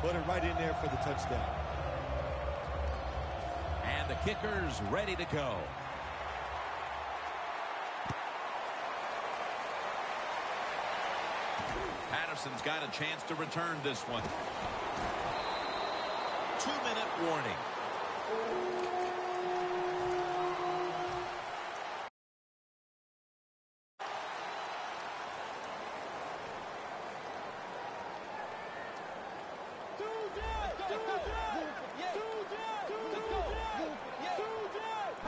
put it right in there for the touchdown. And the kicker's ready to go. Patterson's got a chance to return this one. 2-minute warning.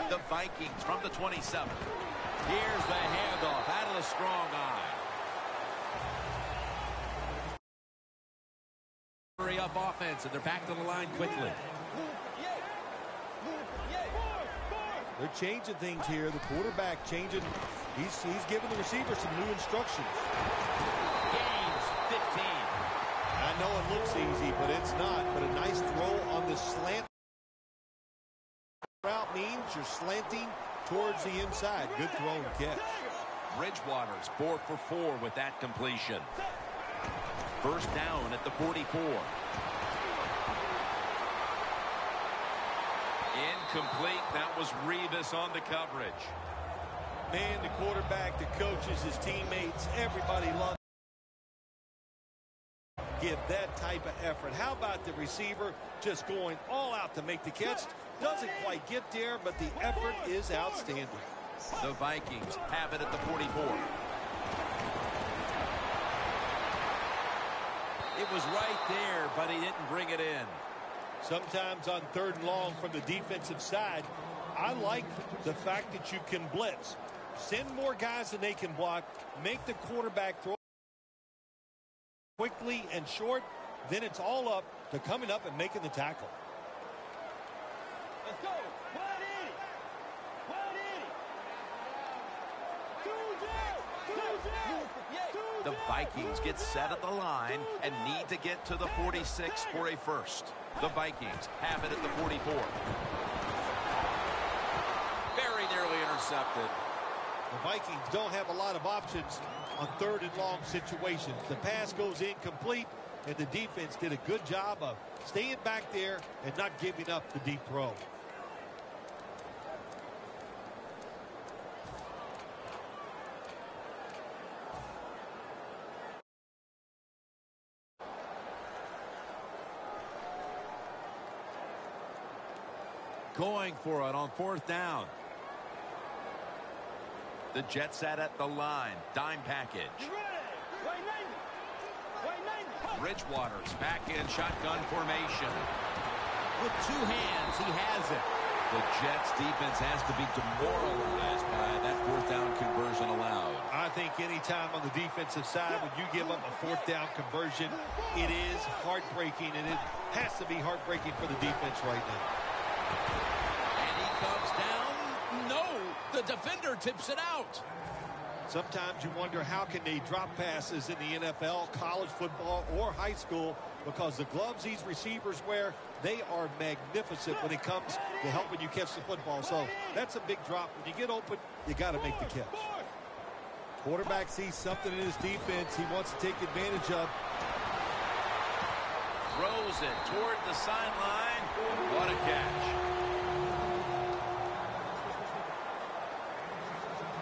The Vikings from the 27. Here's the handoff out of the strong eye. Hurry up offense, and they're back to the line quickly. They're changing things here. The quarterback changing. He's giving the receiver some new instructions. Gains 15. I know it looks easy, but it's not. But a nice throw on the slant route means you're slanting towards the inside. Good throw and catch. Bridgewater's 4 for 4 with that completion. First down at the 44. Incomplete. That was Revis on the coverage. Man, the quarterback, the coaches, his teammates, everybody loves give that type of effort. How about the receiver just going all out to make the catch? Doesn't quite get there, but the effort is outstanding. The Vikings have it at the 44. It was right there, but he didn't bring it in. Sometimes on 3rd and long from the defensive side, I like the fact that you can blitz. Send more guys than they can block. Make the quarterback throw quickly and short. Then it's all up to coming up and making the tackle. Let's go. 180. 180. The Vikings get set at the line and need to get to the 46 for a first. The Vikings have it at the 44. Very nearly intercepted. The Vikings don't have a lot of options on 3rd and long situations. The pass goes incomplete, and the defense did a good job of staying back there and not giving up the deep throw. Going for it on 4th down. The Jets set at the line. Dime package. Bridgewater's back in shotgun formation. With 2 hands, he has it. The Jets defense has to be demoralized by that 4th down conversion allowed. I think anytime on the defensive side when you give up a 4th down conversion, it is heartbreaking, and it has to be heartbreaking for the defense right now. And he comes down. No, the defender tips it out. Sometimes you wonder how can they drop passes in the NFL, college football, or high school, because the gloves these receivers wear, they are magnificent when it comes to helping you catch the football. So that's a big drop. When you get open, you got to make the catch. Quarterback sees something in his defense he wants to take advantage of. Throws it toward the sideline. What a catch.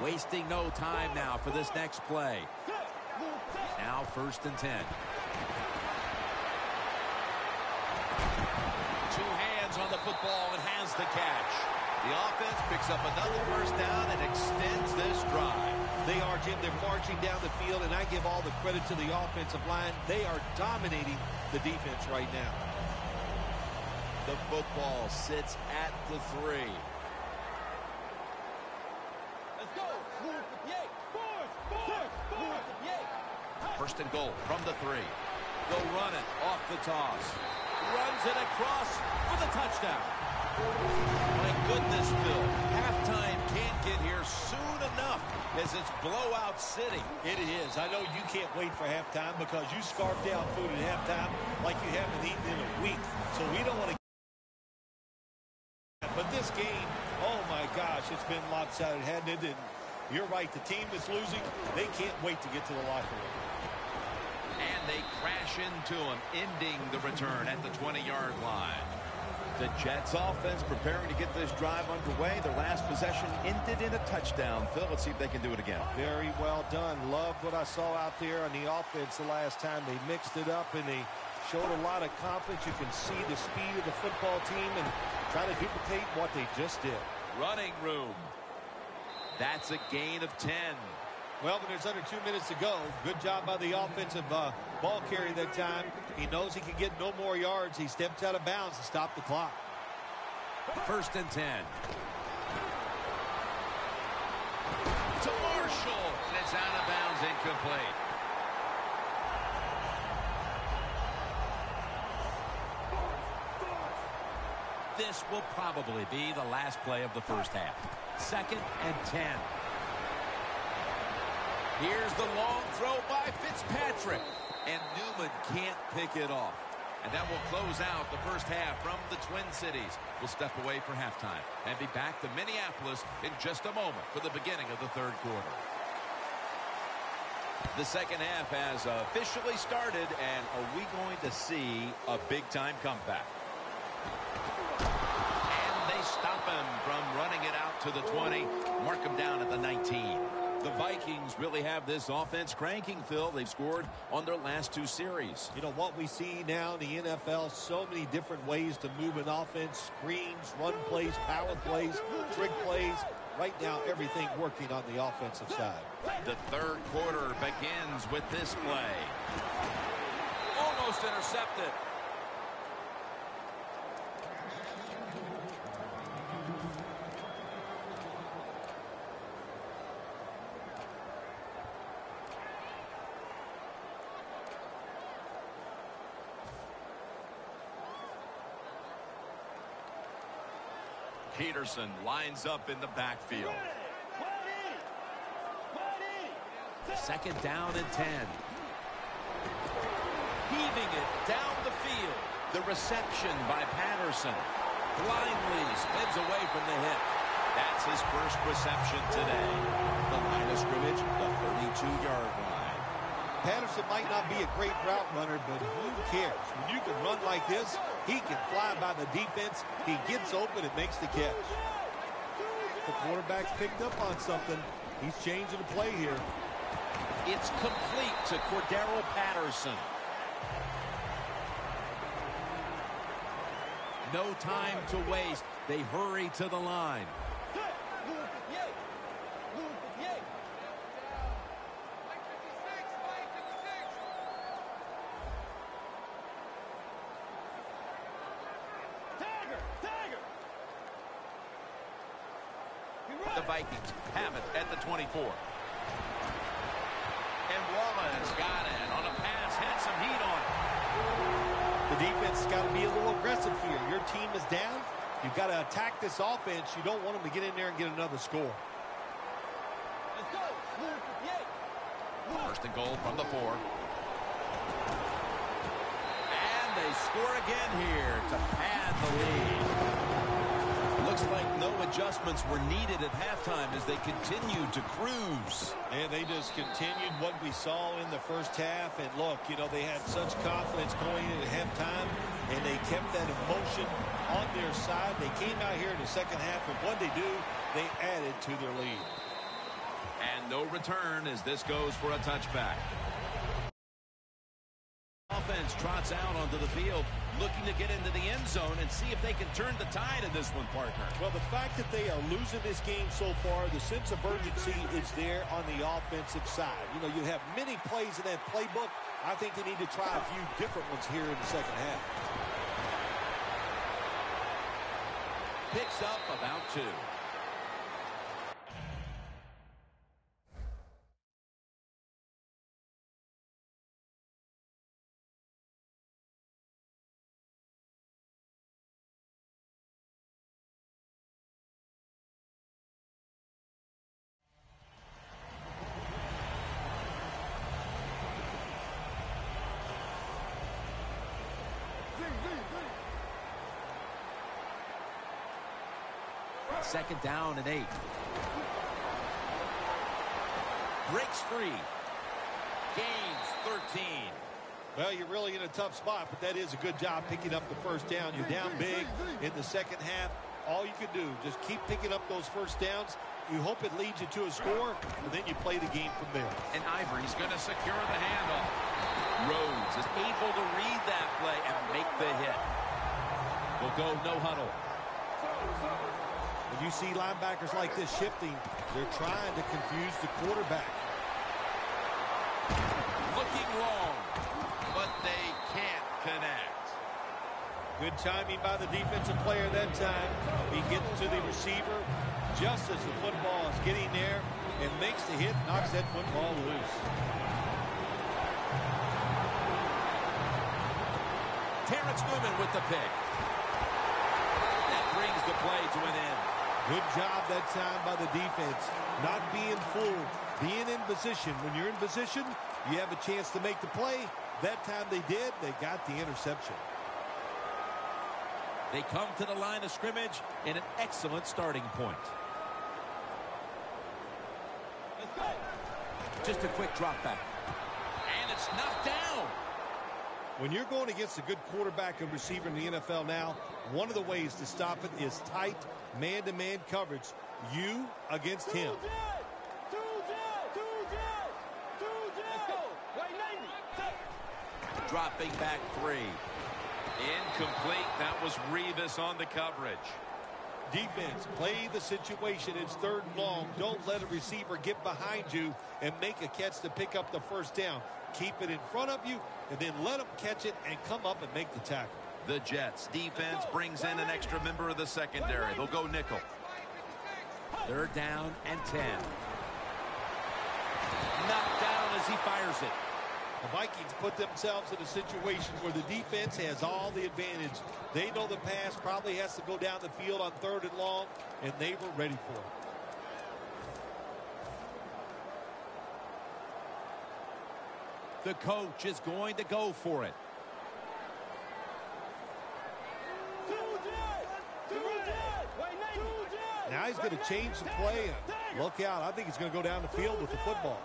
Wasting no time now for this next play. Now 1st and 10. 2 hands on the football and has the catch. The offense picks up another 1st down and extends this drive. They are, Jim. They're marching down the field, and I give all the credit to the offensive line. They are dominating the defense right now. The football sits at the 3. First and goal from the 3. They'll run it off the toss. Runs it across for the touchdown. My goodness, Bill. Halftime can't get here soon enough as it's blowout city. It is. I know you can't wait for halftime because you scarf down food at halftime like you haven't eaten in a week. So we don't want to. But this game, oh my gosh, it's been lopsided, hadn't it? And you're right. The team that's losing, they can't wait to get to the locker room. And they crash into him, ending the return at the 20-yard line. The Jets offense preparing to get this drive underway. Their last possession ended in a touchdown. Phil, let's see if they can do it again. Very well done. Loved what I saw out there on the offense the last time. They mixed it up and they showed a lot of confidence. You can see the speed of the football team and try to duplicate what they just did. Running room. That's a gain of 10. Well, when there's under 2 minutes to go, good job by the offensive ball carrier that time. He knows he can get no more yards. He steps out of bounds to stop the clock. 1st and 10. To Marshall, and it's out of bounds, incomplete. This will probably be the last play of the first half. 2nd and 10. Here's the long throw by Fitzpatrick. And Newman can't pick it off. And that will close out the first half from the Twin Cities. We'll step away for halftime and be back to Minneapolis in just a moment for the beginning of the 3rd quarter. The second half has officially started, and are we going to see a big-time comeback? And they stop him from running it out to the 20, mark him down at the 19. The Vikings really have this offense cranking, Phil. They've scored on their last 2 series. You know, what we see now in the NFL, so many different ways to move an offense. Screens, run plays, power plays, trick plays. Right now, everything working on the offensive side. The 3rd quarter begins with this play. Almost intercepted. Peterson lines up in the backfield. 2nd down and 10. Heaving it down the field. The reception by Patterson. Blindly spins away from the hit. That's his first reception today. The line of scrimmage, the 32-yard line. Patterson might not be a great route runner, but who cares? When you can run like this, he can fly by the defense. He gets open and makes the catch. The quarterback's picked up on something. He's changing the play here. It's complete to Cordero Patterson. No time to waste. They hurry to the line. The Vikings have it at the 24. And Wallace got it on a pass, had some heat on it. The defense has got to be a little aggressive here. Your team is down. You've got to attack this offense. You don't want them to get in there and get another score. 1st and goal from the 4. And they score again here to pad the lead. Looks like no adjustments were needed at halftime as they continued to cruise. And they just continued what we saw in the first half. And look, you know, they had such confidence going into halftime, and they kept that emotion on their side. They came out here in the second half, and what they do, they added to their lead. And no return as this goes for a touchback. Offense trots out onto the field, looking to get into the end zone and see if they can turn the tide in this one, partner. Well, the fact that they are losing this game so far, the sense of urgency is there on the offensive side. You know, you have many plays in that playbook. I think they need to try a few different ones here in the second half. Picks up about 2. Second down and 8. Breaks free. Gains 13. Well, you're really in a tough spot, but that is a good job picking up the first down. You're down big in the second half. All you can do, just keep picking up those first downs. You hope it leads you to a score, and then you play the game from there. And Ivory's going to secure the handoff. Rhodes is able to read that play and make the hit. We'll go no huddle. When you see linebackers like this shifting, they're trying to confuse the quarterback. Looking long, but they can't connect. Good timing by the defensive player that time. He gets to the receiver just as the football is getting there and makes the hit, knocks that football loose. Terrence Newman with the pick. That brings the play to an end. Good job that time by the defense. Not being fooled, being in position. When you're in position, you have a chance to make the play. That time they did. They got the interception. They come to the line of scrimmage in an excellent starting point. Just a quick drop back. And it's knocked down. When you're going against a good quarterback and receiver in the NFL now, one of the ways to stop it is tight man-to-man coverage. You against him. Dropping back 3. Incomplete. That was Revis on the coverage. Defense, play the situation. It's 3rd and long. Don't let a receiver get behind you and make a catch to pick up the first down. Keep it in front of you, and then let them catch it and come up and make the tackle. The Jets defense brings in an extra member of the secondary. They'll go nickel. 3rd down and 10. Knocked down as he fires it. The Vikings put themselves in a situation where the defense has all the advantage. They know the pass probably has to go down the field on 3rd and long, and they were ready for it. The coach is going to go for it. Now he's going to change the play. Look out. I think he's going to go down the field with the football.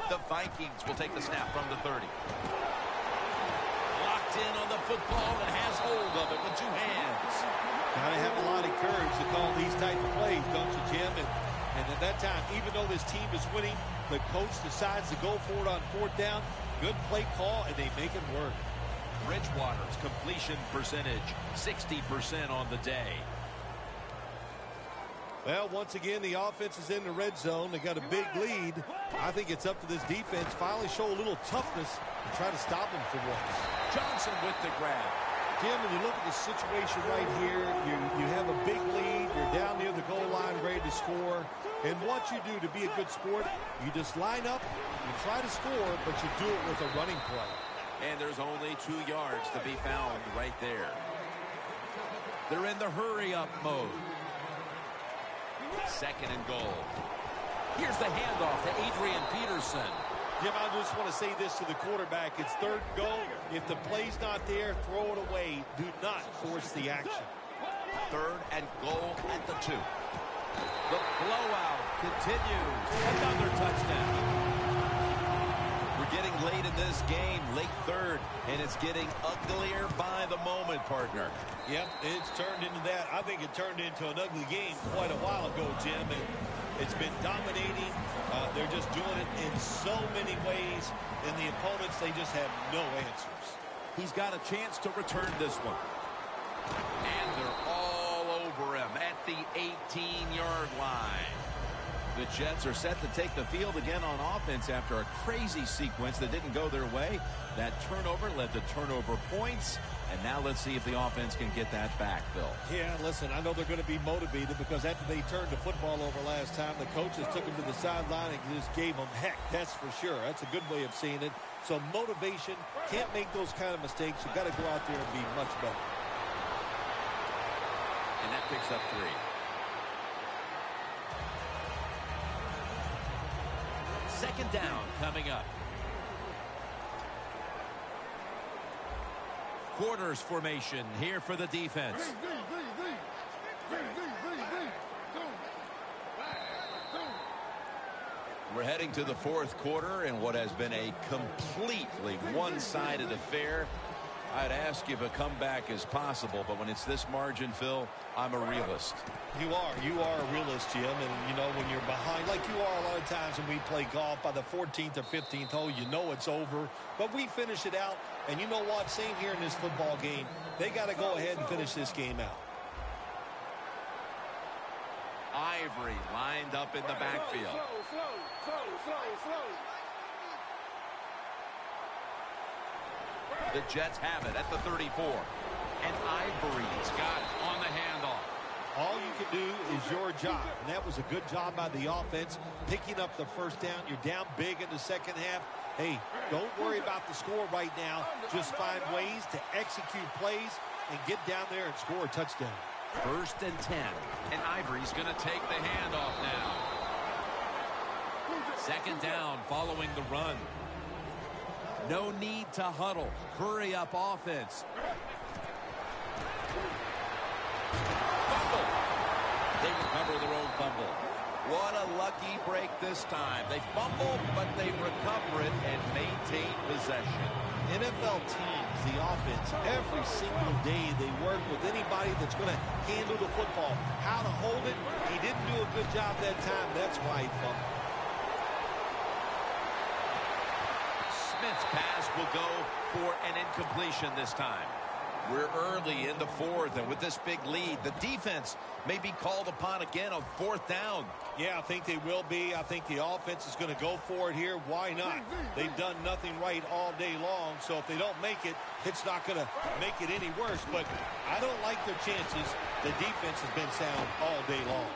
The Vikings will take the snap from the 30. Locked in on the football and has hold of it with 2 hands. Got to have a lot of courage to call these type of plays, don't you, Jim? And at that time, even though this team is winning, the coach decides to go for it on 4th down. Good play call, and they make it work. Bridgewater's completion percentage, 60% on the day. Well, once again, the offense is in the red zone. They got a big lead. I think it's up to this defense finally show a little toughness and try to stop them for once. Johnson with the grab. Jim, when you look at the situation right here, you have a big lead. You're down near the goal line ready to score. And what you do to be a good sport, you just line up, you try to score, but you do it with a running play. And there's only 2 yards to be found right there. They're in the hurry-up mode. 2nd and goal. Here's the handoff to Adrian Peterson. Jim, I just want to say this to the quarterback. It's 3rd and goal. If the play's not there, throw it away. Do not force the action. 3rd and goal at the 2. The blowout continues. Another touchdown. We're getting late in this game, late 3rd, and it's getting uglier by the moment, partner. Yep, it's turned into that. I think it turned into an ugly game quite a while ago, Jim, and it's been dominating. They're just doing it in so many ways, and the opponents, they just have no answers. He's got a chance to return this one. And they're all over him at the 18-yard line. The Jets are set to take the field again on offense after a crazy sequence that didn't go their way. That turnover led to turnover points. And now let's see if the offense can get that back, Phil. Yeah, listen, I know they're going to be motivated because after they turned the football over last time, the coaches took them to the sideline and just gave them heck. That's for sure. That's a good way of seeing it. So motivation, can't make those kind of mistakes. You've got to go out there and be much better. And that picks up 3. Second down coming up. Quarters formation here for the defense. we're heading to the fourth quarter in what has been a completely one-sided affair. I'd ask if a comeback is possible, but when it's this margin, Phil, I'm a realist. You are a realist, Jim. And, you know, when you're behind, like you are a lot of times when we play golf, by the 14th or 15th hole, you know it's over. But we finish it out. And you know what? Same here in this football game. They got to go ahead and finish this game out. Ivory lined up in the backfield. The Jets have it at the 34. And Ivory's got it on the handoff. All you can do is your job. And that was a good job by the offense, picking up the first down. You're down big in the second half. Hey, don't worry about the score right now. Just find ways to execute plays and get down there and score a touchdown. 1st and 10. And Ivory's going to take the handoff now. 2nd down following the run. No need to huddle. Hurry up offense. Fumble. They recover their own fumble. What a lucky break this time. They fumble, but they recover it and maintain possession. NFL teams, the offense, every single day they work with anybody that's going to handle the football. How to hold it, he didn't do a good job that time. That's why he fumbled. Smith's pass will go for an incompletion this time. We're early in the fourth, and with this big lead, the defense may be called upon again on 4th down. Yeah, I think they will be. I think the offense is going to go for it here. Why not? They've done nothing right all day long, so if they don't make it, it's not going to make it any worse. But I don't like their chances. The defense has been sound all day long.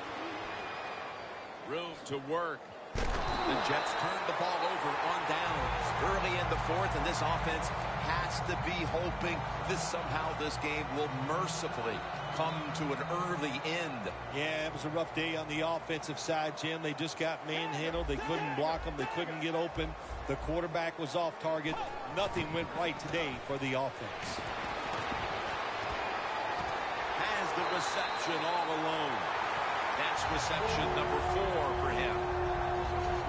Room to work. The Jets turn the ball over on downs Early in the fourth, and this offense has to be hoping that somehow this game will mercifully come to an early end. Yeah, it was a rough day on the offensive side, Jim. They just got manhandled. They couldn't block them. They couldn't get open. The quarterback was off target. Nothing went right today for the offense. Has the reception all alone. That's reception number 4 for him.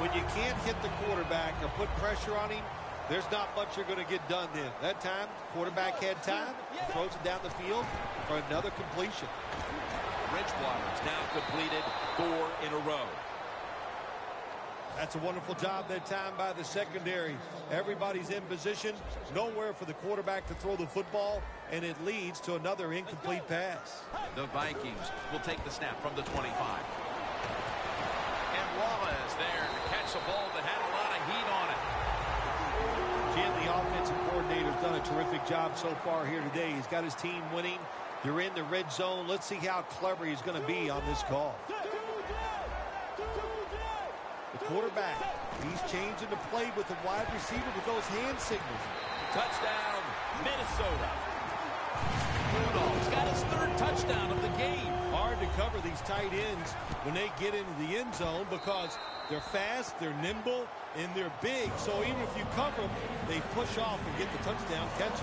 When you can't hit the quarterback or put pressure on him, there's not much you're going to get done then. That time, quarterback had time, throws it down the field for another completion. Bridgewater's now completed 4 in a row. That's a wonderful job that time by the secondary. Everybody's in position, nowhere for the quarterback to throw the football, and it leads to another incomplete pass. The Vikings will take the snap from the 25. And Wallace there to catch a ball that had a lot of heat on it. Jim, the offensive coordinator's done a terrific job so far here today. He's got his team winning. They're in the red zone. Let's see how clever he's going to be on this call. The quarterback, he's changing the play with the wide receiver with those hand signals. Touchdown, Minnesota. Rudolph's got his 3rd touchdown of the game. Hard to cover these tight ends when they get into the end zone because they're fast, they're nimble, and they're big. So even if you cover them, they push off and get the touchdown catches.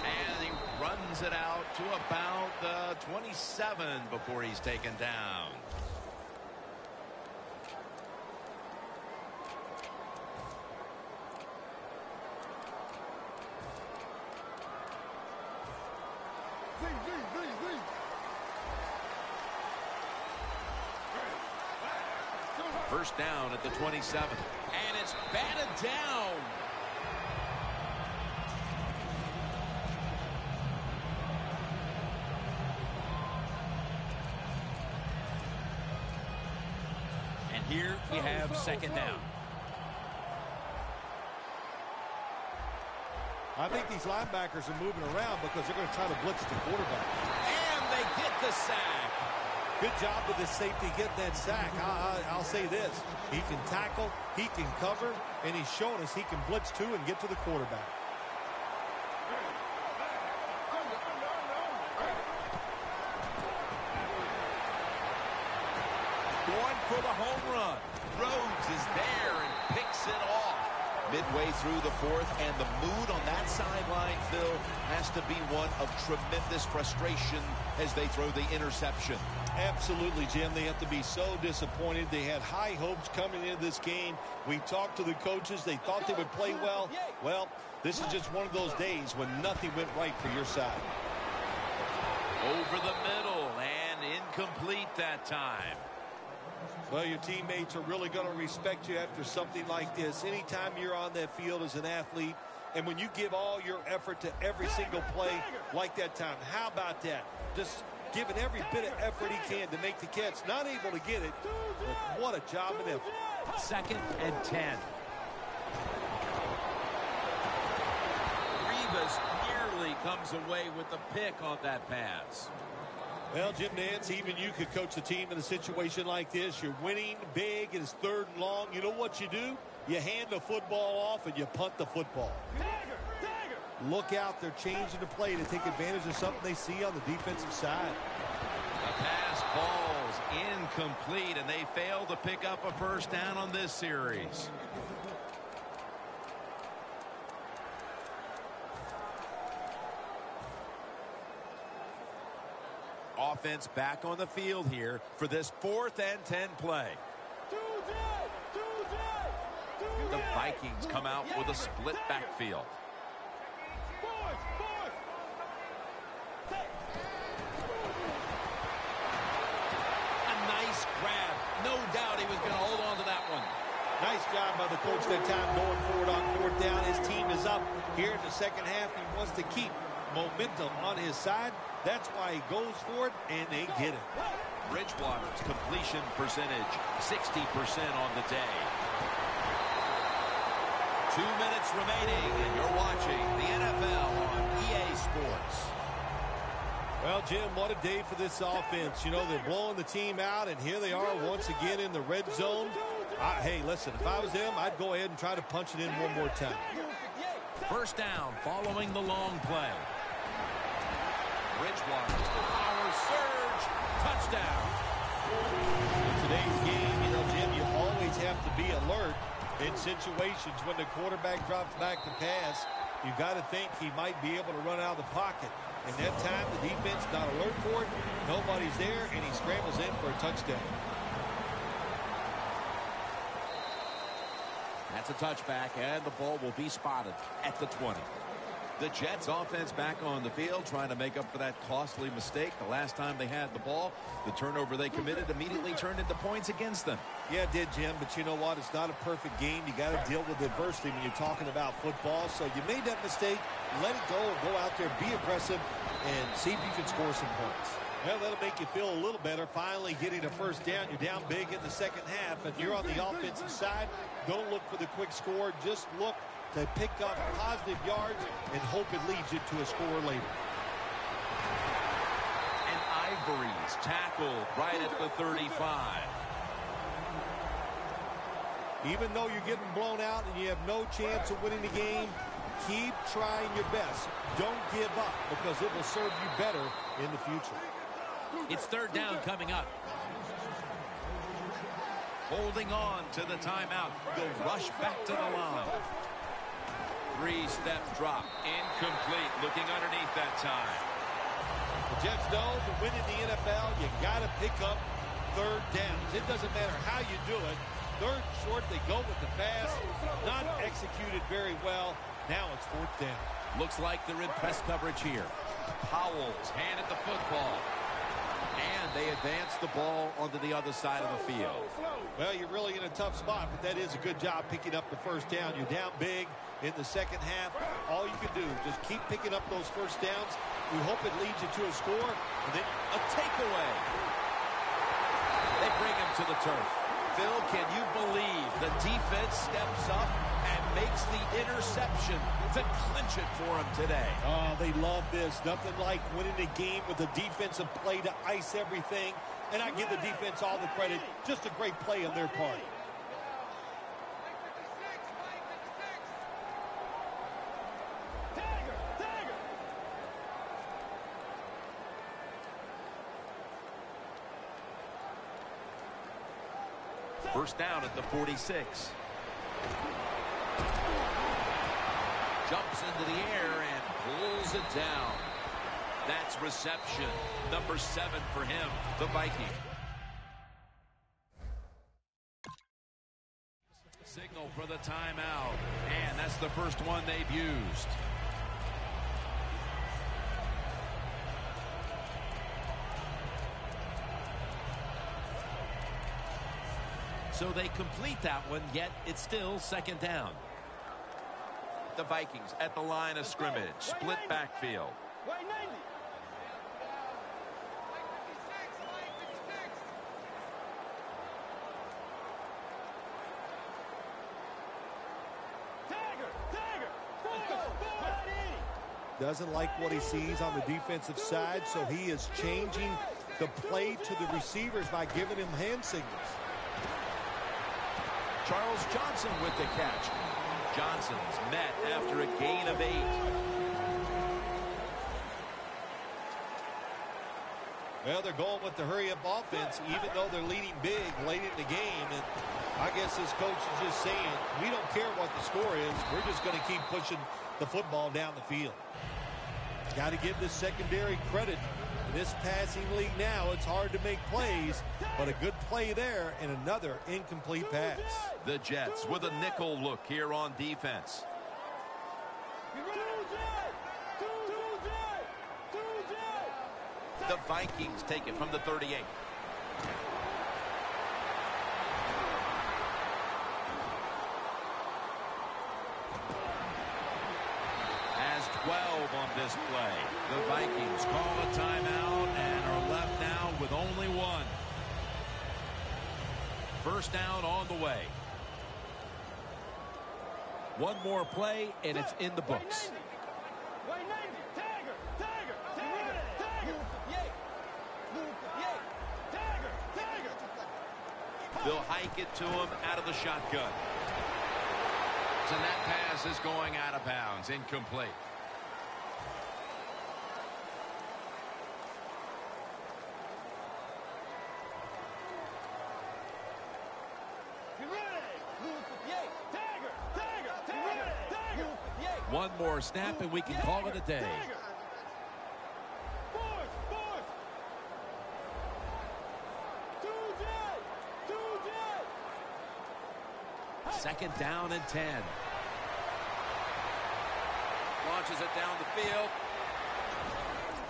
And he runs it out to about the 27 before he's taken down. First down at the 27. And it's batted down. And here we have 2nd down. I think these linebackers are moving around because they're going to try to blitz the quarterback. And they get the sack. Good job with the safety getting that sack. I'll say this. He can tackle, he can cover, and he's showing us he can blitz too and get to the quarterback. Going for the home run. Rhodes is there and picks it off. midway through the fourth, and the mood on that sideline, Phil, has to be one of tremendous frustration as they throw the interception. Absolutely, Jim. They have to be so disappointed. They had high hopes coming into this game. We talked to the coaches. They thought they would play well. Well, this is just one of those days when nothing went right for your side. Over the middle and incomplete that time. Well, your teammates are really going to respect you after something like this. Anytime you're on that field as an athlete, and when you give all your effort to every single play like that time, how about that? Just giving every bit of effort he can to make the catch. Not able to get it, but what a job and effort. 2nd and 10. Rivas nearly comes away with the pick on that pass. Well, Jim Nance, even you could coach the team in a situation like this. You're winning big, and it's 3rd and long. You know what you do? You hand the football off and you punt the football. Look out, they're changing the play to take advantage of something they see on the defensive side. The pass ball's incomplete, and they fail to pick up a first down on this series. Offense back on the field here for this 4th and 10 play. The Vikings come out with a split backfield. A nice grab. No doubt he was going to hold on to that one. Nice job by the coach that time going forward on 4th down. His team is up here in the second half. He wants to keep momentum on his side. That's why he goes for it, and they get it. Bridgewater's completion percentage, 60% on the day. 2 minutes remaining, and you're watching the NFL on EA Sports. Well, Jim, what a day for this offense. You know, they're blowing the team out, and here they are once again in the red zone. Hey, listen, if I was them, I'd go ahead and try to punch it in one more time. First down following the long play. Bridgewater, power surge, touchdown. In today's game, you know, Jim, you always have to be alert in situations when the quarterback drops back to pass. You've got to think he might be able to run out of the pocket. And that time, the defense not alert for it. Nobody's there, and he scrambles in for a touchdown. That's a touchback, and the ball will be spotted at the 20. The Jets offense back on the field trying to make up for that costly mistake. The last time they had the ball, the turnover they committed immediately turned into points against them. Yeah, it did, Jim, but you know what? It's not a perfect game. You got to deal with adversity when you're talking about football. So you made that mistake, let it go, and go out there, be aggressive, and see if you can score some points. Well, that'll make you feel a little better. Finally getting a first down. You're down big in the second half. If you're on the offensive side, don't look for the quick score. Just look to pick up positive yards and hope it leads you to a score later. And Ivory's tackled right at the 35. Even though you're getting blown out and you have no chance of winning the game, keep trying your best. Don't give up, because it will serve you better in the future. It's 3rd down coming up. Holding on to the timeout. They'll rush back to the line. 3-step drop. Incomplete. Looking underneath that time. The Jets know to win in the NFL, you got to pick up 3rd downs. It doesn't matter how you do it. 3rd short, they go with the pass. Not executed very well. Now it's 4th down. Looks like they're in press coverage here. Powell's handed the football. And they advance the ball onto the other side of the field. Well, you're really in a tough spot, but that is a good job picking up the first down. You're down big in the second half. All you can do is just keep picking up those first downs. We hope it leads you to a score, and then A takeaway. They bring him to the turf. Phil, can you believe the defense steps up and makes the interception to clinch it for him today? Oh, they love this. Nothing like winning a game with a defensive play to ice everything. And I give the defense all the credit. Just a great play on their part. First down at the 46. Jumps into the air and pulls it down. That's reception number 7 for him, the Viking. Signal for the timeout, and that's the first one they've used. So they complete that one, yet it's still second down. The Vikings at the line of scrimmage, split backfield. Doesn't like what he sees on the defensive side, so he is changing the play to the receivers by giving him hand signals. Charles Johnson with the catch. Johnson's met after a gain of 8. Well, they're going with the hurry-up offense, even though they're leading big late in the game. And I guess this coach is just saying, we don't care what the score is. We're just going to keep pushing the football down the field. Got to give the secondary credit. In this passing league now, it's hard to make plays, but a good play there and another incomplete pass. The Jets with a nickel look here on defense. The Vikings take it from the 38. Has 12 on this play. The Vikings call a timeout and are left now with only 1. First down on the way. One more play, and it's in the books. They'll hike it to him out of the shotgun. And that pass is going out of bounds, incomplete. One more snap and we can call it a day. Second down and 10. Launches it down the field.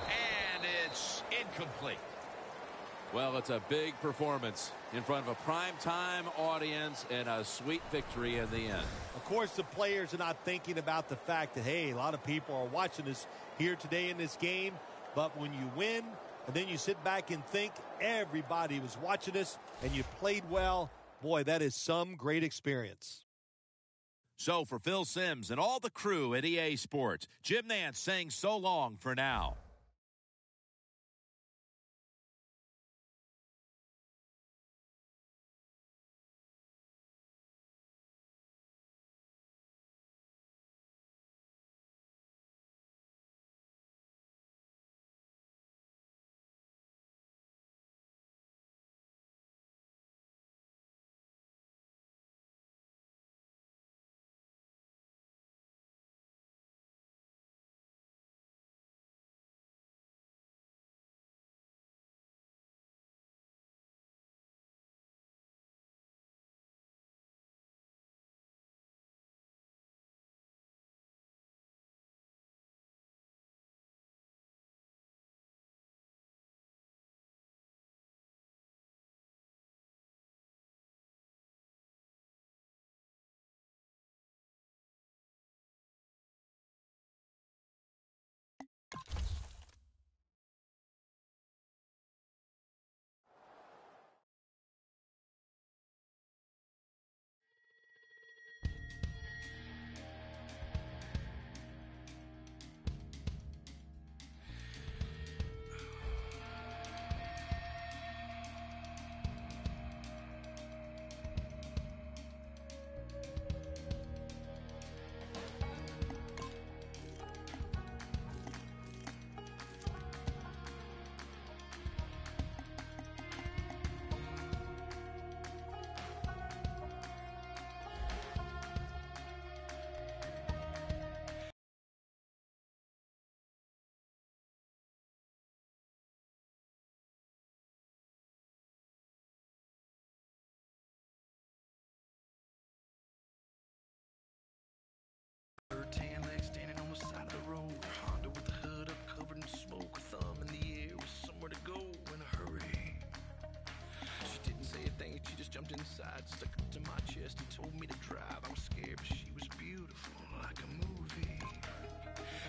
And it's incomplete. Well, it's a big performance in front of a primetime audience and a sweet victory in the end. Of course, the players are not thinking about the fact that, hey, a lot of people are watching us here today in this game. But when you win and then you sit back and think everybody was watching us and you played well, boy, that is some great experience. So for Phil Simms and all the crew at EA Sports, Jim Nantz saying so long for now. inside, stuck up to my chest. He told me to drive. I was scared, but she was beautiful, like a movie.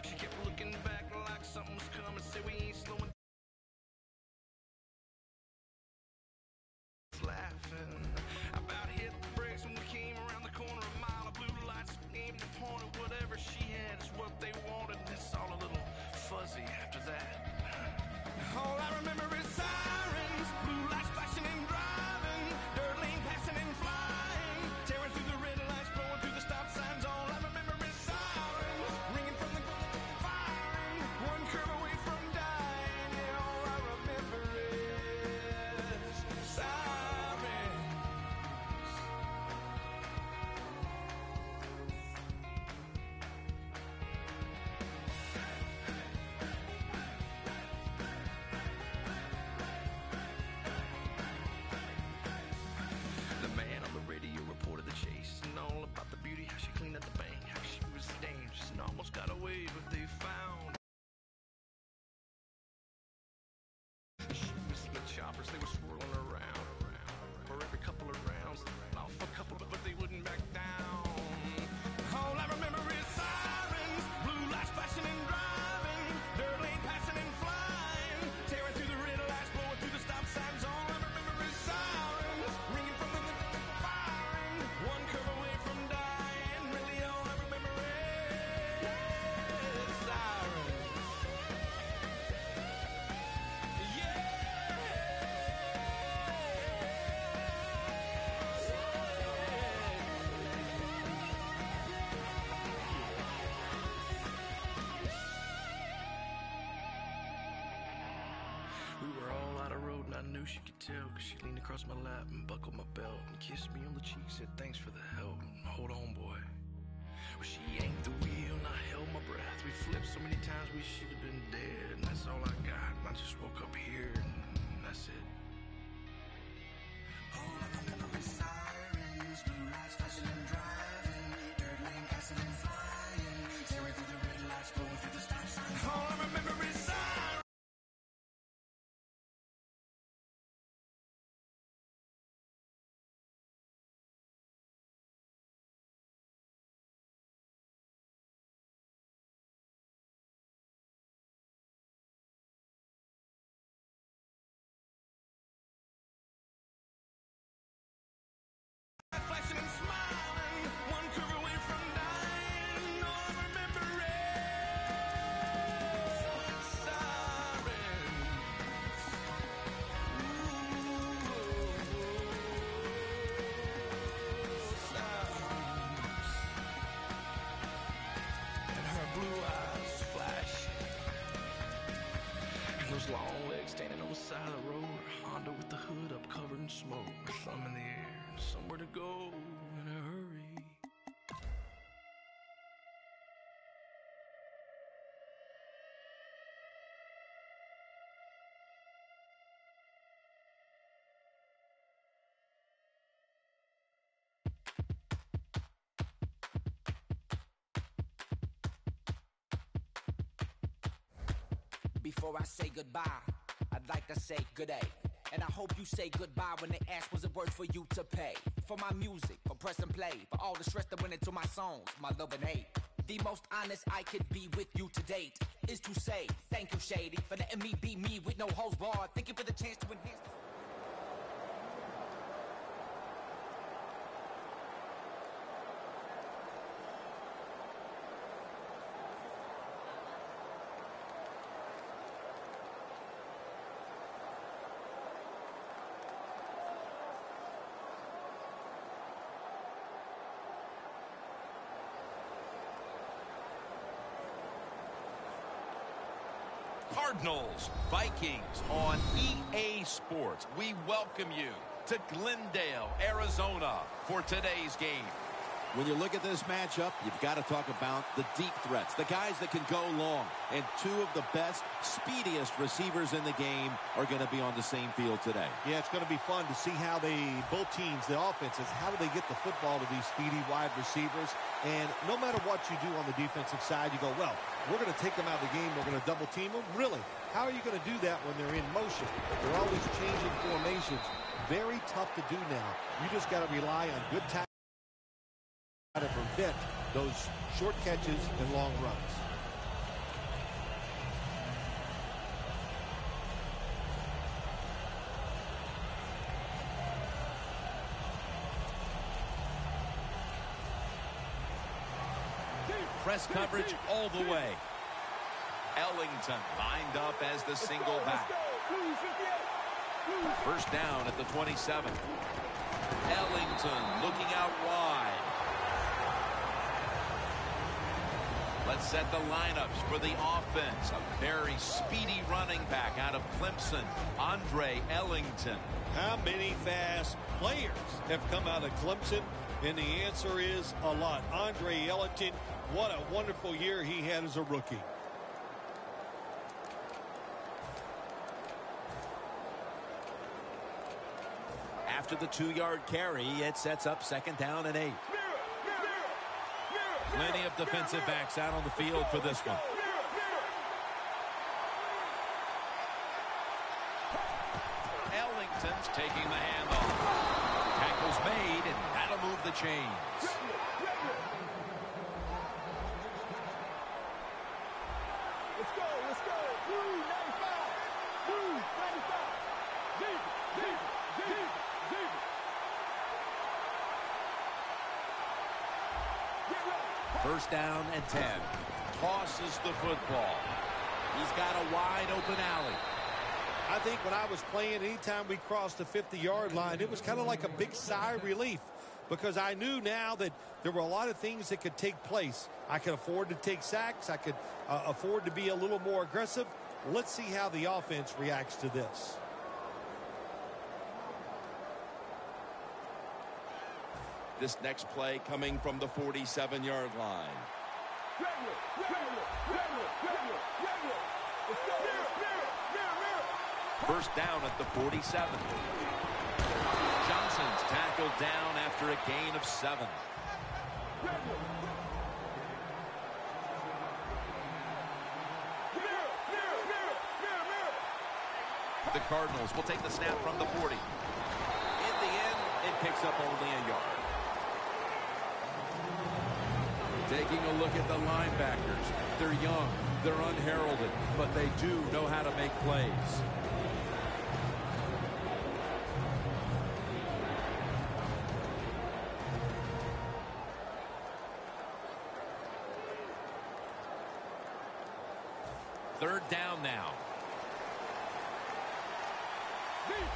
She kept looking back like something was coming. Said we ain't slowing. Laughing. About hit the brakes when we came around the corner. A mile of blue lights aimed and pointed. Whatever she had is what they wanted. It's all a little fuzzy after that. All I remember is sirens, blue lights flashing and driving, dirt lane passing and flying, tearing through the red lights, blowing through the stop signs. All I remember is sirens, ringing from the firing, one curve away from dying. Yeah, all I remember is sirens. The man on the radio reported the chase and all about the beauty, how she cleaned up the bank, how she was dangerous and almost got away, but they found she was the choppers. They were swirling around for every couple of rounds, off a couple, but they wouldn't back down. All I remember is sirens, blue lights flashing and driving, dirt lane passing and flying, tearing through the red lights, blowing through the stop signs. All I remember is sirens, ringing from the firing, one curve away from dying. Really all I remember is sirens. Yeah. We were all out of road and I knew she could tell, cause she leaned across my lap and buckled my belt and kissed me on the cheek, said thanks for the help, hold on boy. Well, she yanked the wheel and I held my breath. We flipped so many times we should have been dead, and that's all I got. And I just woke up here and that's it. All I remember is sirens, blue lights flashing and driving, dirt lane passing and flying, tearing through the red lights, blowing through the stop signs. All I remember is sirens. Flashing and smiling, one curve away from dying. All I remember is sirens. Sirens. And her blue eyes flashing, and those long legs standing on the side of the road. Honda with the hood up, covered in smoke, her thumb in the air, somewhere to go in a hurry. Before I say goodbye, I'd like to say good day. And I hope you say goodbye when they ask was it worth for you to pay. For my music, for press and play, for all the stress that went into my songs, my love and hate. The most honest I could be with you to date is to say thank you, Shady, for letting me be me with no holds barred. Thank you for the chance to enhance. Cardinals, Vikings on EA Sports. We welcome you to Glendale, Arizona for today's game. When you look at this matchup, you've got to talk about the deep threats, the guys that can go long. And two of the best, speediest receivers in the game are going to be on the same field today. Yeah, it's going to be fun to see how both teams, the offenses, how do they get the football to these speedy wide receivers. And no matter what you do on the defensive side, you go, well, we're going to take them out of the game. We're going to double team them. Really, how are you going to do that when they're in motion? They're always changing formations. very tough to do now. You just got to rely on good tackling to prevent those short catches and long runs. Press coverage all the way. Ellington lined up as the single back. First down at the 27. Ellington looking out wide. Let's set the lineups for the offense. A very speedy running back out of Clemson, Andre Ellington. How many fast players have come out of Clemson? And the answer is a lot. Andre Ellington, what a wonderful year he had as a rookie. After the 2-yard carry, it sets up 2nd down and 8. Plenty of defensive backs out on the field for this one. Ellington's taking the handoff. Tackle's made, and that'll move the chains. Let's go. Blue 95. Blue 95. Zebra. First down and 10. Tosses the football. He's got a wide open alley. I think when I was playing, anytime we crossed the 50-yard line, it was kind of like a big sigh of relief because I knew now that there were a lot of things that could take place. I could afford to take sacks. I could afford to be a little more aggressive. Let's see how the offense reacts to this. This next play coming from the 47-yard line. First down at the 47. Johnson's tackled down after a gain of 7. The Cardinals will take the snap from the 40. In the end, it picks up only a yard. Taking a look at the linebackers. They're young, they're unheralded, but they do know how to make plays. Third down now.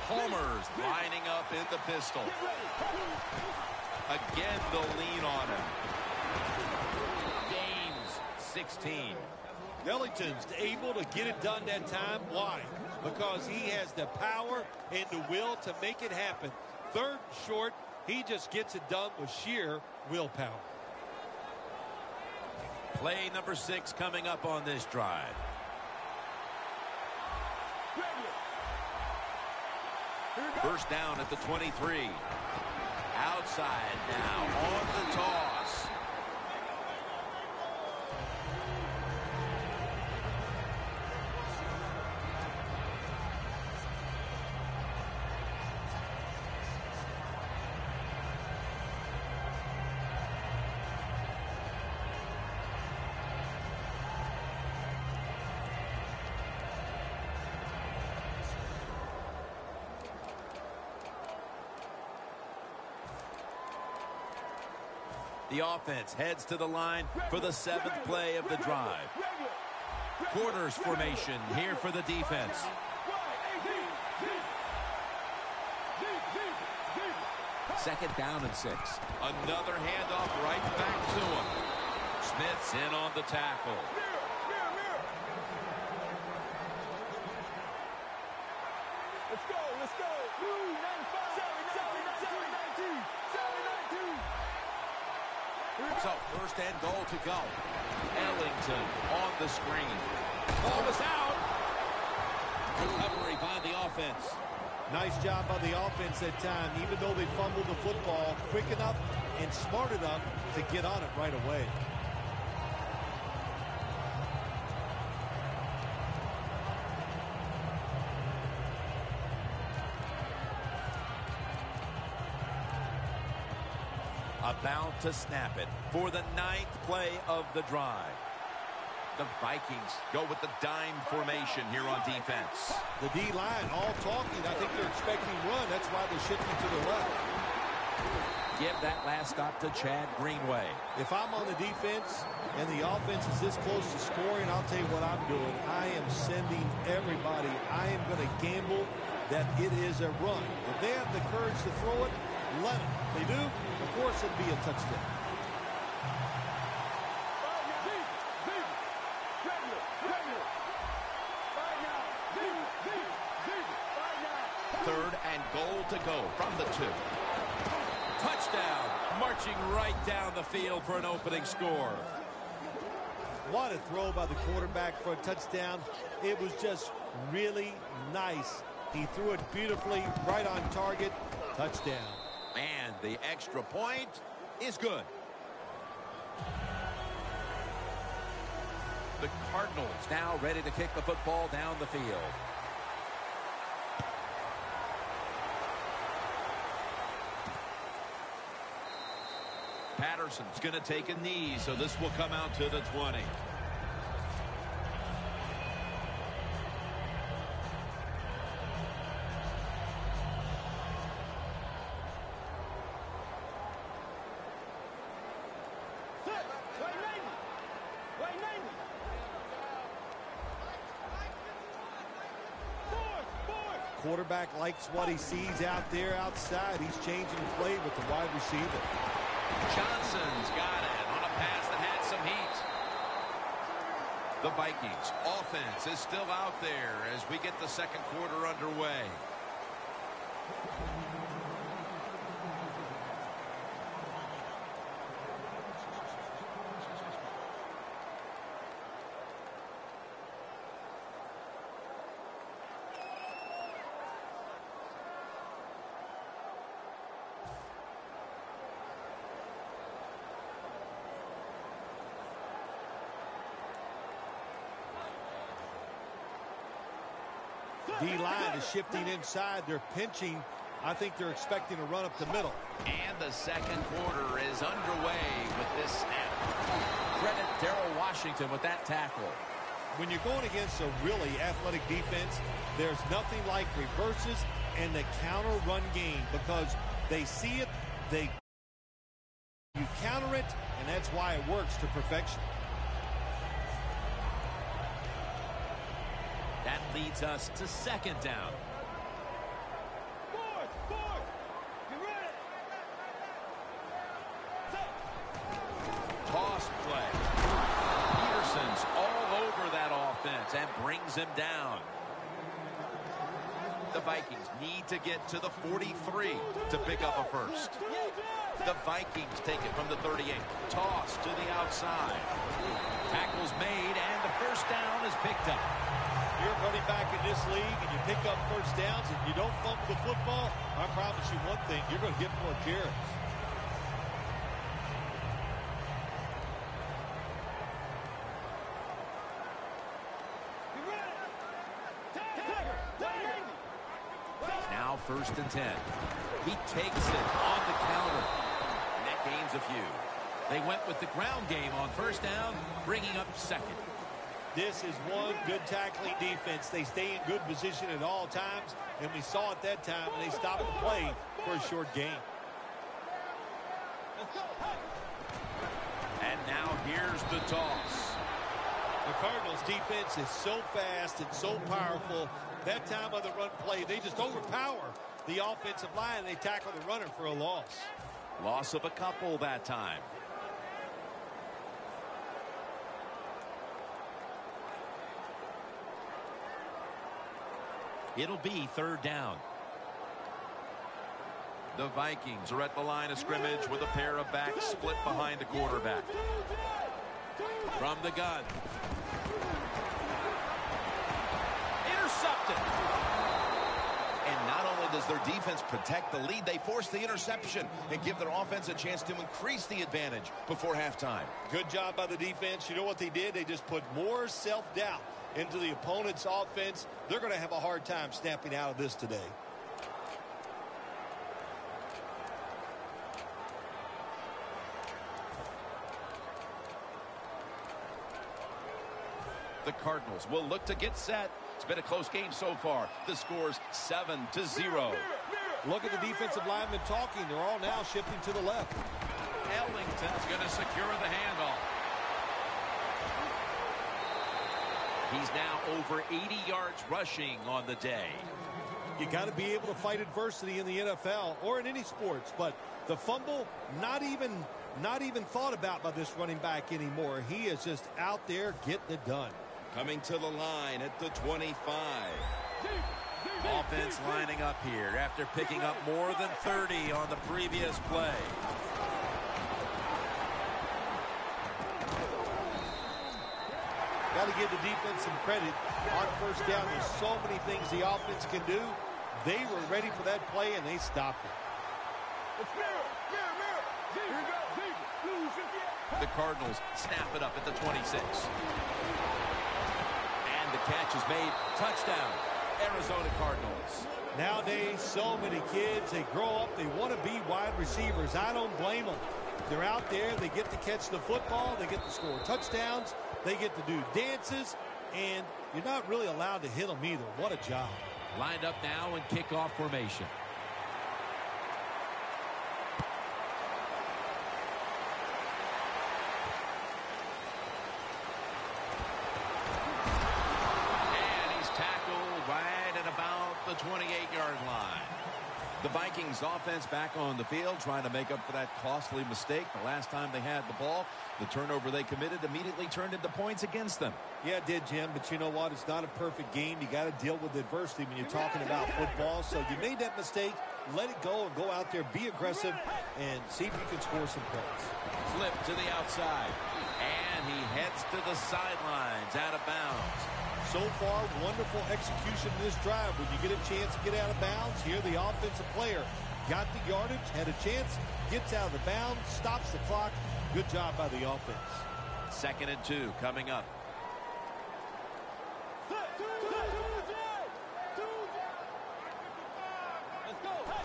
Palmer's lining up in the pistol. Again, they'll lean on him. Gains 16. Ellington's able to get it done that time. Why? Because he has the power and the will to make it happen. Third and short, he just gets it done with sheer willpower. Play number 6 coming up on this drive. First down at the 23. Outside now on the toss. The offense heads to the line for the 7th play of the drive. Corners formation here for the defense. Second down and 6. Another handoff right back to him. Smith's in on the tackle. Let's go. Blue 95. 19. So, first and goal to go. Ellington on the screen. Ball was out. Recovery by the offense. Nice job by the offense that time, even though they fumbled the football quick enough and smart enough to get on it right away. about to snap it for the 9th play of the drive. The Vikings go with the dime formation here on defense. The D-line all talking. I think they're expecting run. That's why they're shifting to the left. Give that last stop to Chad Greenway. If I'm on the defense and the offense is this close to scoring, I'll tell you what I'm doing. I am sending everybody. I am going to gamble that it is a run. If they have the courage to throw it, let them. If they do, of course it'll be a touchdown. Third and goal to go from the 2. Touchdown, marching right down the field for an opening score. What a throw by the quarterback for a touchdown. It was just really nice. He threw it beautifully, right on target. Touchdown. And the extra point is good. The Cardinals now ready to kick the football down the field. Patterson's going to take a knee, so this will come out to the 20. Quarterback likes what he sees out there outside. He's changing the play with the wide receiver. Johnson's got it on a pass that had some heat. The Vikings offense is still out there as we get the second quarter underway. D-line is shifting inside. They're pinching. I think they're expecting a run up the middle. And the second quarter is underway with this snap. Credit Darrell Washington with that tackle. When you're going against a really athletic defense, there's nothing like reverses and the counter run game because they see it, you counter it, and that's why it works to perfection. That leads us to second down. Toss play. Peterson's all over that offense and brings him down. The Vikings need to get to the 43 to pick up a first. The Vikings take it from the 38. Toss to the outside. Tackle's made and the first down is picked up. You're running back in this league and you pick up first downs and you don't fumble the football, I promise you one thing, you're going to get more carries. Now first and 10. He takes it on the counter. And that gains a few. They went with the ground game on first down, bringing up second. This is one good tackling defense. They stay in good position at all times, and we saw it that time, and they stopped the play for a short gain. And now here's the toss. The Cardinals' defense is so fast and so powerful. That time of the run play, they just overpower the offensive line. They tackle the runner for a loss. Loss of a couple that time. It'll be third down. The Vikings are at the line of scrimmage with a pair of backs split behind the quarterback. From the gun. Intercepted. And not only does their defense protect the lead, they force the interception and give their offense a chance to increase the advantage before halftime. Good job by the defense. You know what they did? They just put more self-doubt into the opponent's offense. They're going to have a hard time snapping out of this today. The Cardinals will look to get set. It's been a close game so far. The score's 7-0. Look at the defensive linemen talking. They're all now shifting to the left. Ellington's going to secure the handoff. He's now over 80 yards rushing on the day. You got to be able to fight adversity in the NFL or in any sports, but the fumble, not even thought about by this running back anymore. He is just out there getting it done. Coming to the line at the 25. Offense lining up here after picking up more than 30 on the previous play. Got to give the defense some credit. On first down, there's so many things the offense can do. They were ready for that play, and they stopped it. The Cardinals snap it up at the 26. And the catch is made. Touchdown, Arizona Cardinals. Nowadays, so many kids, they grow up, they want to be wide receivers. I don't blame them. They're out there, they get to catch the football, they get to score touchdowns, they get to do dances, and you're not really allowed to hit them either. What a job. Lined up now in kickoff formation. And he's tackled right at about the 28-yard line. The Vikings offense back on the field trying to make up for that costly mistake. The last time they had the ball, the turnover they committed immediately turned into points against them. Yeah, it did, Jim, but you know what? It's not a perfect game. You got to deal with adversity when you're talking about football. So you made that mistake, let it go, and go out there, be aggressive, and see if you can score some points. Flip to the outside, and he heads to the sidelines out of bounds. So far, wonderful execution in this drive. When you get a chance to get out of bounds, here the offensive player got the yardage, had a chance, gets out of the bounds, stops the clock. Good job by the offense. 2nd and 2 coming up.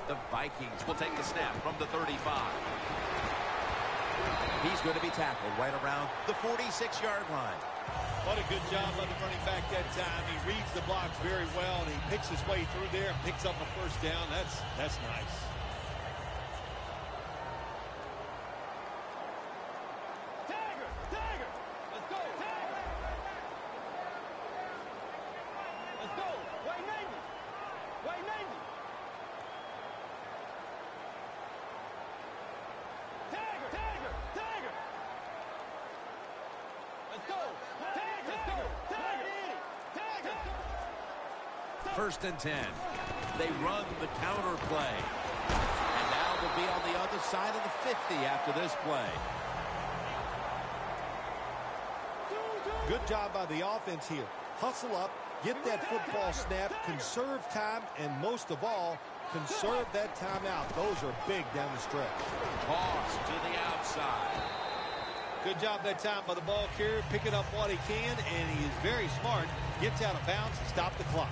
The Vikings will take the snap from the 35. He's going to be tackled right around the 46-yard line. What a good job by the running back that time. He reads the blocks very well, and he picks his way through there and picks up a first down. That's nice. Tiger! Let's go! Tiger! Let's go! White Navy! White Navy! Tiger! Let's go! First and 10. They run the counter play. And now they'll be on the other side of the 50 after this play. Good job by the offense here. Hustle up, get that football snap, conserve time, and most of all, conserve that timeout. Those are big down the stretch. Toss to the outside. Good job that time by the ball carrier, picking up what he can, and he is very smart. Gets out of bounds and stop the clock.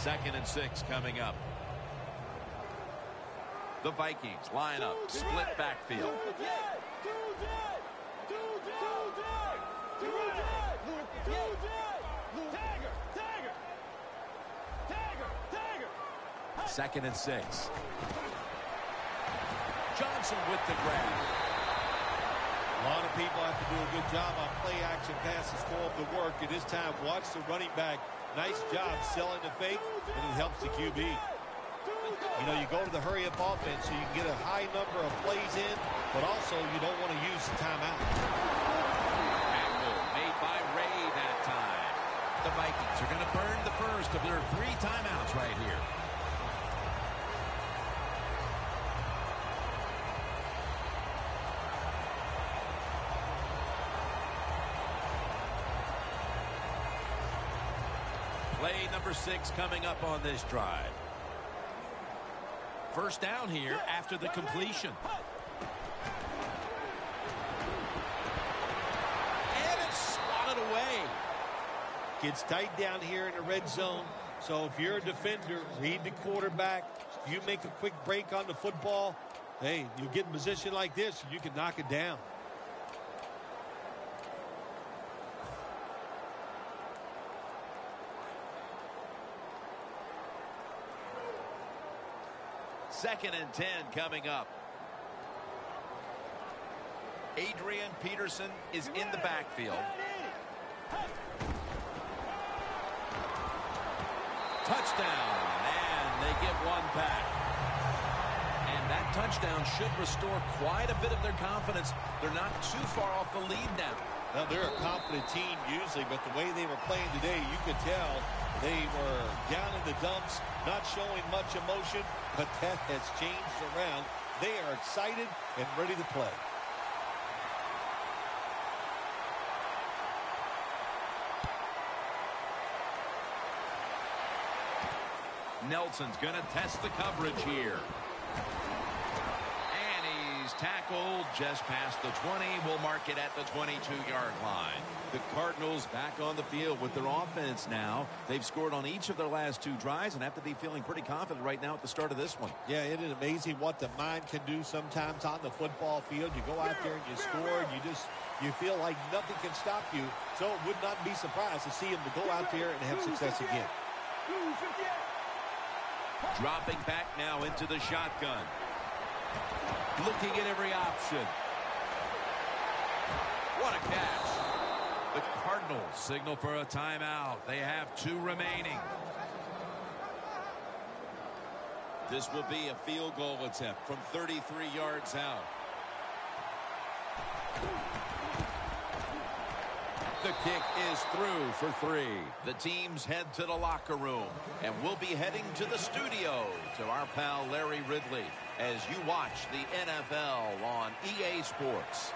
Second and 6 coming up. The Vikings line up, split backfield. Second and 6. Johnson with the grab. A lot of people have to do a good job on play action passes for him to work. At this time, watch the running back. Nice job selling the fake, and it helps the QB. You know, you go to the hurry-up offense so you can get a high number of plays in, but also you don't want to use the timeout. Tackle made by Ray that time. The Vikings are going to burn the first of their 3 timeouts right here. Play number 6 coming up on this drive. First down here after the completion. And it's swatted away. Gets tight down here in the red zone. So if you're a defender, read the quarterback. If you make a quick break on the football, hey, you get in position like this, you can knock it down. Second and 10 coming up. Adrian Peterson is in the backfield. Touchdown, and they get one back. And that touchdown should restore quite a bit of their confidence. They're not too far off the lead now. Now, they're a confident team usually, but the way they were playing today, you could tell they were down in the dumps, not showing much emotion, but that has changed around. They are excited and ready to play. Nelson's going to test the coverage here. And he's tackled just past the 20. We'll mark it at the 22-yard line. The Cardinals back on the field with their offense now. They've scored on each of their last 2 drives and have to be feeling pretty confident right now at the start of this one. Yeah, it is amazing what the mind can do sometimes on the football field. You go out there and you score, and you feel like nothing can stop you. So it would not be surprised to see him to go out there and have success again. Dropping back now into the shotgun. Looking at every option. What a catch. The Cardinals signal for a timeout. They have 2 remaining. This will be a field goal attempt from 33 yards out. The kick is through for 3. The teams head to the locker room, and we'll be heading to the studio to our pal Larry Ridley as you watch the NFL on EA Sports.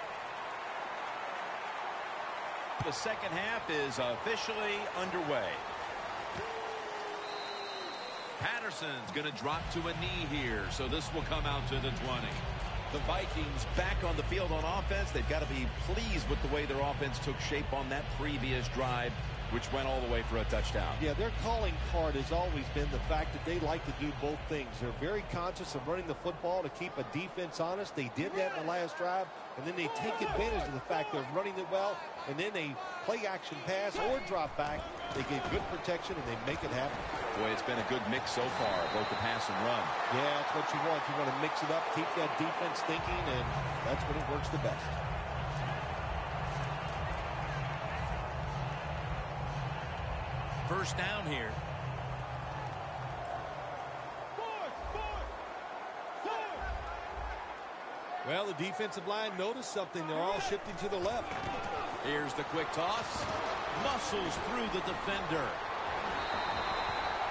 The second half is officially underway. Patterson's going to drop to a knee here, so this will come out to the 20. The Vikings back on the field on offense. They've got to be pleased with the way their offense took shape on that previous drive, which went all the way for a touchdown. Yeah, their calling card has always been the fact that they like to do both things. They're very conscious of running the football to keep a defense honest. They did that in the last drive, and then they take advantage of the fact they're running it well, and then they play action pass or drop back. They get good protection, and they make it happen. Boy, it's been a good mix so far, both the pass and run. Yeah, that's what you want. You want to mix it up, keep that defense thinking, and that's when it works the best. First down here. Well, the defensive line noticed something. They're all shifting to the left. Here's the quick toss. Muscles through the defender.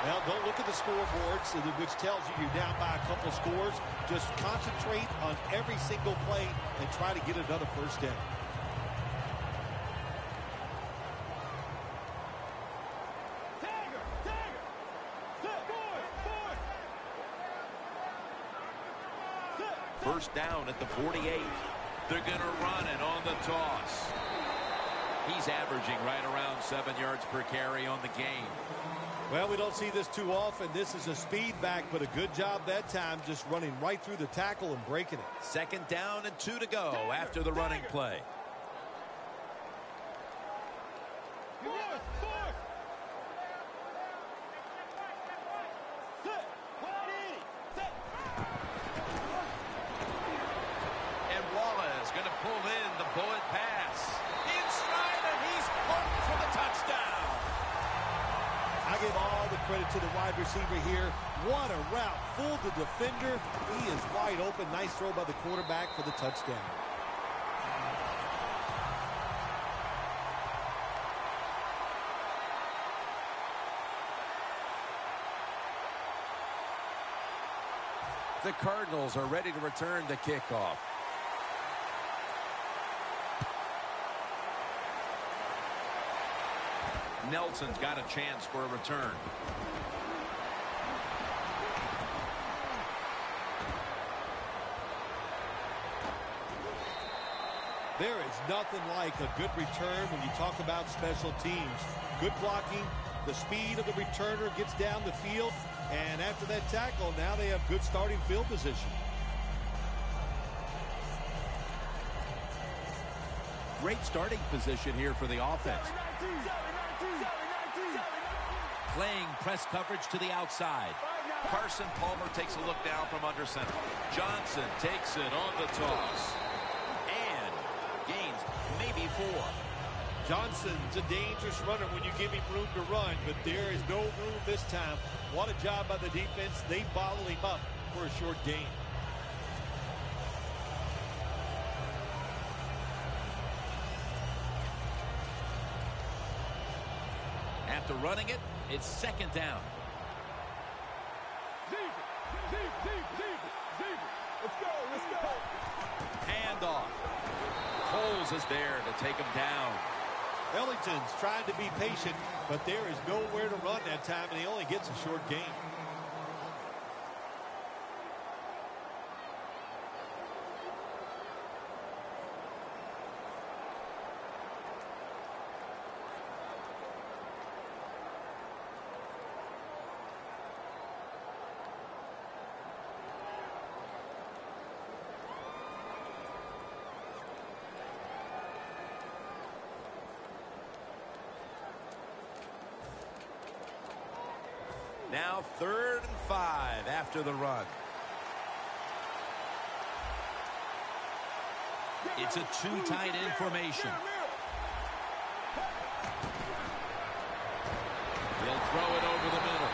Well, don't look at the scoreboards, which tells you you're down by a couple scores. Just concentrate on every single play and try to get another first down. First down at the 48. They're going to run it on the toss. He's averaging right around 7 yards per carry on the game. Well, we don't see this too often. This is a speed back, but a good job that time just running right through the tackle and breaking it. Second down and 2 to go after the running play. And Wallace going to pull in the bullet pass. Inside, and he's home for the touchdown. I give all the credit to the wide receiver here. What a route. Fooled the defender. He is wide open. Nice throw by the quarterback for the touchdown. The Cardinals are ready to return the kickoff. Nelson's got a chance for a return. There is nothing like a good return when you talk about special teams. Good blocking, The speed of the returner gets down the field, and after that tackle, now they have good starting field position. Great starting position here for the offense. Playing press coverage to the outside. Carson Palmer takes a look down from under center. Johnson takes it on the toss. And gains maybe 4. Johnson's a dangerous runner when you give him room to run, but there is no room this time. What a job by the defense. They bottle him up for a short gain. After running it, it's second down. Let's go. Handoff. Coles is there to take him down. Ellington's trying to be patient, but there is nowhere to run that time, and he only gets a short gain. Now 3rd and 5 after the run. It's a 2 tight end formation. He'll throw it over the middle.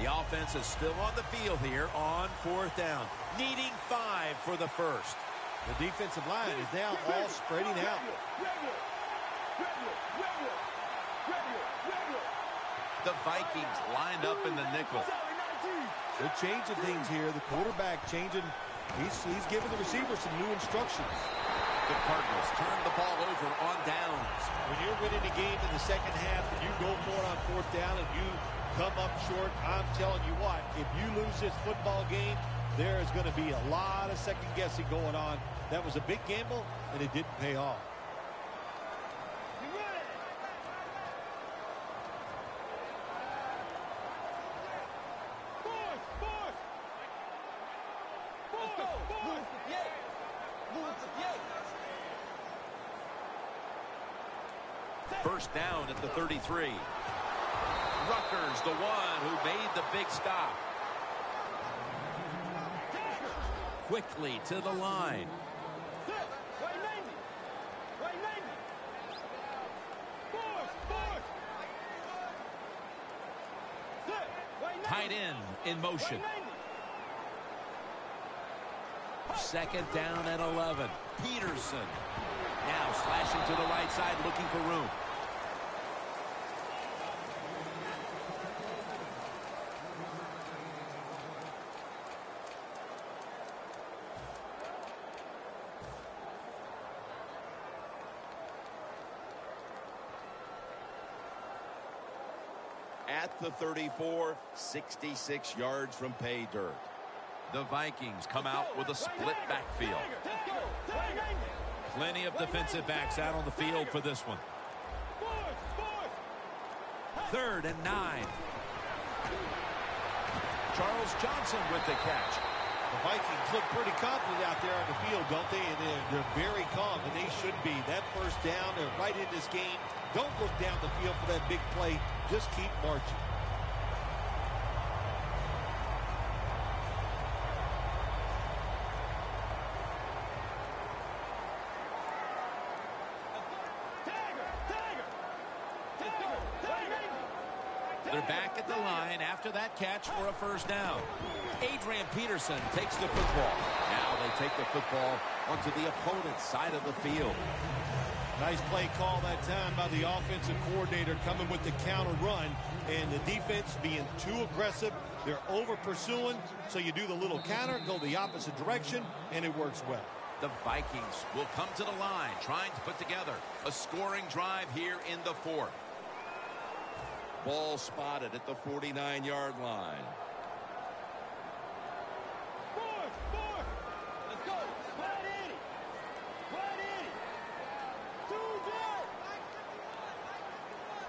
The offense is still on the field here on 4th down, needing 5 for the first. The defensive line is now all spreading out. The Vikings lined up in the nickel. They're changing things here. The quarterback changing. He's giving the receiver some new instructions. The Cardinals turn the ball over on downs. When you're winning the game in the second half and you go for it on 4th down and you come up short, I'm telling you what, if you lose this football game, there is going to be a lot of second guessing going on. That was a big gamble, and it didn't pay off. First down at the 33. Rutgers, the one who made the big stop. Quickly to the line. Tight end in motion. Second down and 11. Peterson now slashing to the right side, looking for room. At the 34, 66 yards from pay dirt. The Vikings come out with a split backfield. Plenty of defensive backs out on the field for this one. 3rd and 9. Charles Johnson with the catch. The Vikings look pretty confident out there on the field, don't they? And they're very calm, and they should be. That first down, they're right in this game. Don't look down the field for that big play. Just keep marching. They're back at the line after that catch for a first down. Adrian Peterson takes the football. Now they take the football onto the opponent's side of the field. Nice play call that time by the offensive coordinator, coming with the counter run, and the defense being too aggressive. They're over pursuing, so you do the little counter, go the opposite direction, and it works well. The Vikings will come to the line, trying to put together a scoring drive here in the fourth. Ball spotted at the 49-yard line. Let's go. Wide 80. Wide 80.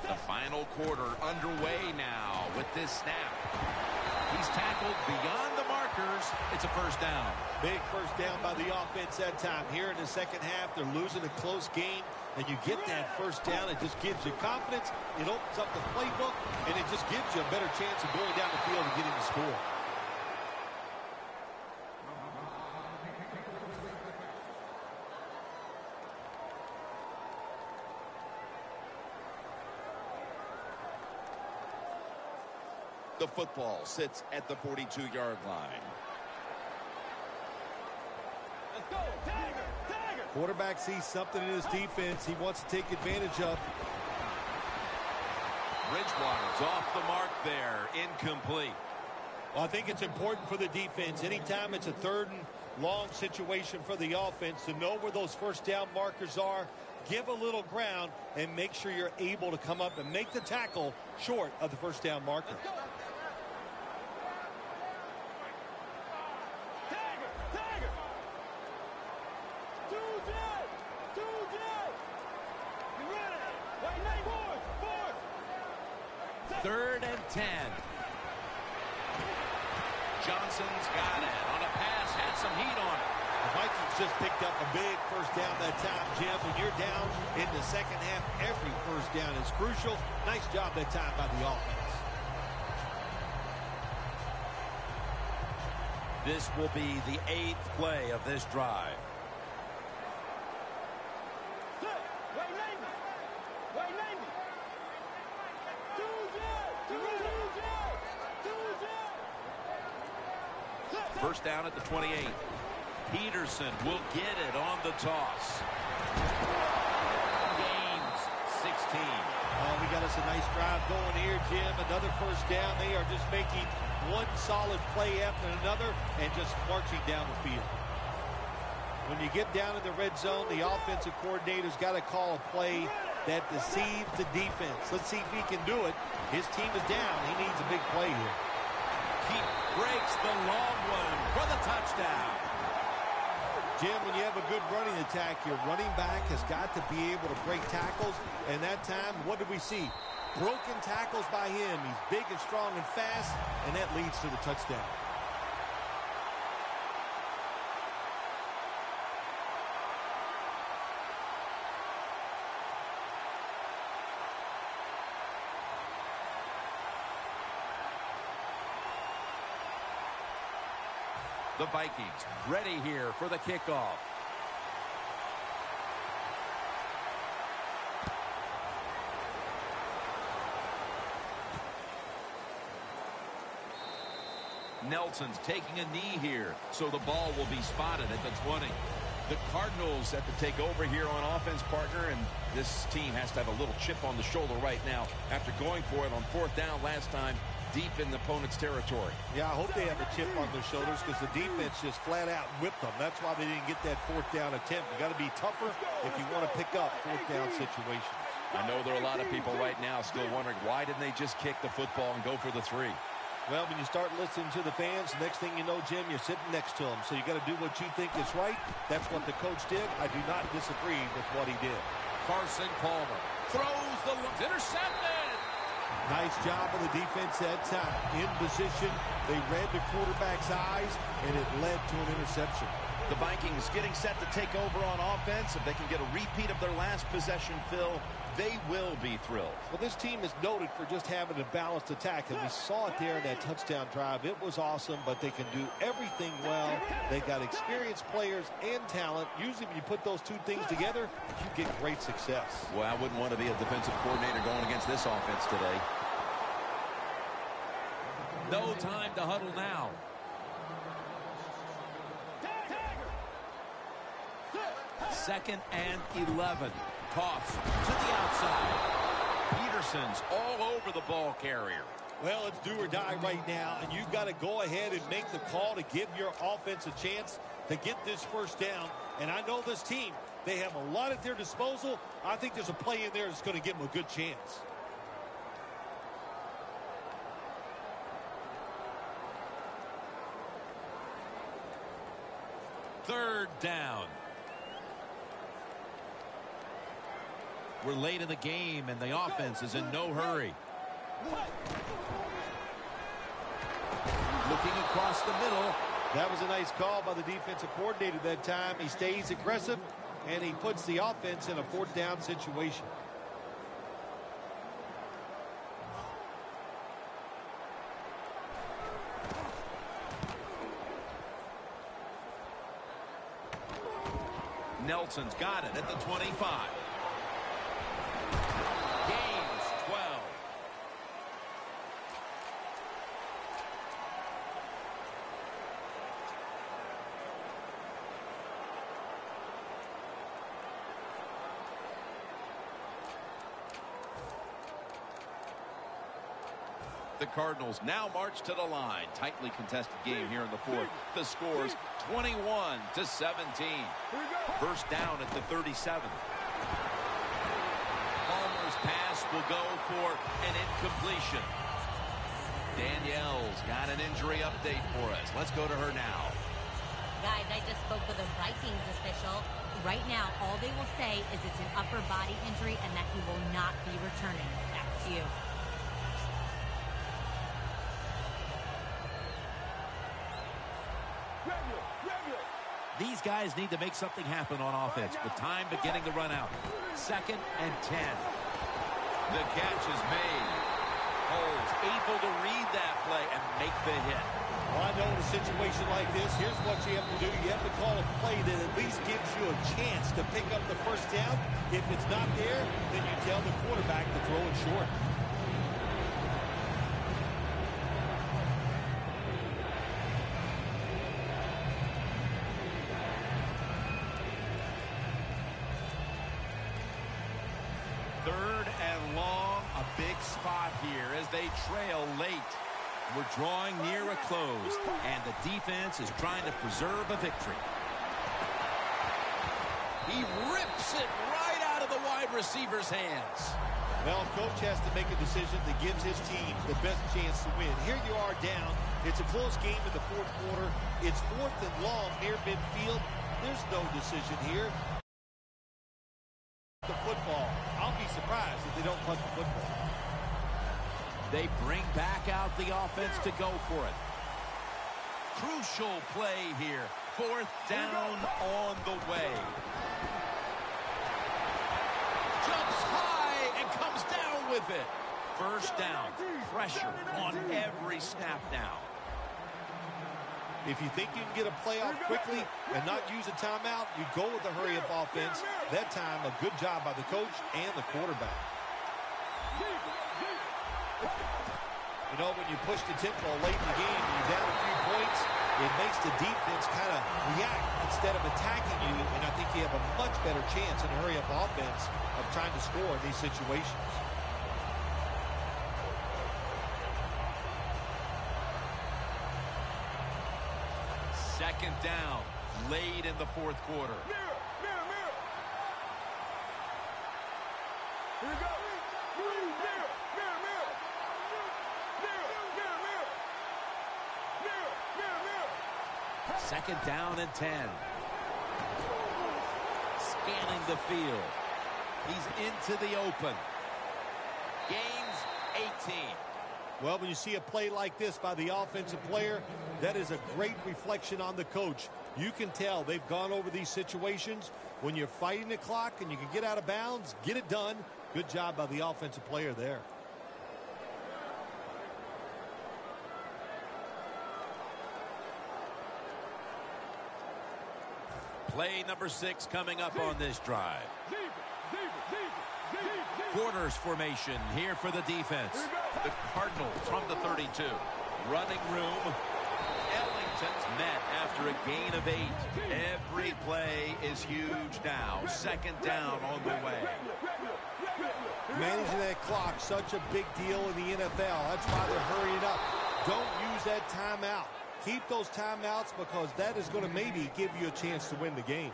The final quarter underway now with this snap. He's tackled beyond the markers. It's a first down. Big first down by the offense that time. Here in the second half, they're losing a close game, and you get that first down. It just gives you confidence. It opens up the playbook, and it just gives you a better chance of going down the field and getting the score. The football sits at the 42-yard line. Let's go. Tiger. Tiger. Quarterback sees something in his defense he wants to take advantage of. Bridgewater's off the mark there. Incomplete. Well, I think it's important for the defense. Anytime it's a third and long situation for the offense, to know where those first down markers are, give a little ground, and make sure you're able to come up and make the tackle short of the first down marker. Third and 10. Johnson's got it on a pass, had some heat on it. The Vikings just picked up a big first down that time, Jim. When you're down in the second half, every first down is crucial. Nice job that time by the offense. This will be the 8th play of this drive. First down at the 28. Peterson will get it on the toss. Gains 16. Oh, we got us a nice drive going here, Jim. Another first down. They are just making one solid play after another and just marching down the field. When you get down in the red zone, the offensive coordinator's got to call a play that deceives the defense. Let's see if he can do it. His team is down. He needs a big play here. He breaks the long one for the touchdown. Jim, when you have a good running attack, your running back has got to be able to break tackles. And that time, what did we see? Broken tackles by him. He's big and strong and fast, and that leads to the touchdown. The Vikings ready here for the kickoff. Nelson's taking a knee here, so the ball will be spotted at the 20. The Cardinals have to take over here on offense, partner, and this team has to have a little chip on the shoulder right now after going for it on fourth down last time deep in the opponent's territory. Yeah, I hope they have a chip on their shoulders because the defense just flat out whipped them. That's why they didn't get that fourth down attempt. You got to be tougher if you want to pick up fourth down situations. I know there are a lot of people right now still wondering why didn't they just kick the football and go for the 3? Well, when you start listening to the fans, next thing you know, Jim, you're sitting next to them. So you got to do what you think is right. That's what the coach did. I do not disagree with what he did. Carson Palmer throws the look, intercepted. Nice job of the defense that time. In position, they read the quarterback's eyes, and it led to an interception. The Vikings getting set to take over on offense. If they can get a repeat of their last possession, Phil, they will be thrilled. Well, this team is noted for just having a balanced attack, and we saw it there in that touchdown drive. It was awesome, but they can do everything well. They got experienced players and talent. Usually when you put those two things together, you get great success. Well, I wouldn't want to be a defensive coordinator going against this offense today. No time to huddle now. Second and 11. Toss to the outside. Peterson's all over the ball carrier. Well, it's do or die right now, and you've got to go ahead and make the call to give your offense a chance to get this first down. And I know this team, they have a lot at their disposal. I think there's a play in there that's going to give them a good chance. Third down. We're late in the game, and the offense is in no hurry. Looking across the middle. That was a nice call by the defensive coordinator that time. He stays aggressive, and he puts the offense in a fourth down situation. Nelson's got it at the 25. Gains 12. The Cardinals now march to the line. Tightly contested game here in the fourth. The score's 21-17. First down at the 37. Palmer's pass will go for an incompletion. Danielle's got an injury update for us. Let's go to her now. Guys, I just spoke with a Vikings official. Right now, all they will say is it's an upper body injury and that he will not be returning. Back to you. These guys need to make something happen on offense with time beginning to run out. 2nd and 10. The catch is made. Holmes able to read that play and make the hit. Well, I know in a situation like this, here's what you have to do. You have to call a play that at least gives you a chance to pick up the first down. If it's not there, then you tell the quarterback to throw it short. Third and long, a big spot here as they trail late. We're drawing near a close, and the defense is trying to preserve a victory. He rips it right out of the wide receiver's hands. Well, coach has to make a decision that gives his team the best chance to win. Here you are down. It's a close game in the fourth quarter. It's 4th and long near midfield. There's no decision here. The football. I'll be surprised if they don't punt the football. They bring back out the offense to go for it. Crucial play here. 4th down on the way. Jumps high and comes down with it. First down. Pressure on every snap now. If you think you can get a playoff quickly and not use a timeout, you go with a hurry-up offense. That time, a good job by the coach and the quarterback. You know, when you push the tempo late in the game and you're down a few points, it makes the defense kind of react instead of attacking you, and I think you have a much better chance in a hurry-up offense of trying to score in these situations. Second down, late in the fourth quarter. Here we go. Second down and 10. Scanning the field. He's into the open. Gains 18. Well, when you see a play like this by the offensive player, that is a great reflection on the coach. You can tell they've gone over these situations. When you're fighting the clock and you can get out of bounds, get it done. Good job by the offensive player there. Play number 6 coming up on this drive. Quarters formation here for the defense. The Cardinals from the 32. Running room. Ellington's met after a gain of 8. Every play is huge now. Second down on the way. Managing that clock, such a big deal in the NFL. That's why they're hurrying up. Don't use that timeout. Keep those timeouts because that is going to maybe give you a chance to win the game.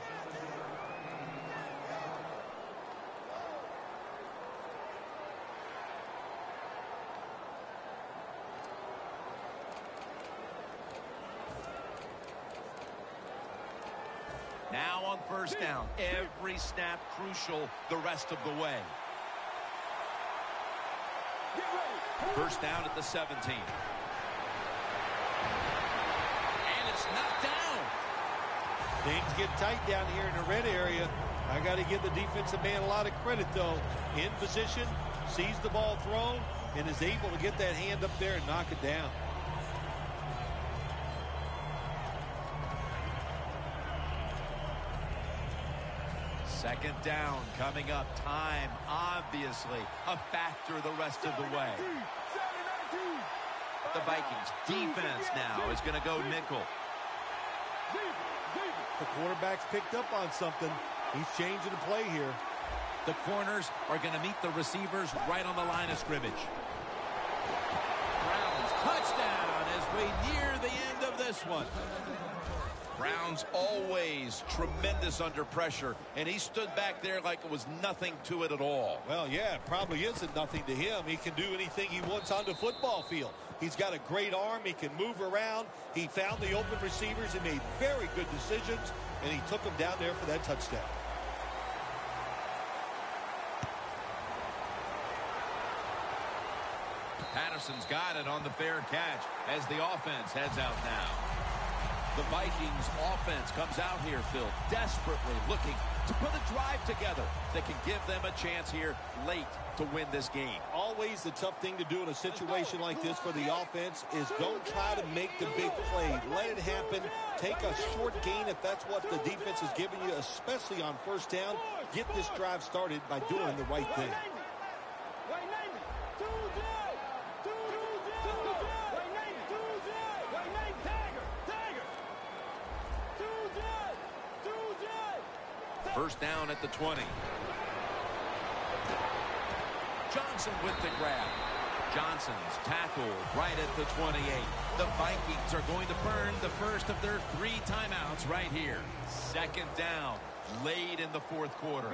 Now on first down, every snap crucial the rest of the way. First down at the 17. And it's knocked down. Things get tight down here in the red area. I got to give the defensive man a lot of credit, though. In position, sees the ball thrown, and is able to get that hand up there and knock it down. Second down coming up. Time, obviously, a factor the rest of the way. The Vikings defense now is going to go nickel. The quarterback's picked up on something. He's changing the play here. The corners are going to meet the receivers right on the line of scrimmage. Browns touchdown as we near the end of this one. Browns always tremendous under pressure, and he stood back there like it was nothing to it at all. Well, yeah, it probably isn't nothing to him. He can do anything he wants on the football field. He's got a great arm. He can move around. He found the open receivers and made very good decisions, and he took them down there for that touchdown. Patterson's got it on the fair catch as the offense heads out now. The Vikings offense comes out here, Phil, desperately looking to put a drive together that can give them a chance here late to win this game. Always the tough thing to do in a situation like this for the offense is don't try to make the big play. Let it happen. Take a short gain if that's what the defense is giving you, especially on first down. Get this drive started by doing the right thing. First down at the 20. Johnson with the grab. Johnson's tackled right at the 28. The Vikings are going to burn the first of their 3 timeouts right here. Second down, late in the fourth quarter.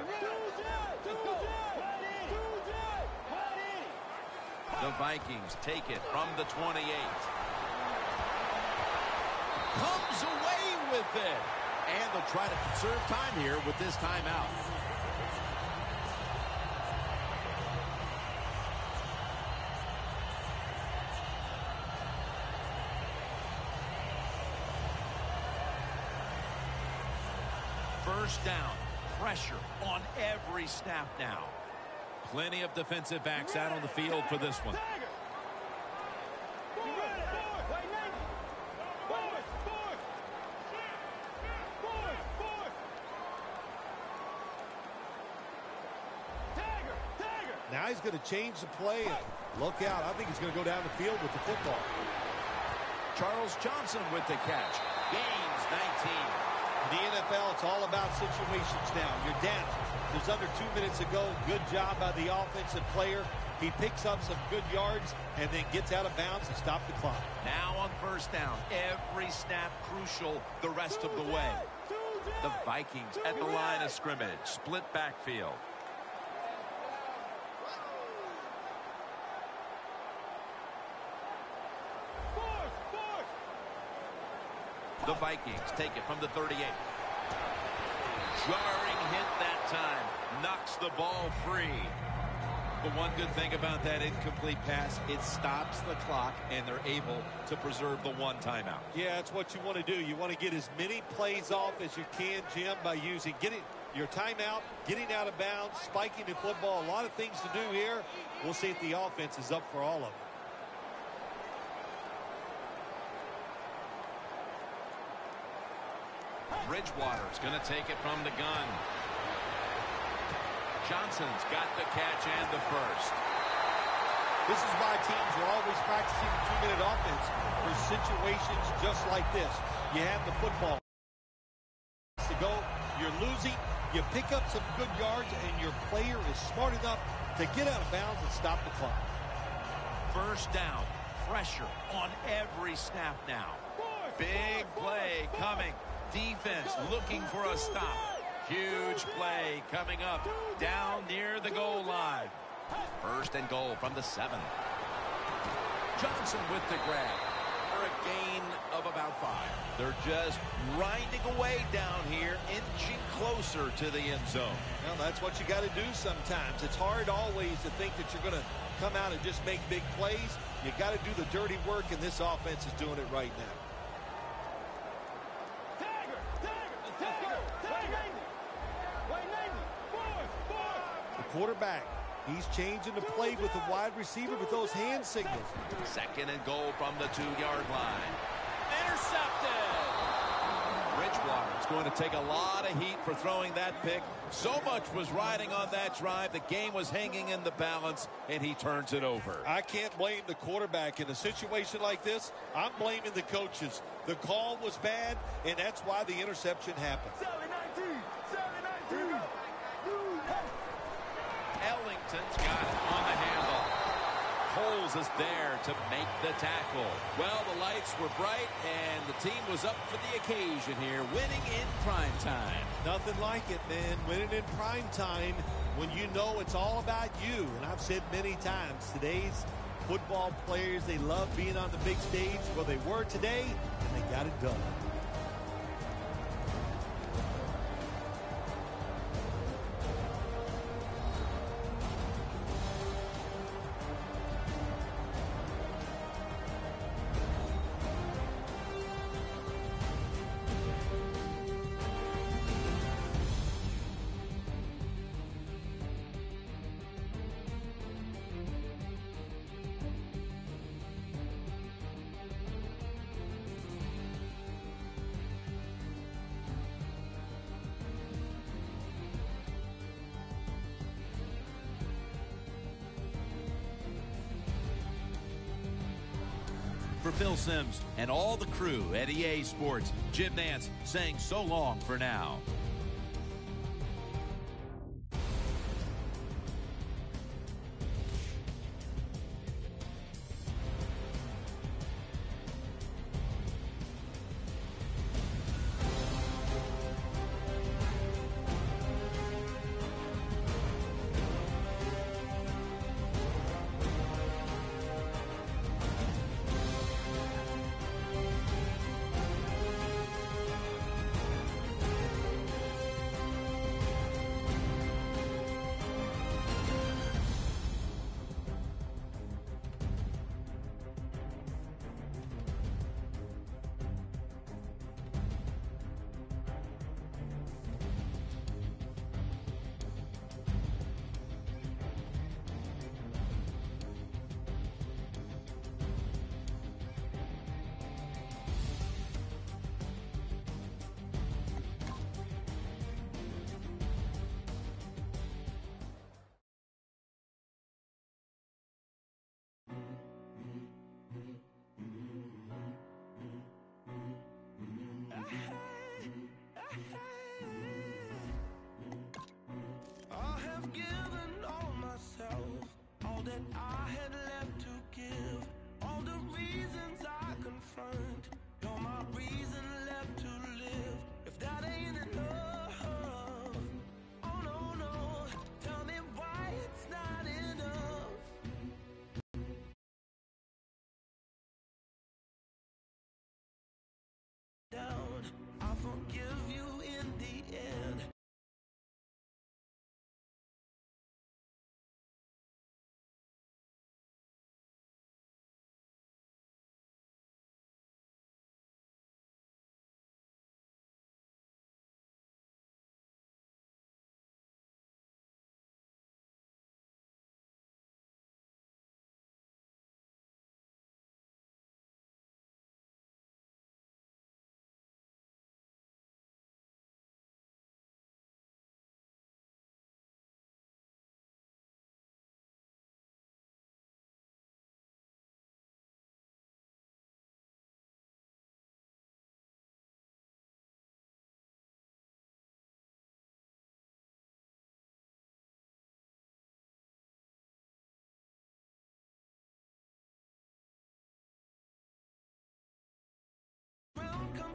The Vikings take it from the 28. Comes away with it. And they'll try to conserve time here with this timeout. First down. Pressure on every snap now. Plenty of defensive backs out on the field for this one. Now he's going to change the play. And look out. I think he's going to go down the field with the football. Charles Johnson with the catch. Gains 19. In the NFL, it's all about situations now. You're down. There's under 2 minutes to go. Good job by the offensive player. He picks up some good yards and then gets out of bounds to stop the clock. Now on first down. Every snap crucial the rest of the way. The Vikings at the line of scrimmage. Split backfield. The Vikings take it from the 38. Jarring hit that time. Knocks the ball free. The one good thing about that incomplete pass, it stops the clock, and they're able to preserve the 1 timeout. Yeah, that's what you want to do. You want to get as many plays off as you can, Jim, by getting your timeout, getting out of bounds, spiking the football. A lot of things to do here. We'll see if the offense is up for all of them. Bridgewater's going to take it from the gun. Johnson's got the catch and the first. This is why teams are always practicing the 2-minute offense for situations just like this. You have the football to go. You're losing. You pick up some good yards, and your player is smart enough to get out of bounds and stop the clock. First down. Pressure on every snap now. Big play coming. Defense looking for a stop. Huge play coming up down near the goal line. First and goal from the 7. Johnson with the grab for a gain of about 5. They're just grinding away down here, inching closer to the end zone. Well, that's what you got to do sometimes. It's hard always to think that you're going to come out and just make big plays. You got to do the dirty work, and this offense is doing it right now. The quarterback, he's changing the play with the wide receiver with those hand signals. Second and goal from the 2-yard line. Intercepted! Bridgewater's going to take a lot of heat for throwing that pick. So much was riding on that drive. The game was hanging in the balance, and he turns it over. I can't blame the quarterback in a situation like this. I'm blaming the coaches. The call was bad, and that's why the interception happened. Ellington's got it on the handle. Coles is there to make the tackle. Well, the lights were bright, and the team was up for the occasion here, winning in prime time. Nothing like it, man. Winning in prime time when you know it's all about you. And I've said many times, today's football players, they love being on the big stage. Well, they were today, and they got it done. For Phil Simms and all the crew at EA Sports, Jim Nance saying so long for now.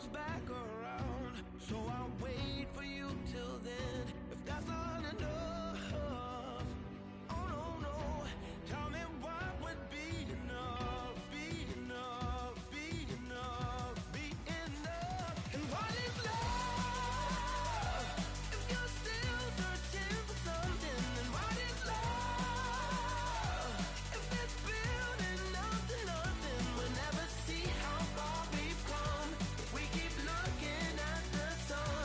comes back around. So I'll wait for you till then. If that's not enough, oh no, no. Tell me what would be enough, be enough, be enough, be enough. And what is love? If you're still searching for something, then what is love? If it's building up to nothing, we'll never see how far we've come. If we keep looking at the sun.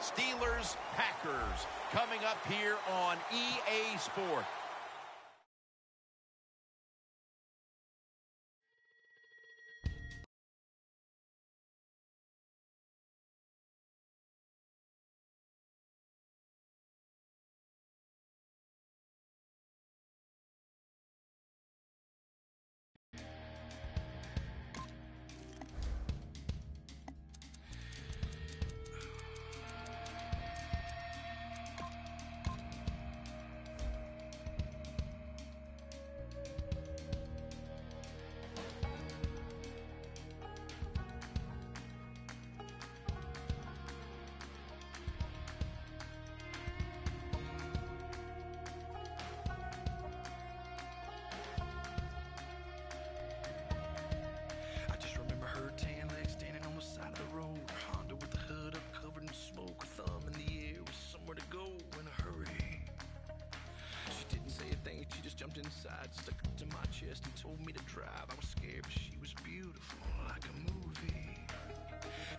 Steelers, Packers, coming up here on EA Sports. Inside, stuck it to my chest and told me to drive. I was scared, but she was beautiful, like a movie.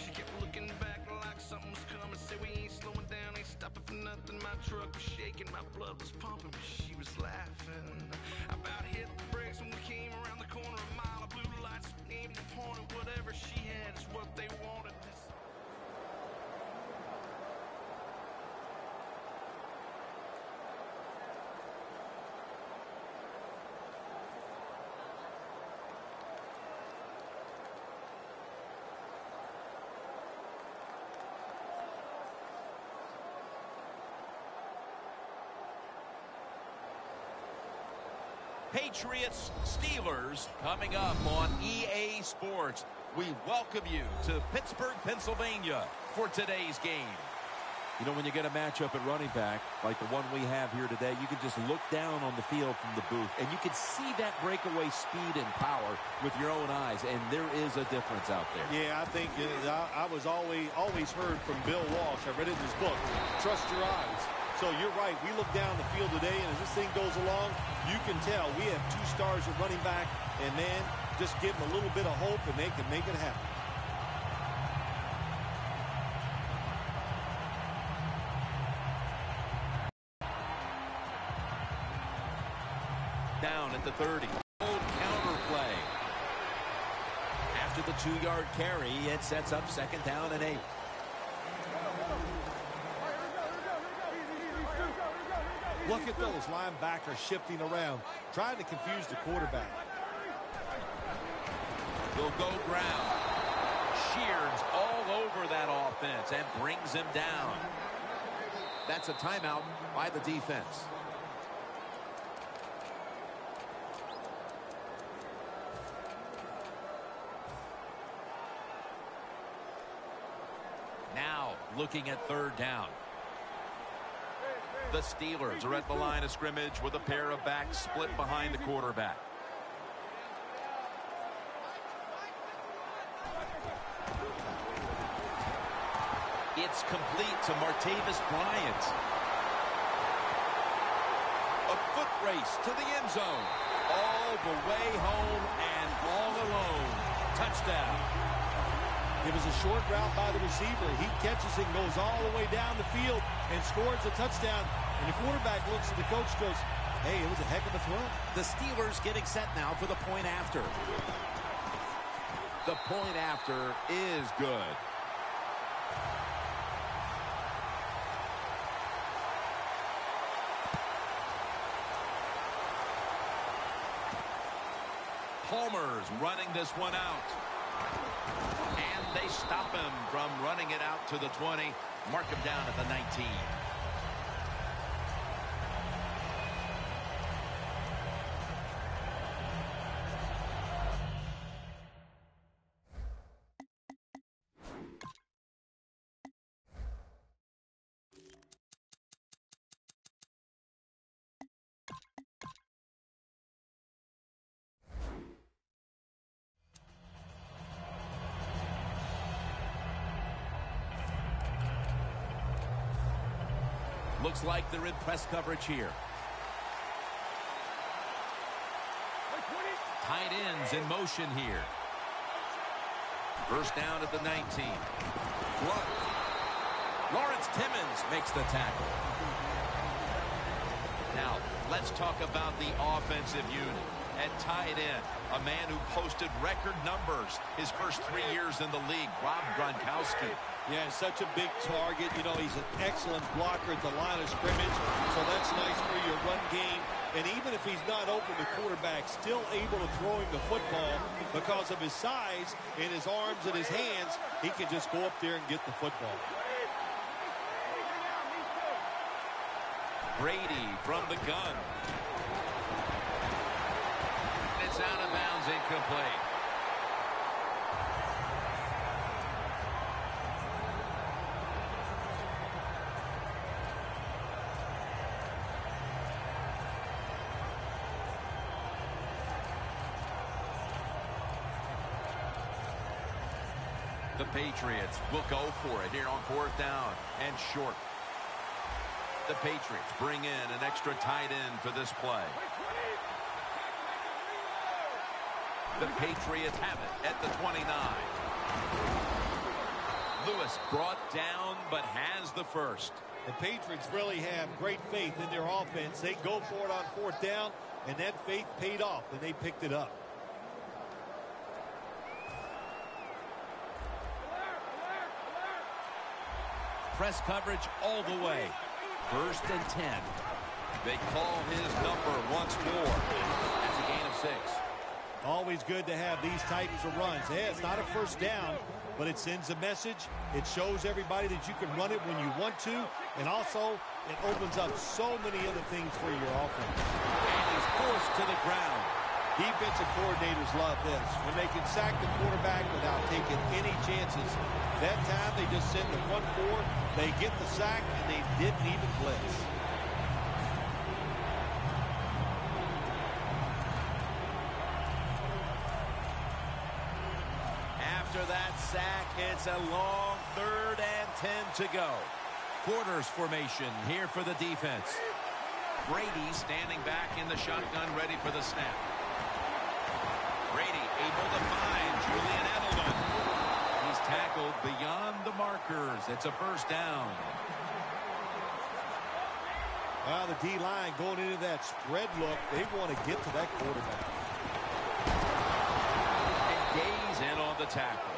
She kept looking back like something was coming. Said we ain't slowing down, ain't stopping for nothing. My truck was shaking, my blood was pumping, but she was laughing. About hit the brakes when we came around the corner. A mile of blue lights, aimed and pointed. Whatever she had is what they wanted. Patriots, Steelers, coming up on EA Sports. We welcome you to Pittsburgh, Pennsylvania for today's game. You know, when you get a matchup at running back, like the one we have here today, you can just look down on the field from the booth, and you can see that breakaway speed and power with your own eyes, and there is a difference out there. Yeah, I think I was always heard from Bill Walsh. I read it in his book, trust your eyes. So you're right. We look down the field today, and as this thing goes along, you can tell we have two stars at running back, and, man, just give them a little bit of hope, and they can make it happen. Down at the 30. Old counter play. After the 2-yard carry, it sets up 2nd down and 8. Look at those linebackers shifting around, trying to confuse the quarterback. Will go ground. Sheards all over that offense and brings him down. That's a timeout by the defense. Now looking at 3rd down. The Steelers are at the line of scrimmage with a pair of backs split behind the quarterback. It's complete to Martavis Bryant. A foot race to the end zone. All the way home and all alone. Touchdown. It was a short route by the receiver. He catches it and goes all the way down the field and scores a touchdown. And the quarterback looks at the coach and goes, hey, it was a heck of a throw. The Steelers getting set now for the point after. The point after is good. Palmer's running this one out. And they stop him from running it out to the 20. Mark him down at the 19. Looks like they're in press coverage here. Tight ends in motion here. First down at the 19. Blunt. Lawrence Timmons makes the tackle. Now, let's talk about the offensive unit. At tight end, a man who posted record numbers his first 3 years in the league, Rob Gronkowski. Yeah, such a big target. You know, he's an excellent blocker at the line of scrimmage, so that's nice for your run game. And even if he's not open, the quarterback still able to throw him the football because of his size and his arms and his hands. He can just go up there and get the football. Brady from the gun. It's out of bounds, incomplete. The Patriots will go for it here on 4th down and short. The Patriots bring in an extra tight end for this play. The Patriots have it at the 29. Lewis brought down, but has the first. The Patriots really have great faith in their offense. They go for it on 4th down, and that faith paid off, and they picked it up. Press coverage all the way. 1st and 10. They call his number once more. That's a gain of 6. Always good to have these types of runs. Yeah, it's not a first down, but it sends a message. It shows everybody that you can run it when you want to, and also it opens up so many other things for your offense. And he's forced to the ground. Defensive coordinators love this. When they can sack the quarterback without taking any chances. That time they just send the 1-4. They get the sack, and they didn't even blitz. After that sack, it's a long 3rd and 10 to go. Quarters formation here for the defense. Brady standing back in the shotgun, ready for the snap. Brady able to find Julian Edelman. He's tackled beyond the markers. It's a 1st down. Well, the D-line going into that spread look, they want to get to that quarterback. And Gay's in on the tackle.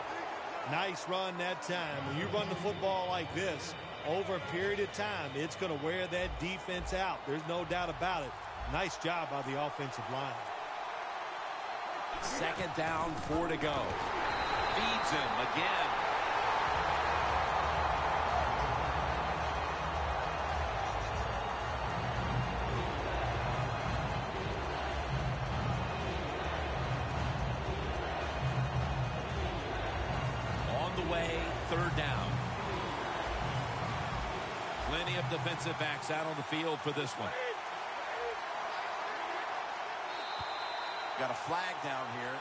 Nice run that time. When you run the football like this, over a period of time, it's going to wear that defense out. There's no doubt about it. Nice job by the offensive line. 2nd down, 4 to go. Feeds him again. On the way, 3rd down. Plenty of defensive backs out on the field for this one. Got a flag down here.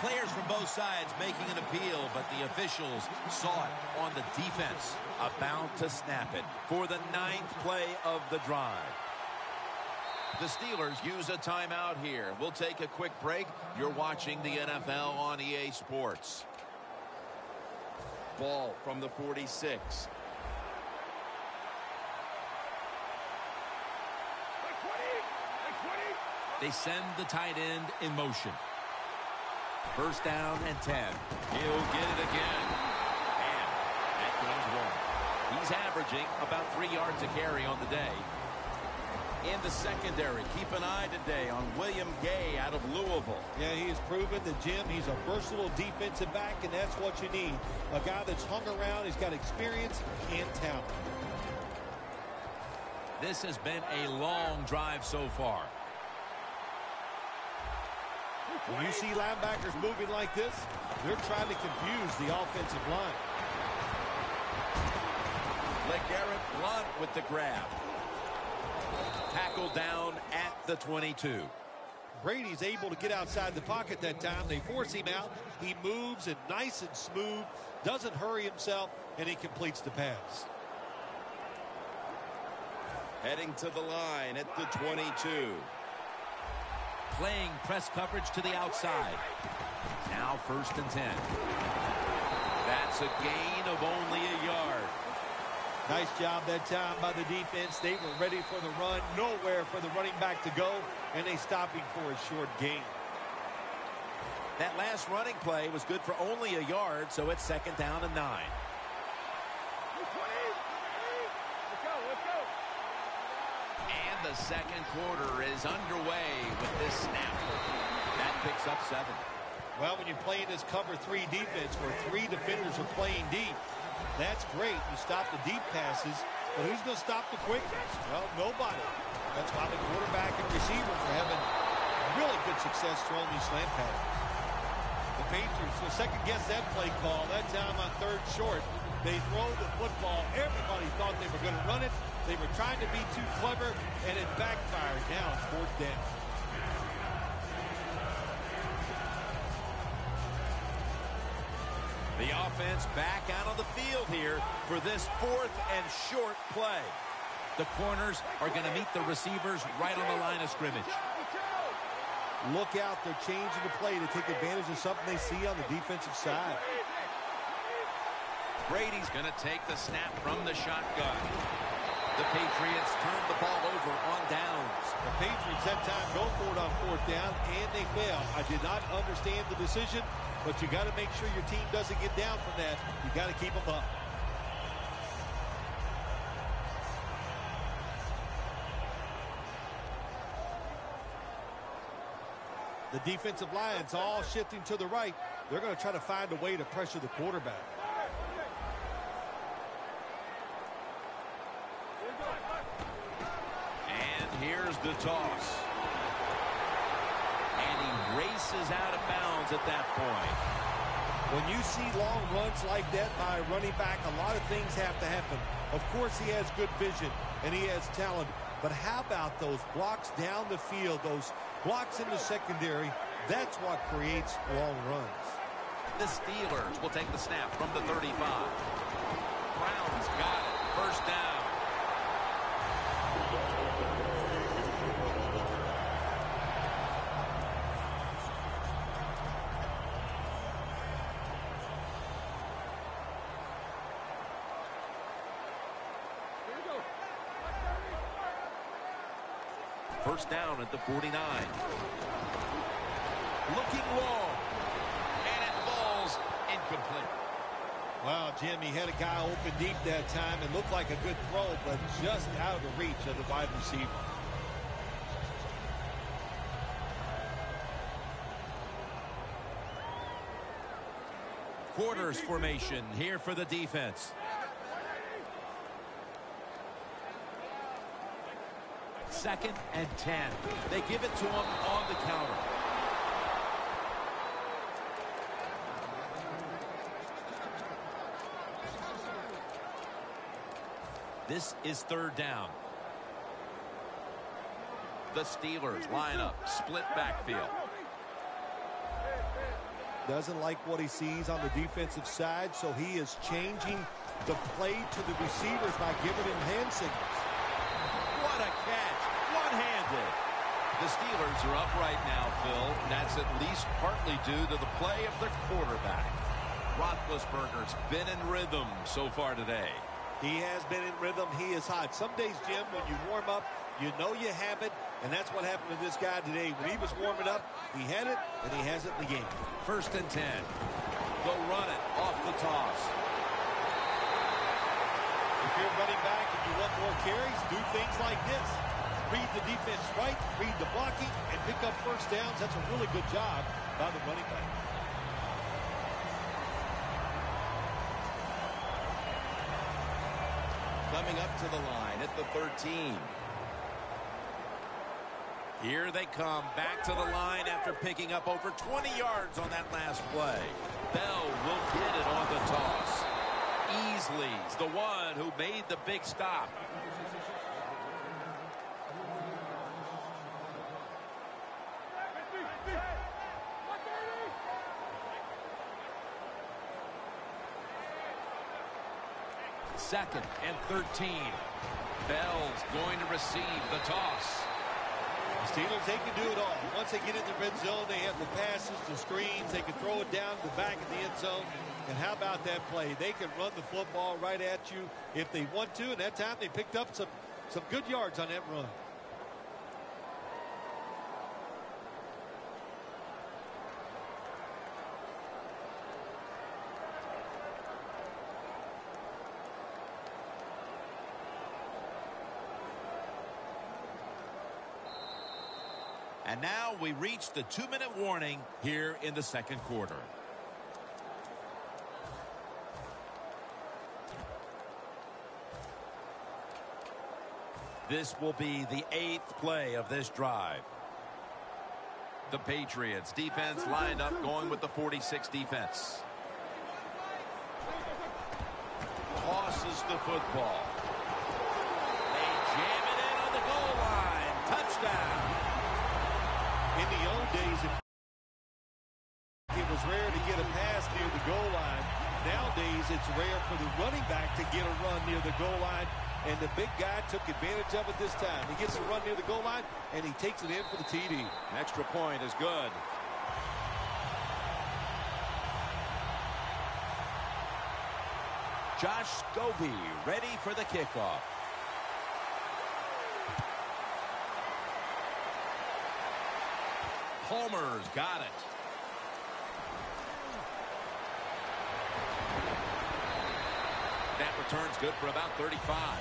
Players from both sides making an appeal, but the officials saw it on the defense. About to snap it for the 9th play of the drive. The Steelers use a timeout here. We'll take a quick break. You're watching the NFL on EA Sports. Ball from the 46. They send the tight end in motion. 1st down and 10. He'll get it again. And that gains 1. He's averaging about 3 yards a carry on the day. In the secondary, keep an eye today on William Gay out of Louisville. Yeah, he has proven that, Jim, he's a versatile defensive back, and that's what you need. A guy that's hung around, he's got experience and talent. This has been a long drive so far. When you see linebackers moving like this, they're trying to confuse the offensive line. LeGarrette Blount with the grab. Tackled down at the 22. Brady's able to get outside the pocket that time. They force him out. He moves and nice and smooth, doesn't hurry himself, and he completes the pass. Heading to the line at the 22. Playing press coverage to the outside. Now 1st and 10. That's It's a gain of only a yard. Nice job that time by the defense. They were ready for the run. Nowhere for the running back to go, and they stopped him for a short gain. That last running play was good for only a yard, so it's 2nd down and 9. And the second quarter is underway with this snap. That picks up 7. Well, when you're playing this cover 3 defense where 3 defenders are playing deep, that's great. You stop the deep passes, but who's going to stop the quick ones? Well, nobody. That's why the quarterback and receivers are having really good success throwing these slant passes. The Patriots will second-guess that play call. That time on 3rd short, they throw the football. Everybody thought they were going to run it. They were trying to be too clever, and it backfired. Now it's 4th down. The offense back out on the field here for this 4th and short play. The corners are going to meet the receivers right on the line of scrimmage. Look out, they're changing the play to take advantage of something they see on the defensive side. Brady's going to take the snap from the shotgun. The Patriots turn the ball over on downs. The Patriots that time go for it on 4th down, and they fail. I did not understand the decision, but you got to make sure your team doesn't get down from that. You got to keep them up. The defensive line's all shifting to the right. They're going to try to find a way to pressure the quarterback. And here's the toss. And he races out of bounds at that point. When you see long runs like that by a running back, a lot of things have to happen. Of course, he has good vision and he has talent. But how about those blocks down the field, those blocks in the secondary? That's what creates long runs. The Steelers will take the snap from the 35. Brown's got it. 1st down. First down at the 49. Looking long. And it falls incomplete. Wow, Jim, he had a guy open deep that time. It looked like a good throw, but just out of the reach of the wide receiver. Quarters formation here for the defense. 2nd and 10. They give it to him on the counter. This is 3rd down. The Steelers line up, split backfield. Doesn't like what he sees on the defensive side, so he is changing the play to the receivers by giving him hand signals. What a catch. One-handed. The Steelers are up right now, Phil. That's at least partly due to the play of their quarterback. Roethlisberger's been in rhythm so far today. He has been in rhythm. He is hot. Some days, Jim, when you warm up, you know you have it, and that's what happened to this guy today. When he was warming up, he had it, and he has it in the game. 1st and 10. They'll run it off the toss. If you're running back and you want more carries, do things like this. Read the defense right, read the blocking, and pick up 1st downs. That's a really good job by the running back. Coming up to the line at the 13. Here they come back to the line after picking up over 20 yards on that last play. Bell will get it on the toss. Easley's the one who made the big stop. Second and 13. Bell's going to receive the toss. The Steelers, they can do it all. Once they get in the red zone, they have the passes, the screens. They can throw it down to the back of the end zone. And how about that play? They can run the football right at you if they want to. And that time they picked up some good yards on that run. And now we reach the 2-minute warning here in the second quarter. This will be the 8th play of this drive. The Patriots defense lined up going with the 46 defense. Tosses the football. They jam it in on the goal line. Touchdown. In the old days, it was rare to get a pass near the goal line. Nowadays, it's rare for the running back to get a run near the goal line, and the big guy took advantage of it this time. He gets a run near the goal line, and he takes it in for the TD. Extra point is good. Josh Scobie ready for the kickoff. Palmer's got it. That return's good for about 35.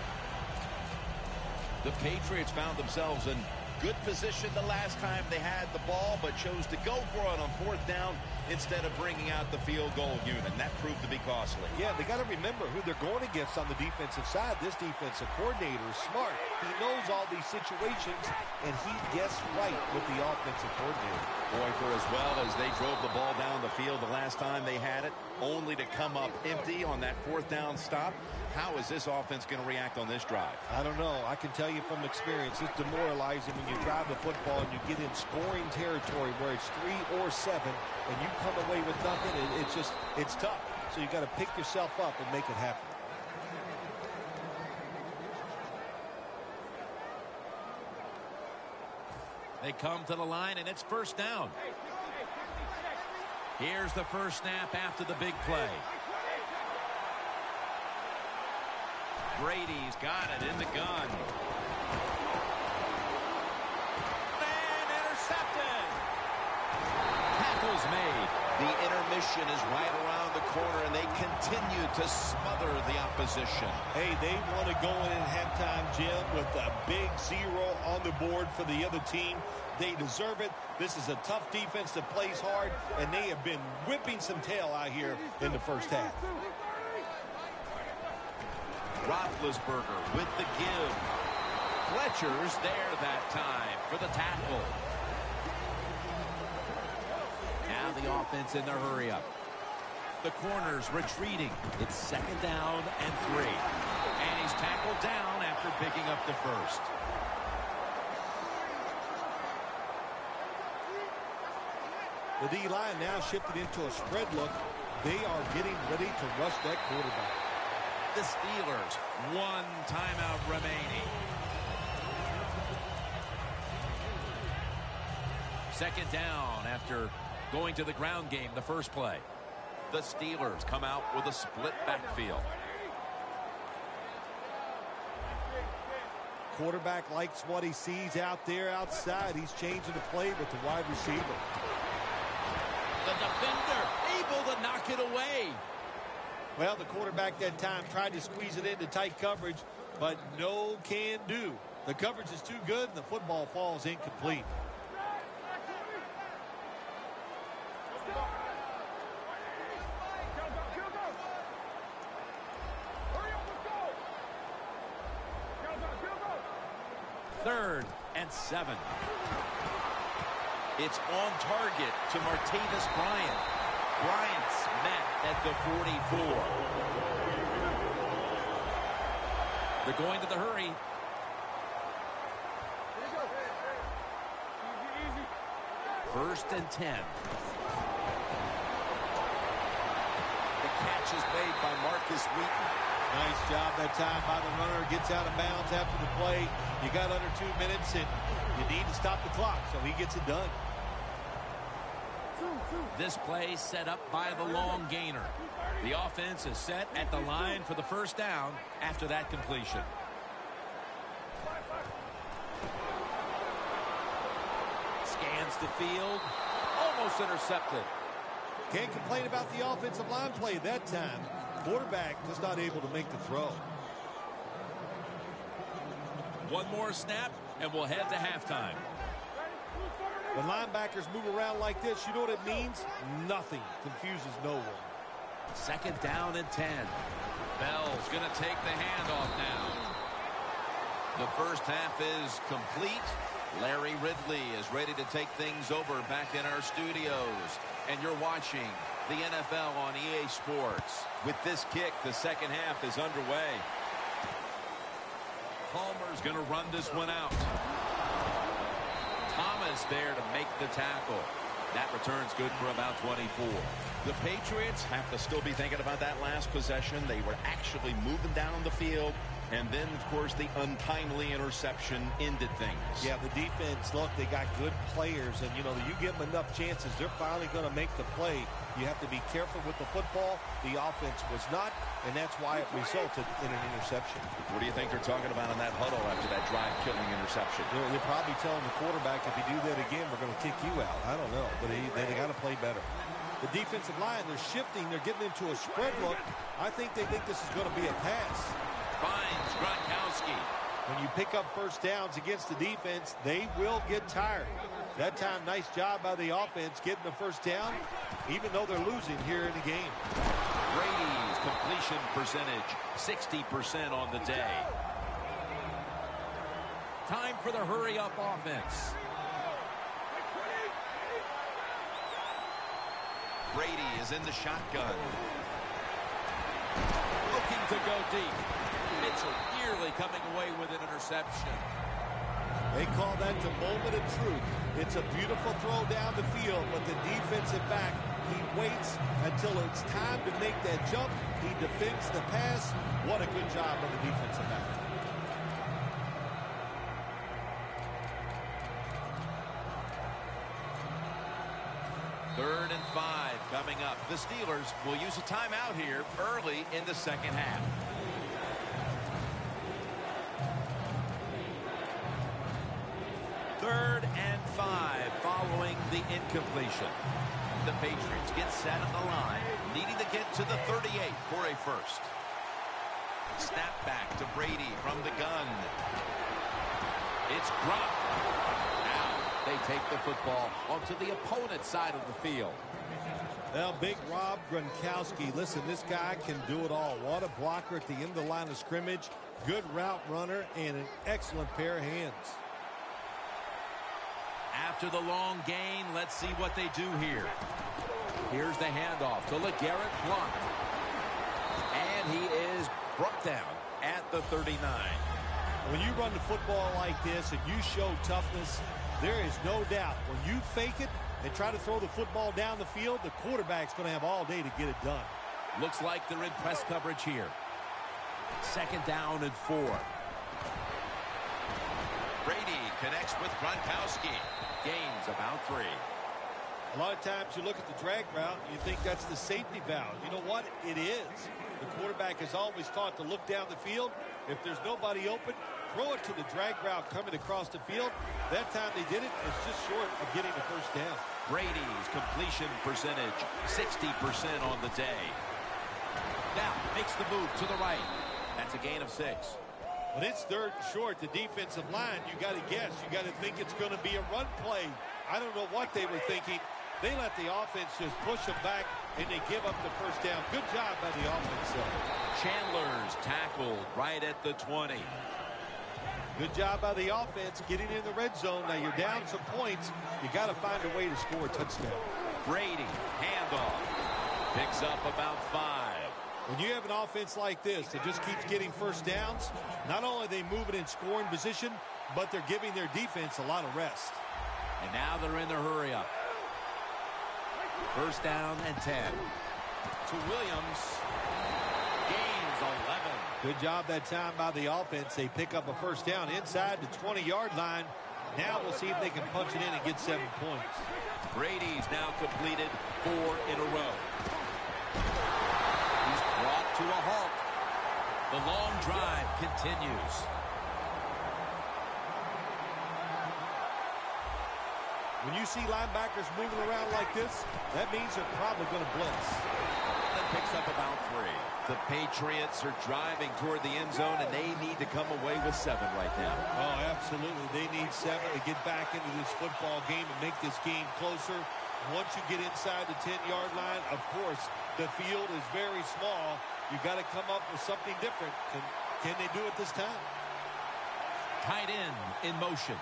The Patriots found themselves in good position the last time they had the ball, but chose to go for it on 4th down instead of bringing out the field goal unit. And that proved to be costly. Yeah, they got to remember who they're going against on the defensive side. This defensive coordinator is smart. He knows all these situations, and he guessed right with the offensive coordinator. Boy, for as well as they drove the ball down the field the last time they had it, only to come up empty on that 4th down stop. How is this offense going to react on this drive? I don't know. I can tell you from experience, it's demoralizing when you drive the football and you get in scoring territory where it's 3 or 7 and you come away with nothing. It's tough. So you got to pick yourself up and make it happen. They come to the line, and it's 1st down. Here's the first snap after the big play. Brady's got it in the gun. And intercepted. Tackle's made. The intermission is right around the corner, and they continue to smother the opposition. Hey, they want to go in at halftime, Jim, with a big 0 on the board for the other team. They deserve it. This is a tough defense that plays hard, and they have been whipping some tail out here in the first half. Roethlisberger with the give. Fletcher's there that time for the tackle. Now the offense in their hurry up. The corner's retreating. It's 2nd down and 3. And he's tackled down after picking up the first. The D-line now shifted into a spread look. They are getting ready to rush that quarterback. The Steelers, 1 timeout remaining. 2nd down after going to the ground game the first play. The Steelers come out with a split backfield. Quarterback likes what he sees out there outside. He's changing the play with the wide receiver. The defender able to knock it away. Well, the quarterback that time tried to squeeze it into tight coverage, but no can do. The coverage is too good, and the football falls incomplete. Third and 7. It's on target to Martavis Bryant. Bryant's met at the 44. They're going to the hurry. First and 10. The catch is made by Marcus Wheaton. Nice job that time by the runner. Gets out of bounds after the play. You got under 2 minutes, and you need to stop the clock, so he gets it done. This play set up by the long gainer. The offense is set at the line for the first down after that completion. Scans the field. Almost intercepted. Can't complain about the offensive line play that time. Quarterback just not able to make the throw. One more snap, and we'll head to halftime. When linebackers move around like this, you know what it means? Nothing confuses no one. Second down and 10. Bell's going to take the handoff now. The first half is complete. Larry Ridley is ready to take things over back in our studios. And you're watching the NFL on EA Sports. With this kick, the second half is underway. Palmer's going to run this one out. Thomas there to make the tackle. That return's good for about 24. The Patriots have to still be thinking about that last possession. They were actually moving down the field. And then, of course, the untimely interception ended things. Yeah, the defense, look, they got good players. And, you know, you give them enough chances, they're finally going to make the play. You have to be careful with the football. The offense was not, and that's why it resulted in an interception. What do you think they're talking about in that huddle after that drive-killing interception? They're probably telling the quarterback, if you do that again, we're going to kick you out. I don't know, but they got to play better. The defensive line, they're shifting. They're getting into a spread look. I think they think this is going to be a pass. Finds Gronkowski. When you pick up first downs against the defense, they will get tired. That time, nice job by the offense getting the first down, even though they're losing here in the game. Brady's completion percentage, 60% on the day. Time for the hurry-up offense. Brady is in the shotgun. Looking to go deep. Mitchell nearly coming away with an interception. They call that the moment of truth. It's a beautiful throw down the field, but the defensive back, he waits until it's time to make that jump. He defends the pass. What a good job of the defensive back. Third and 5 coming up. The Steelers will use a timeout here early in the second half. Third and 5 following the incompletion. The Patriots get set on the line, needing to get to the 38 for a first. Snap back to Brady from the gun. It's Gronk. Now they take the football onto the opponent's side of the field. Well, big Rob Gronkowski. Listen, this guy can do it all. What a blocker at the end of the line of scrimmage. Good route runner and an excellent pair of hands. After the long gain, let's see what they do here. Here's the handoff to LeGarrette Blount. And he is brought down at the 39. When you run the football like this and you show toughness, there is no doubt when you fake it and try to throw the football down the field, the quarterback's going to have all day to get it done. Looks like they're in press coverage here. Second down and 4. Brady connects with Gronkowski. Gains about 3. A lot of times you look at the drag route and you think that's the safety valve. You know what? It is. The quarterback is always taught to look down the field. If there's nobody open, throw it to the drag route coming across the field. That time they did it. It's just short of getting the first down. Brady's completion percentage, 60% on the day. Now makes the move to the right. That's a gain of 6. When it's third and short, the defensive line, you got to guess. You got to think it's going to be a run play. I don't know what they were thinking. They let the offense just push them back, and they give up the first down. Good job by the offense, though. Chandler's tackled right at the 20. Good job by the offense getting in the red zone. Now you're down some points. You got to find a way to score a touchdown. Brady, handoff. Picks up about 5. When you have an offense like this that just keeps getting first downs, not only are they moving in scoring position, but they're giving their defense a lot of rest. And now they're in the hurry-up. First down and 10. To Williams. Gains 11. Good job that time by the offense. They pick up a first down inside the 20-yard line. Now we'll see if they can punch it in and get 7 points. Brady's now completed 4 in a row. He's brought to a halt. The long drive continues. When you see linebackers moving around like this, that means they're probably going to blitz. And picks up about 3. The Patriots are driving toward the end zone, and they need to come away with 7 right now. Oh, absolutely. They need 7 to get back into this football game and make this game closer. Once you get inside the 10-yard line, of course, the field is very small. You got to come up with something different. Can they do it this time? Tight end in motion.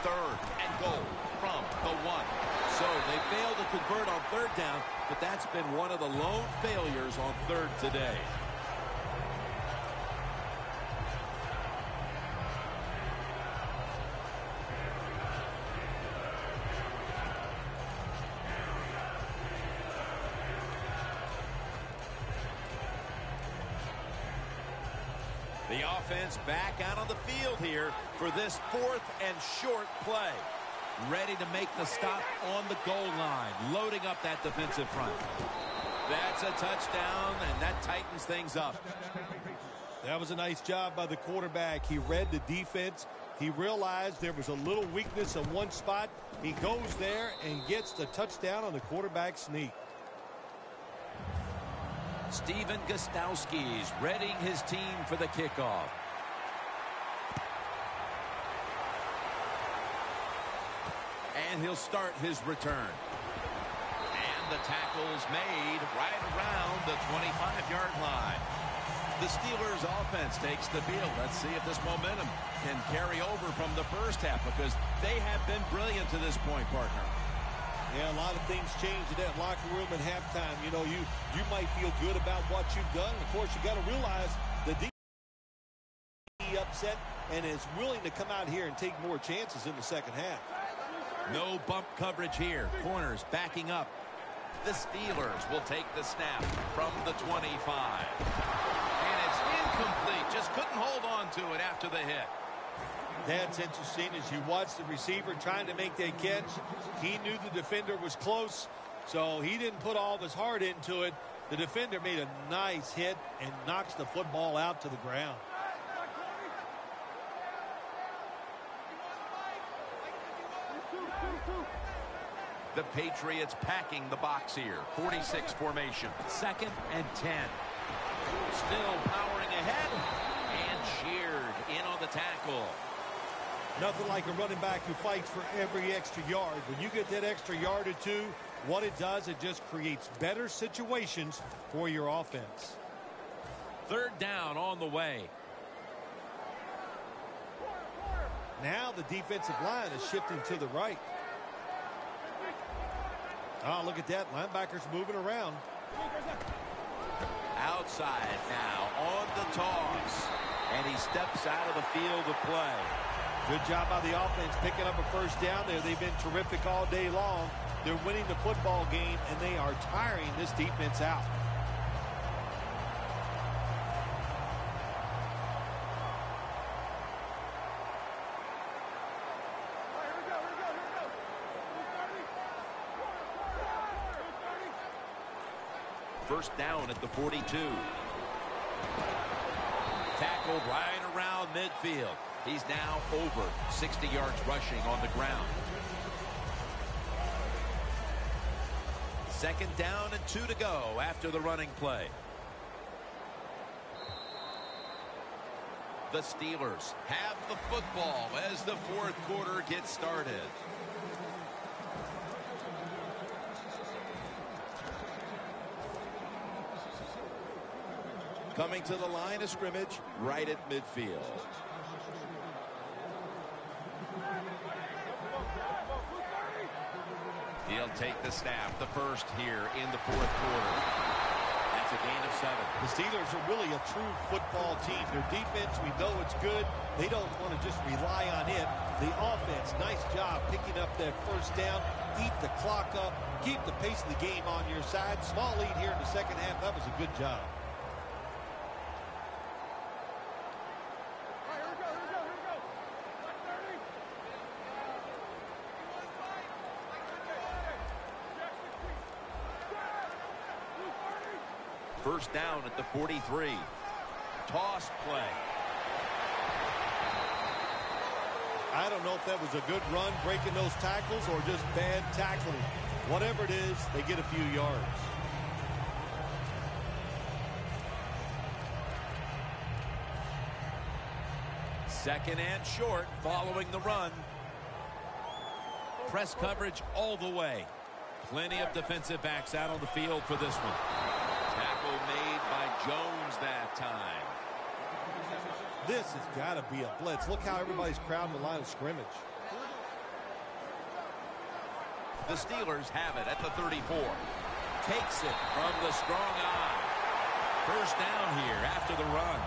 3rd and goal from the 1. So they failed to convert on 3rd down, but that's been one of the lone failures on 3rd today. The offense back out on the field here for this 4th and short play. Ready to make the stop on the goal line, loading up that defensive front. That's a touchdown, and that tightens things up. That was a nice job by the quarterback. He read the defense. He realized there was a little weakness in one spot. He goes there and gets the touchdown on the quarterback sneak. Steven Gostowski's readying his team for the kickoff. And he'll start his return. And the tackle's made right around the 25-yard line. The Steelers offense takes the field. Let's see if this momentum can carry over from the first half, because they have been brilliant to this point, partner. Yeah, a lot of things change in that locker room at halftime. You know, you might feel good about what you've done. Of course, you got to realize the defense is upset and is willing to come out here and take more chances in the second half. No bump coverage here. Corners backing up. The Steelers will take the snap from the 25. And it's incomplete. Just couldn't hold on to it after the hit. That's interesting. As you watch the receiver trying to make that catch, he knew the defender was close, so he didn't put all of his heart into it. The defender made a nice hit and knocks the football out to the ground. The Patriots packing the box here. 46 formation. 2nd and 10. Still powering ahead. And sheared in on the tackle. Nothing like a running back who fights for every extra yard. When you get that extra yard or two, what it does, it just creates better situations for your offense. 3rd down on the way. Now the defensive line is shifting to the right. Oh, look at that. Linebackers moving around. Outside now on the toss. And he steps out of the field of play. Good job by the offense picking up a first down there. They've been terrific all day long. They're winning the football game, and they are tiring this defense out. First down at the 42. Tackled right around midfield. He's now over 60 yards rushing on the ground. 2nd down and 2 to go after the running play. The Steelers have the football as the 4th quarter gets started. Coming to the line of scrimmage right at midfield. He'll take the snap, the first here in the 4th quarter. That's a gain of 7. The Steelers are really a true football team. Their defense, we know it's good. They don't want to just rely on it. The offense, nice job picking up that first down. Eat the clock up. Keep the pace of the game on your side. Small lead here in the second half. That was a good job. First down at the 43. Toss play. I don't know if that was a good run breaking those tackles or just bad tackling. Whatever it is, they get a few yards. Second and short following the run. Press coverage all the way. Plenty of defensive backs out on the field for this one. Tackle made by Jones that time. This has got to be a blitz. Look how everybody's crowding the line of scrimmage. The Steelers have it at the 34. Takes it from the strong eye. First down here after the run.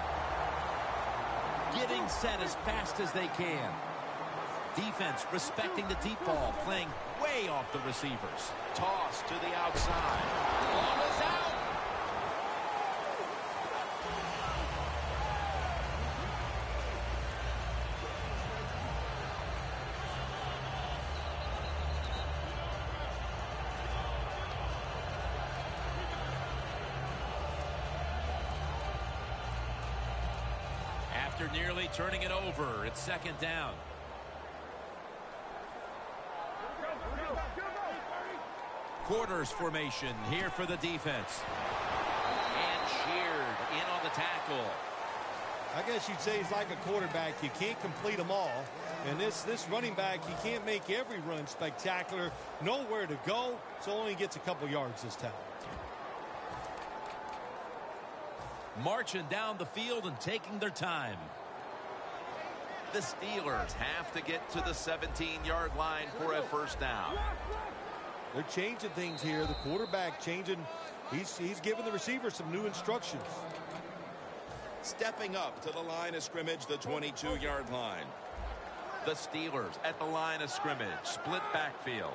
Getting set as fast as they can. Defense respecting the deep ball, playing way off the receivers. Toss to the outside. Ball is out. After nearly turning it over, it's second down. Quarters formation here for the defense. And sheared in on the tackle. I guess you'd say he's like a quarterback. You can't complete them all. And this running back, you can't make every run spectacular. Nowhere to go, so only gets a couple yards this time. Marching down the field and taking their time. The Steelers have to get to the 17-yard line for a first down. They're changing things here. The quarterback changing. He's giving the receiver some new instructions. Stepping up to the line of scrimmage, the 22-yard line. The Steelers at the line of scrimmage. Split backfield.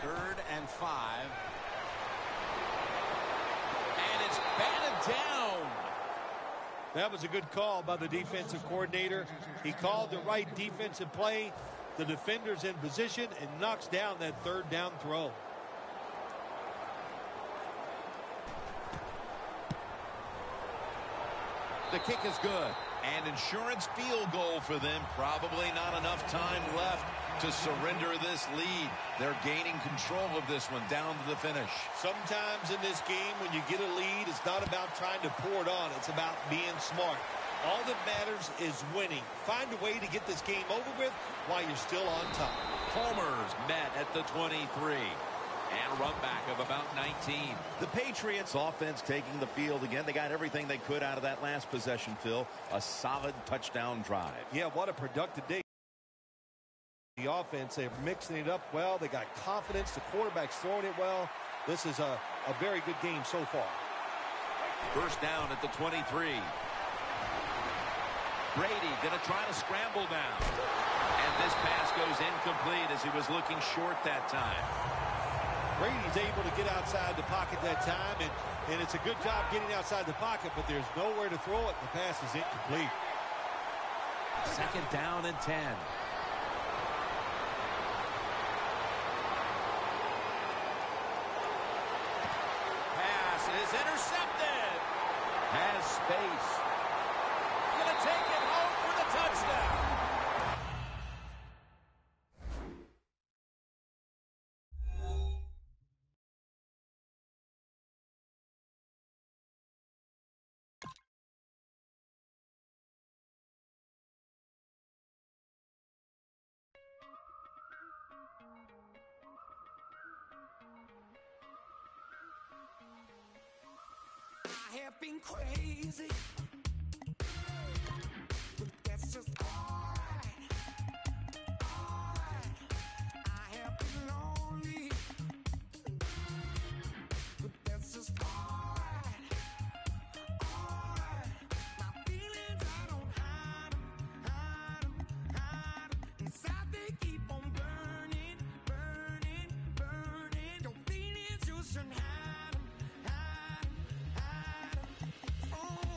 Third and 5. And it's batted down. That was a good call by the defensive coordinator. He called the right defensive play. The defender's in position and knocks down that third down throw. The kick is good. An insurance field goal for them. Probably not enough time left to surrender this lead. They're gaining control of this one down to the finish. Sometimes in this game, when you get a lead, it's not about trying to pour it on. It's about being smart. All that matters is winning. Find a way to get this game over with while you're still on top. Palmer's met at the 23. And a run back of about 19. The Patriots offense taking the field again. They got everything they could out of that last possession, Phil. A solid touchdown drive. Yeah, what a productive day. The offense, they're mixing it up well. They got confidence. The quarterback's throwing it well. This is a very good game so far. First down at the 23. Brady going to try to scramble down. And this pass goes incomplete as he was looking short that time. Brady's able to get outside the pocket that time, and it's a good job getting outside the pocket, but there's nowhere to throw it. The pass is incomplete. Second down and 10. Pass is intercepted. Has space. Gonna take it home for the touchdown. I have been crazy, but that's just alright. I have been lonely, but that's just alright. My feelings, I don't hide them. Inside they keep on burning. Your feelings, you shouldn't hide them. Oh.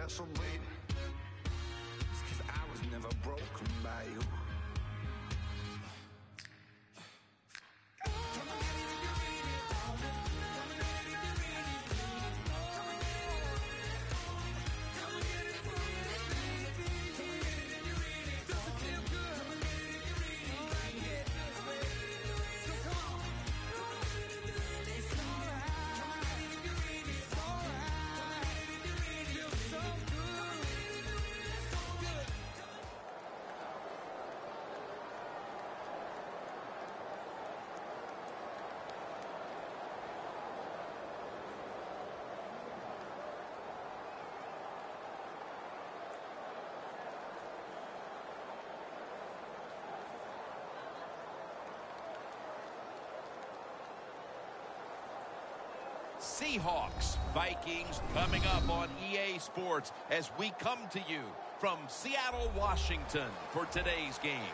special, baby. It's 'cause I was never broken by you. Seahawks, Vikings coming up on EA Sports as we come to you from Seattle, Washington for today's game.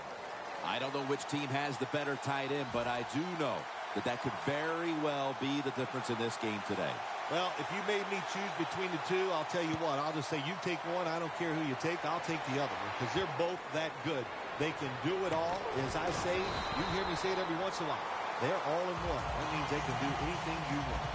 I don't know which team has the better tight end, but I do know that could very well be the difference in this game today. Well, if you made me choose between the two, I'll tell you what. I'll just say you take one. I don't care who you take. I'll take the other one because they're both that good. They can do it all. As I say, you hear me say it every once in a while. They're all in one. That means they can do anything you want.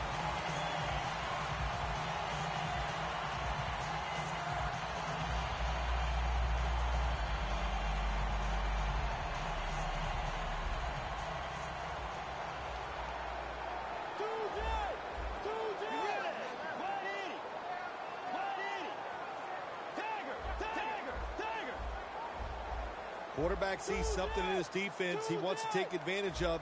Quarterback sees something in his defense he wants to take advantage of.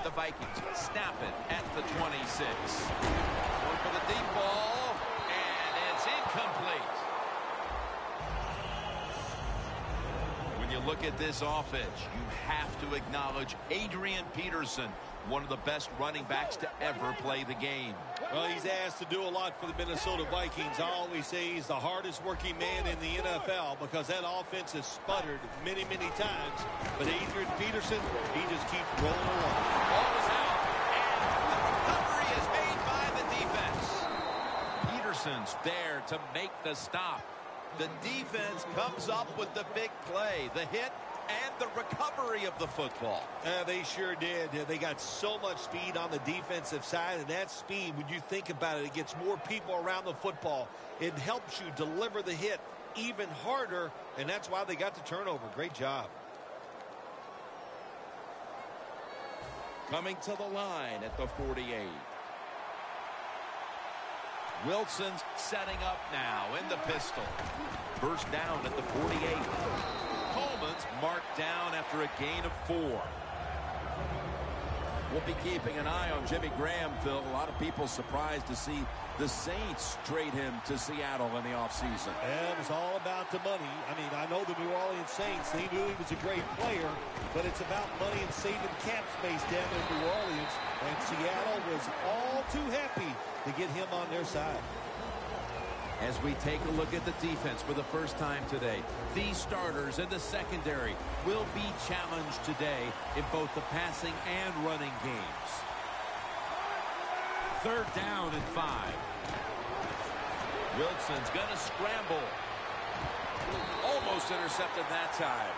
The Vikings snap it at the 26. Going for the deep ball, and it's incomplete. When you look at this offense, you have to acknowledge Adrian Peterson, one of the best running backs to ever play the game. Well, he's asked to do a lot for the Minnesota Vikings. I always say he's the hardest working man in the NFL because that offense has sputtered many, many times. But Adrian Peterson, he just keeps rolling along. Ball is out, and the recovery is made by the defense. Peterson's there to make the stop. The defense comes up with the big play, the hit, and the recovery of the football. They sure did. They got so much speed on the defensive side, and that speed, when you think about it, it gets more people around the football. It helps you deliver the hit even harder, and that's why they got the turnover. Great job. Coming to the line at the 48. Wilson's setting up now in the pistol. First down at the 48. Coleman's marked down after a gain of 4. We'll be keeping an eye on Jimmy Graham, Phil. A lot of people surprised to see the Saints trade him to Seattle in the offseason. Yeah, it was all about the money. I mean, I know the New Orleans Saints, they knew he was a great player, but it's about money and saving cap space down in New Orleans, and Seattle was all too happy to get him on their side. As we take a look at the defense for the first time today, these starters in the secondary will be challenged today in both the passing and running games. Third down and 5. Wilson's going to scramble. Almost intercepted that time.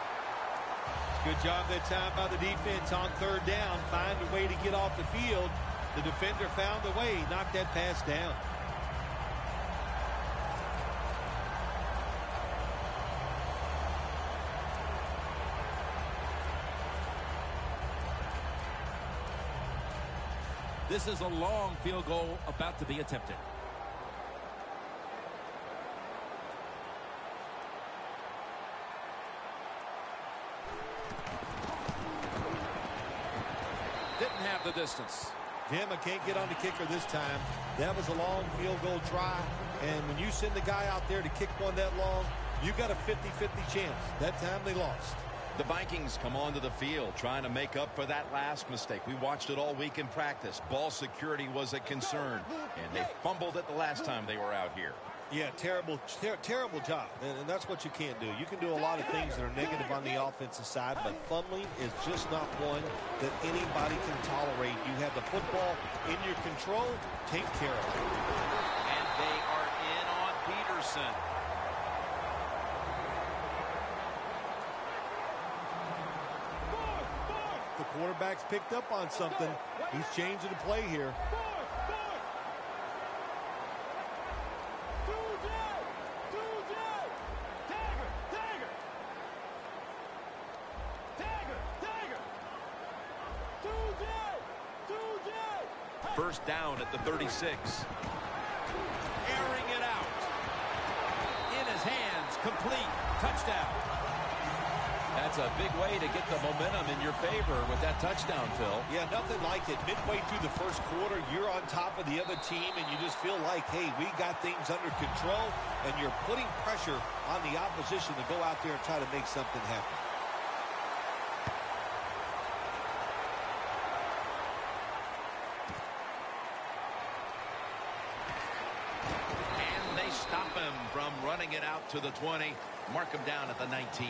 Good job that time by the defense on third down. Find a way to get off the field. The defender found a way. Knocked that pass down. This is a long field goal about to be attempted. Didn't have the distance. Jim, I can't get on the kicker this time. That was a long field goal try. And when you send the guy out there to kick one that long, you got a 50-50 chance. That time they lost. The Vikings come onto the field trying to make up for that last mistake. We watched it all week in practice. Ball security was a concern, and they fumbled it the last time they were out here. Yeah, terrible job. And that's what you can't do. You can do a lot of things that are negative on the offensive side, but fumbling is just not one that anybody can tolerate. You have the football in your control. Take care of it. And they are in on Peterson. The quarterback's picked up on something. He's changing the play here. First down at the 36. Airing it out. In his hands, complete. Touchdown. That's a big way to get the momentum in your favor with that touchdown, Phil. Yeah, nothing like it. Midway through the first quarter, you're on top of the other team, and you just feel like, hey, we got things under control, and you're putting pressure on the opposition to go out there and try to make something happen. Stop him from running it out to the 20. Mark him down at the 19.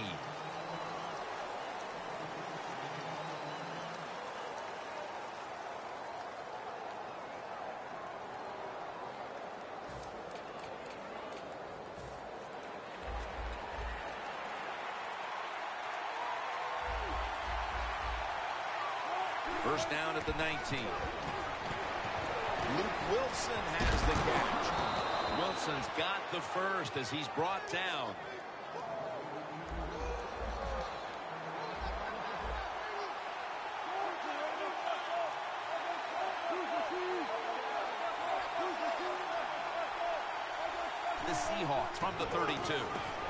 First down at the 19. Luke Wilson has the catch. Wilson's got the first as he's brought down. The Seahawks from the 32.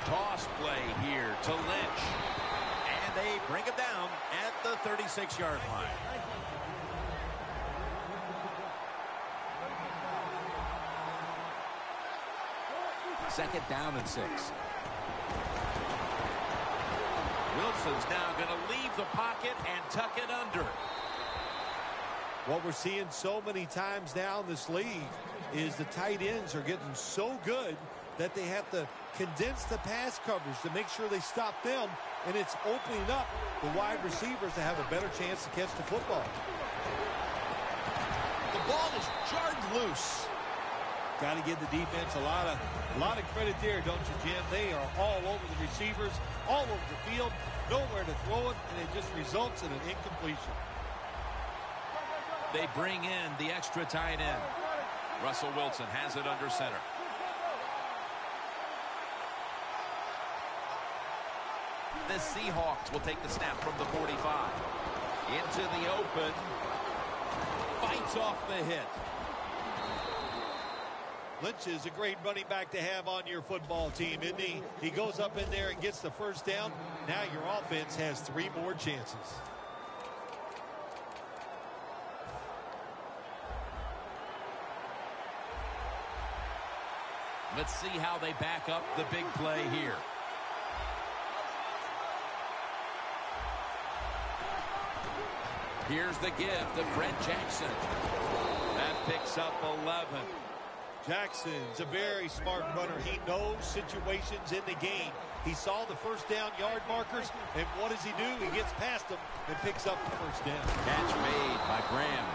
Toss play here to Lynch. And they bring him down at the 36-yard line. Second down and 6. Wilson's now going to leave the pocket and tuck it under. What we're seeing so many times now in this league is the tight ends are getting so good that they have to condense the pass coverage to make sure they stop them, and it's opening up the wide receivers to have a better chance to catch the football. The ball is jarred loose. Got to give the defense a lot of credit there, don't you, Jim? They are all over the receivers, all over the field, nowhere to throw it, and it just results in an incompletion. They bring in the extra tight end. Russell Wilson has it under center. The Seahawks will take the snap from the 45. Into the open. Fights off the hit. Lynch is a great running back to have on your football team, isn't he? He goes up in there and gets the first down. Now your offense has 3 more chances. Let's see how they back up the big play here. Here's the give to Fred Jackson. That picks up 11. Jackson's a very smart runner. He knows situations in the game. He saw the first down yard markers, and what does he do? He gets past them and picks up the first down. Catch made by Graham.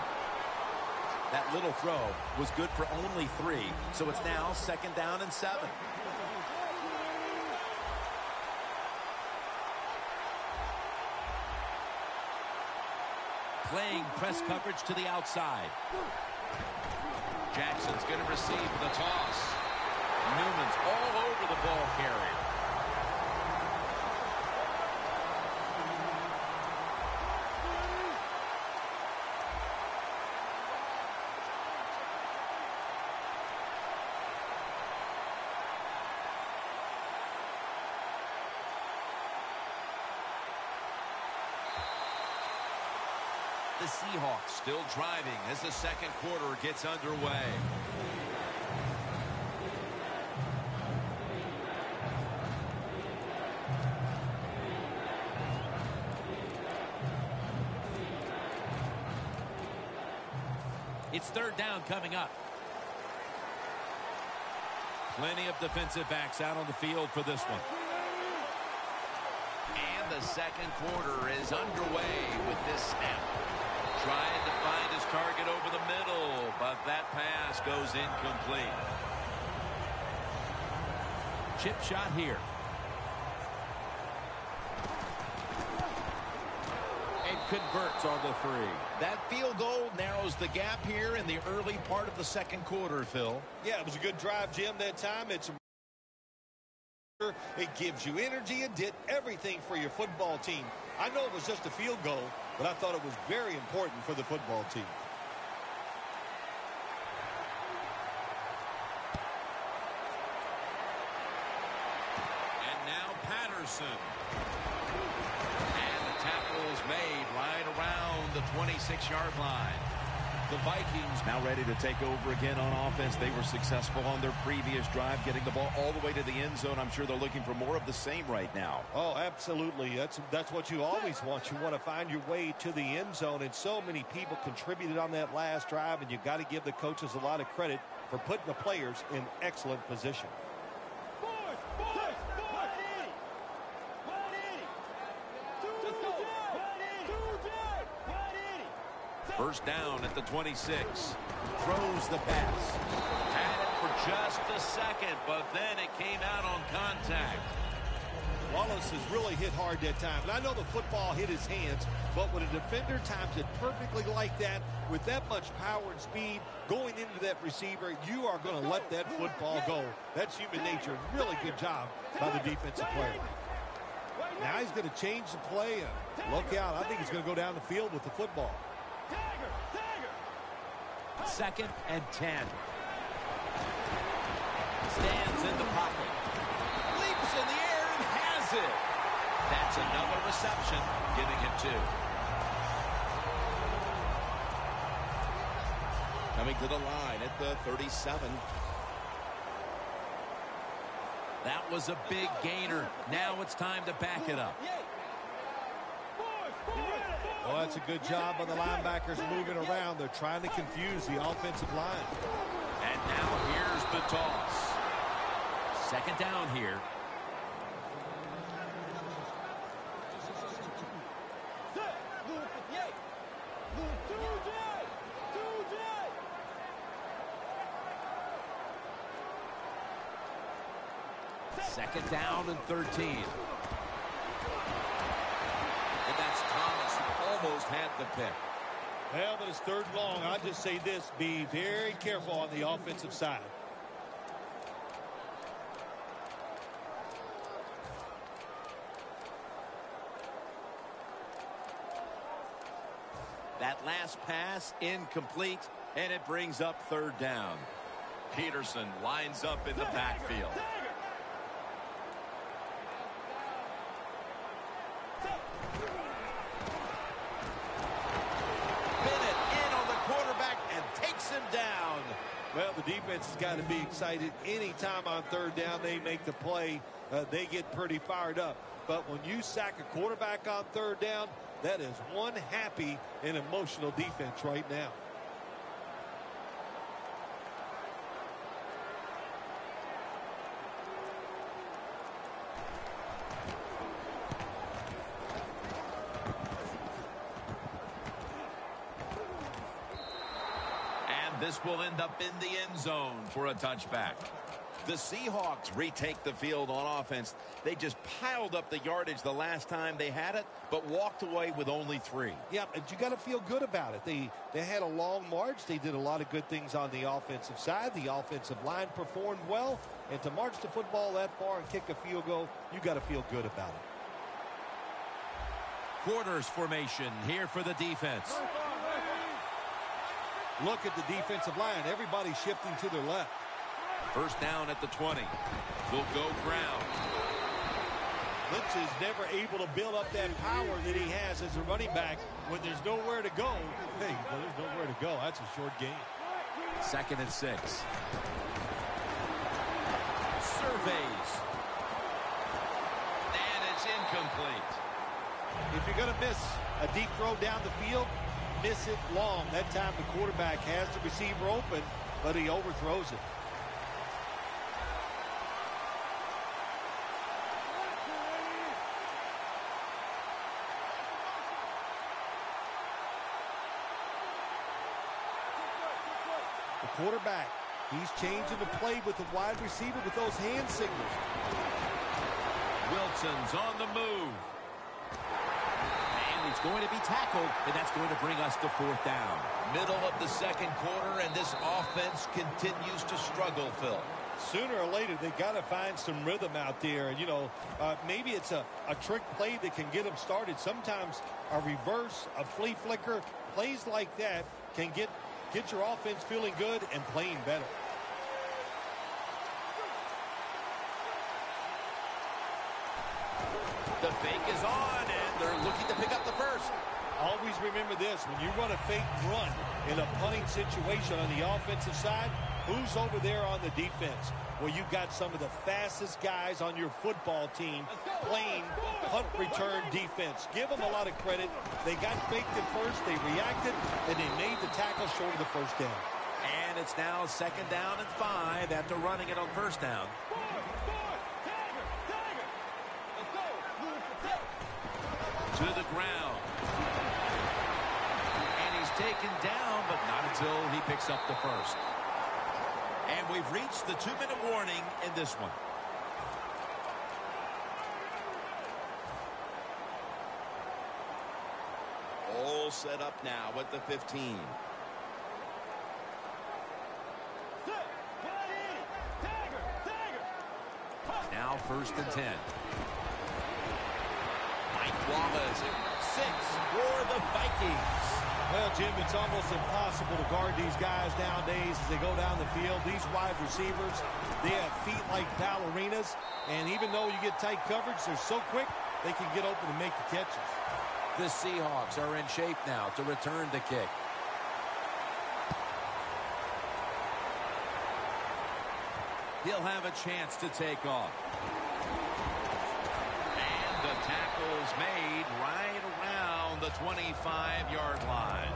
That little throw was good for only 3, so it's now second down and 7. Playing press coverage to the outside. Jackson's going to receive the toss. Newman's all over the ball carrier. The Seahawks still driving as the second quarter gets underway. It's third down coming up. Plenty of defensive backs out on the field for this one. And the second quarter is underway with this snap. Trying to find his target over the middle, but that pass goes incomplete. Chip shot here. And converts on the three. That field goal narrows the gap here in the early part of the second quarter, Phil. Yeah, it was a good drive, Jim, that time. It gives you energy and did everything for your football team. I know it was just a field goal, but I thought it was very important for the football team. And now Patterson. And the tackle is made right around the 26-yard line. The Vikings now ready to take over again on offense. They were successful on their previous drive, getting the ball all the way to the end zone. I'm sure they're looking for more of the same right now. Oh, absolutely. That's what you always want. You want to find your way to the end zone, and so many people contributed on that last drive, and you got to give the coaches a lot of credit for putting the players in excellent position. First down at the 26. Throws the pass. Had it for just a second, but then it came out on contact. Wallace has really hit hard that time. And I know the football hit his hands, but when a defender times it perfectly like that, with that much power and speed going into that receiver, you are going to let that football go. That's human nature. Really good job by the defensive player. Now he's going to change the play. And look out. I think he's going to go down the field with the football. Second and 10. Stands in the pocket. Leaps in the air and has it. That's another reception, giving him 2. Coming to the line at the 37. That was a big gainer. Now it's time to back it up. Well, that's a good job by the linebackers moving around. They're trying to confuse the offensive line. And now here's the toss. Second down here. Second down and 13. Almost had the pick. Well, but it's third and long. I'll just say this. Be very careful on the offensive side. That last pass incomplete, and it brings up third down. Peterson lines up in the backfield. Down. Well, the defense has got to be excited. Anytime on third down they make the play, they get pretty fired up. But when you sack a quarterback on third down, that is one happy and emotional defense right now. This will end up in the end zone for a touchback. The Seahawks retake the field on offense. They just piled up the yardage the last time they had it, but walked away with only 3. Yeah, but you got to feel good about it. They had a long march. They did a lot of good things on the offensive side. The offensive line performed well. And to march the football that far and kick a field goal, you got to feel good about it. Quarters formation here for the defense. Look at the defensive line. Everybody shifting to their left. First down at the 20. Will go ground. Lynch is never able to build up that power that he has as a running back when there's nowhere to go. Hey, there's nowhere to go. That's a short game. Second and 6. Surveys. And it's incomplete. If you're going to miss a deep throw down the field, miss it long. That time the quarterback has the receiver open, but he overthrows it. quarterback. He's changing the play with the wide receiver with those hand signals. Wilson's on the move. And he's going to be tackled, and that's going to bring us to 4th down. Middle of the second quarter, and this offense continues to struggle, Phil. Sooner or later, they got to find some rhythm out there. And, you know, maybe it's a trick play that can get them started. Sometimes a reverse, a flea flicker, plays like that can get your offense feeling good and playing better. The fake is on, and they're looking to pick up the first. Always remember this. When you run a fake run in a punting situation on the offensive side, who's over there on the defense? Well, you've got some of the fastest guys on your football team playing punt return defense. Give them a lot of credit. They got faked at first, they reacted, and they made the tackle short of the first down. And it's now 2nd down and 5 after running it on 1st down. To the ground. And he's taken down, but not until he picks up the first. And we've reached the 2-minute warning in this one. All set up now at the 15. Now 1st and 10. Mike Wallace, 6 for the Vikings. Well, Jim, it's almost impossible to guard these guys nowadays as they go down the field. These wide receivers, they have feet like ballerinas, and even though you get tight coverage, they're so quick, they can get open and make the catches. The Seahawks are in shape now to return the kick. He'll have a chance to take off. And the tackle's made right around the 25-yard line.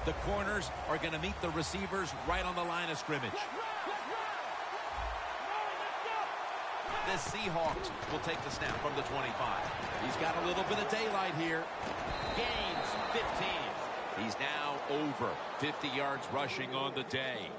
The corners are going to meet the receivers right on the line of scrimmage. The Seahawks will take the snap from the 25. He's got a little bit of daylight here. Gains 15. He's now over 50 yards rushing on the day.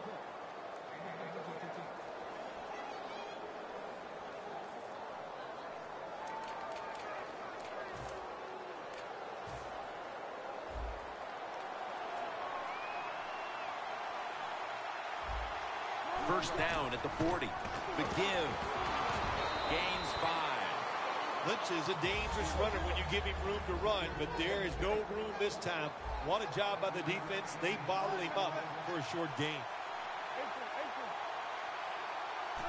First down at the 40. The give. Gains 5. Lynch is a dangerous runner when you give him room to run, but there is no room this time. What a job by the defense. They bottle him up for a short gain.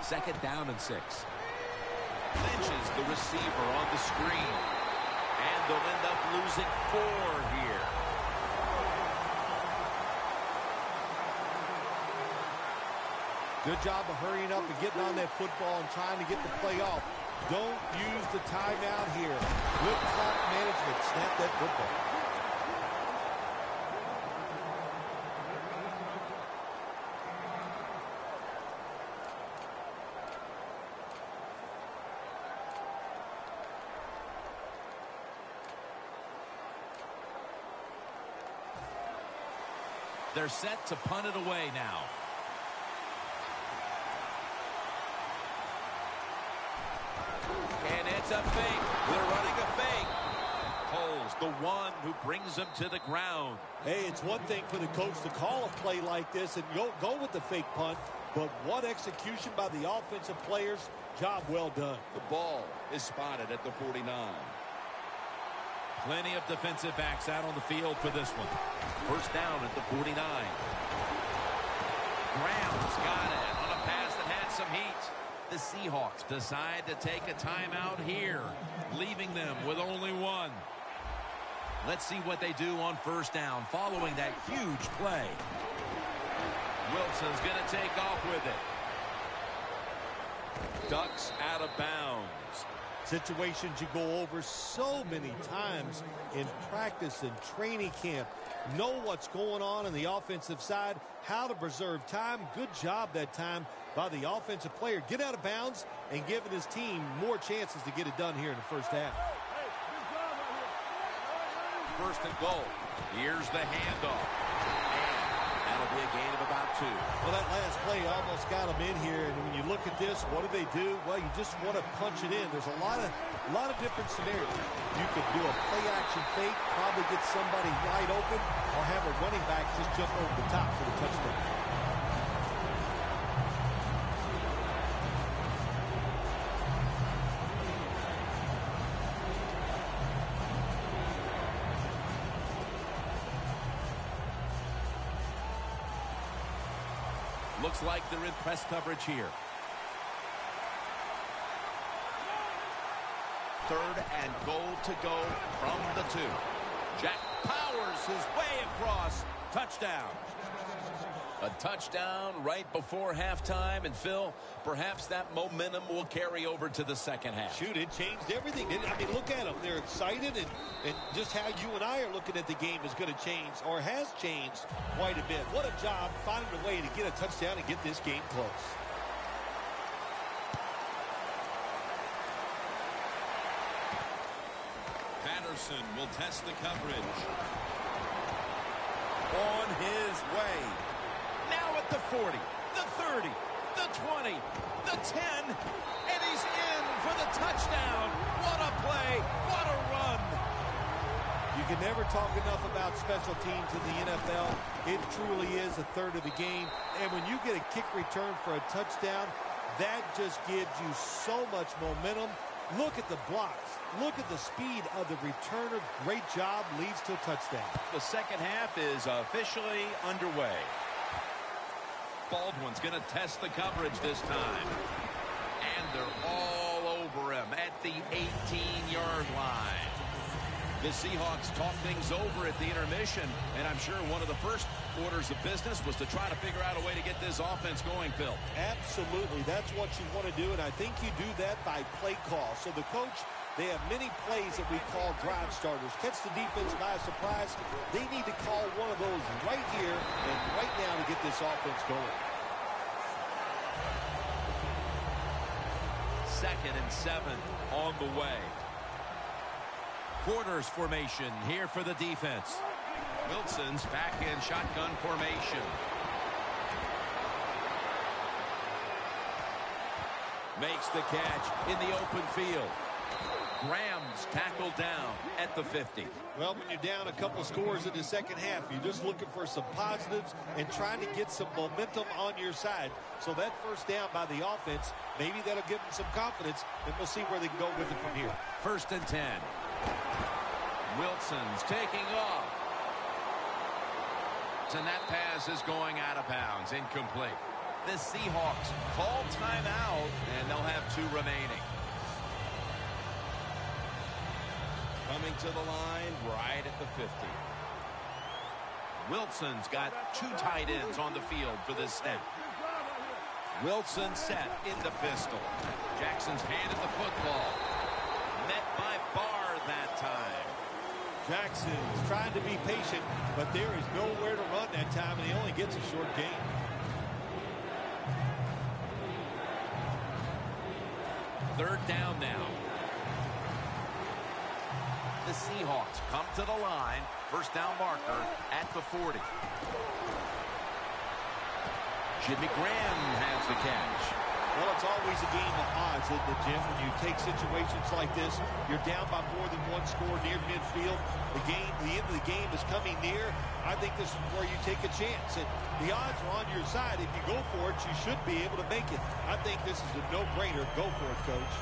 2nd down and 6. Lynch is the receiver on the screen. And they'll end up losing 4 here. Good job of hurrying up and getting on that football and trying to get the play off. Don't use the timeout here. Good clock management. Snap that football. They're set to punt it away now. And it's a fake. They're running a fake. Cole's the one who brings them to the ground. Hey, it's one thing for the coach to call a play like this and go with the fake punt, but what execution by the offensive players. Job well done. The ball is spotted at the 49. Plenty of defensive backs out on the field for this one. First down at the 49. Brown's got it on a pass that had some heat. The Seahawks decide to take a timeout here, leaving them with only 1. Let's see what they do on first down following that huge play. Wilson's going to take off with it. Ducks out of bounds. Situations you go over so many times in practice and training camp. Know what's going on the offensive side, how to preserve time. Good job that time by the offensive player. Get out of bounds and giving his team more chances to get it done here in the first half. First and goal. Here's the handoff. And that'll be a gain of about 2. Well, that last play almost got them in here. And when you look at this, what do? Well, you just want to punch it in. There's a lot of different scenarios. You could do a play-action fake, probably get somebody wide open, or have a running back just jump over the top for the touchdown. Looks like they're in press coverage here. 3rd and goal to go from the 2. Jack powers his way across. Touchdown. A touchdown right before halftime. And, Phil, perhaps that momentum will carry over to the second half. Shoot, it changed everything. I mean, look at them. They're excited, and just how you and I are looking at the game is going to change, or has changed quite a bit. What a job finding a way to get a touchdown and get this game close. Patterson will test the coverage. On his way. Now at the 40, the 30, the 20, the 10, and he's in for the touchdown. What a play. What a run. You can never talk enough about special teams in the NFL. It truly is a third of the game. And when you get a kick return for a touchdown, that just gives you so much momentum. Look at the blocks. Look at the speed of the returner. Great job. Leads to a touchdown. The second half is officially underway. Baldwin's going to test the coverage this time. And they're all over him at the 18-yard line. The Seahawks talk things over at the intermission, and I'm sure one of the first orders of business was to try to figure out a way to get this offense going, Phil. Absolutely. That's what you want to do, and I think you do that by play call. So the coach, they have many plays that we call drive starters. Catch the defense by surprise. They need to call one of those right here and right now to get this offense going. 2nd and 7 on the way. Quarters formation here for the defense. Wilson's back in shotgun formation. Makes the catch in the open field. Graham's tackled down at the 50. Well, when you're down a couple scores in the second half, you're just looking for some positives and trying to get some momentum on your side. So that first down by the offense, maybe that'll give them some confidence, and we'll see where they can go with it from here. 1st and 10. Wilson's taking off. And that pass is going out of bounds, incomplete. The Seahawks call timeout, and they'll have 2 remaining. Coming to the line right at the 50. Wilson's got 2 tight ends on the field for this snap. Wilson set in the pistol. Jackson's handed the football. Met by Barr that time. Jackson's trying to be patient, but there is nowhere to run that time, and he only gets a short gain. Third down now. The Seahawks come to the line. First down marker at the 40. Jimmy Graham has the catch. Well, it's always a game of odds, isn't it, Jim? When you take situations like this, you're down by more than 1 score near midfield. The end of the game is coming near. I think this is where you take a chance. And the odds are on your side. If you go for it, you should be able to make it. I think this is a no-brainer. Go for it, Coach.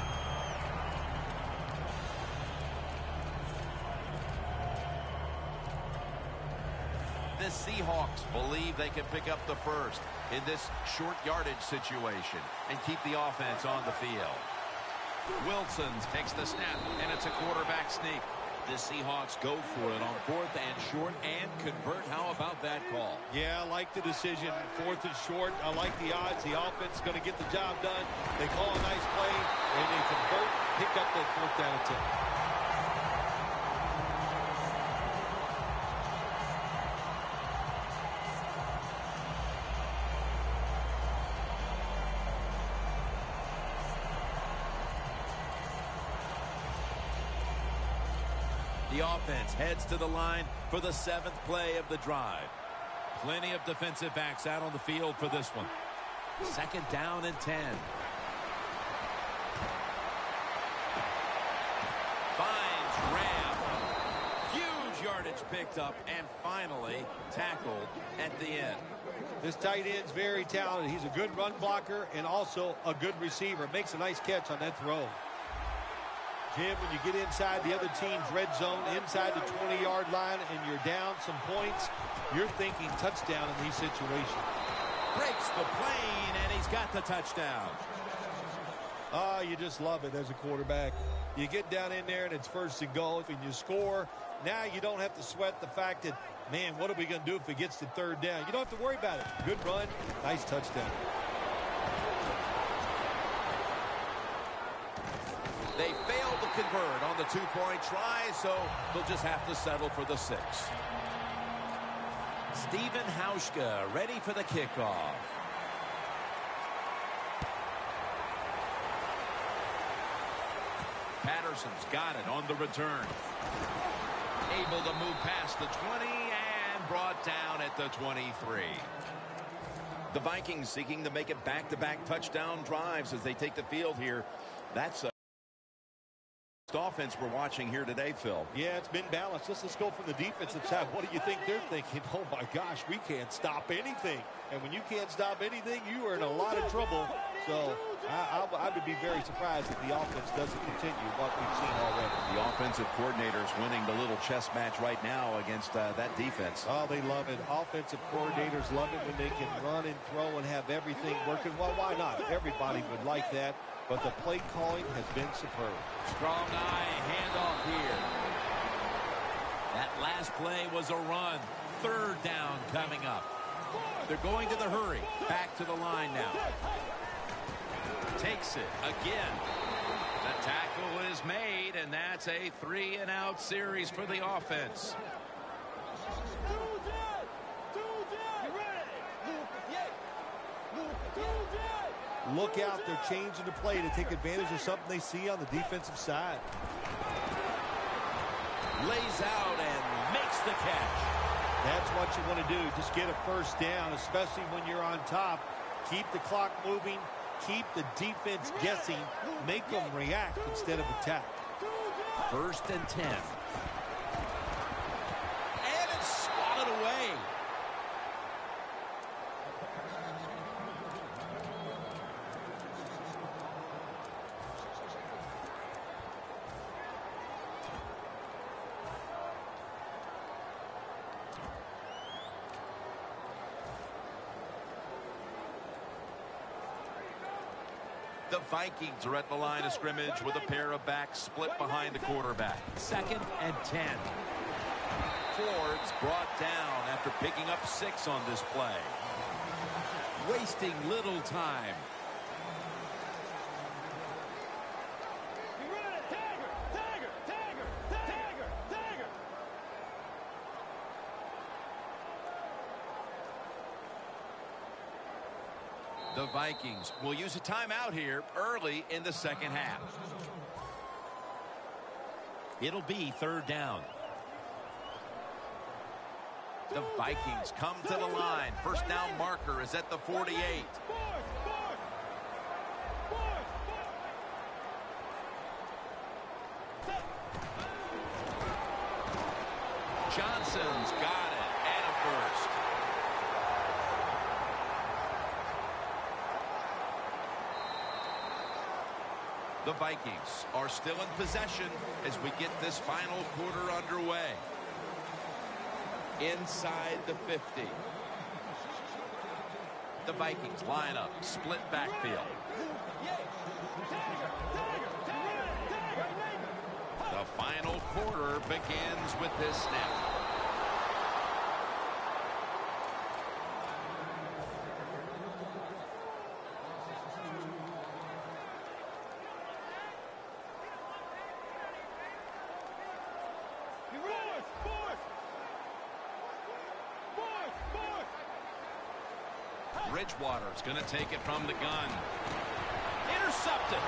The Seahawks believe they can pick up the first in this short yardage situation and keep the offense on the field. Wilson takes the snap, and it's a quarterback sneak. The Seahawks go for it on 4th and short and convert. How about that call? Yeah, I like the decision. 4th and short. I like the odds. The offense is going to get the job done. They call a nice play, and they convert, pick up that 4th down attempt. The offense heads to the line for the 7th play of the drive. Plenty of defensive backs out on the field for this one. 2nd down and 10. Finds Ram. Huge yardage picked up and finally tackled at the end. This tight end's very talented. He's a good run blocker and also a good receiver. Makes a nice catch on that throw. Jim, when you get inside the other team's red zone, inside the 20-yard line, and you're down some points, you're thinking touchdown in these situations. Breaks the plane, and he's got the touchdown. Oh, you just love it as a quarterback. You get down in there, and it's 1st and goal, and you score. Now you don't have to sweat the fact that, man, what are we going to do if it gets to 3rd down? You don't have to worry about it. Good run, nice touchdown. They failed to convert on the 2-point try, so they'll just have to settle for the 6. Steven Hauschka ready for the kickoff. Patterson's got it on the return. Able to move past the 20 and brought down at the 23. The Vikings seeking to make it back-to-back touchdown drives as they take the field here. That's a offense we're watching here today, Phil. Yeah, it's been balanced. Let's go from the defensive side. What do you think they're thinking? Oh, my gosh, we can't stop anything. And when you can't stop anything, you are in a lot of trouble. So I would be very surprised if the offense doesn't continue what we've seen already. The offensive coordinator's winning the little chess match right now against that defense. Oh, they love it. Offensive coordinators love it when they can run and throw and have everything working. Well, why not? Everybody would like that. But the play calling has been superb. Strong eye handoff here. That last play was a run. 3rd down coming up. They're going to the hurry. Back to the line now. Takes it again. The tackle is made, and that's a 3-and-out series for the offense. Look out, they're changing the play to take advantage of something they see on the defensive side. Lays out and makes the catch. That's what you want to do. Just get a 1st down, especially when you're on top. Keep the clock moving. Keep the defense guessing. Make them react instead of attack. 1st and 10. And it's swatted away. The Vikings are at the line of scrimmage with a pair of backs split behind the quarterback. 2nd and 10. Ford's brought down after picking up 6 on this play. Wasting little time. The Vikings will use a timeout here early in the 2nd half. It'll be 3rd down. The Vikings come to the line. 1st down marker is at the 48. Johnson's got it and a 1st. The Vikings are still in possession as we get this final quarter underway. Inside the 50. The Vikings line up, split backfield. The final quarter begins with this snap. Bridgewater's going to take it from the gun. Intercepted.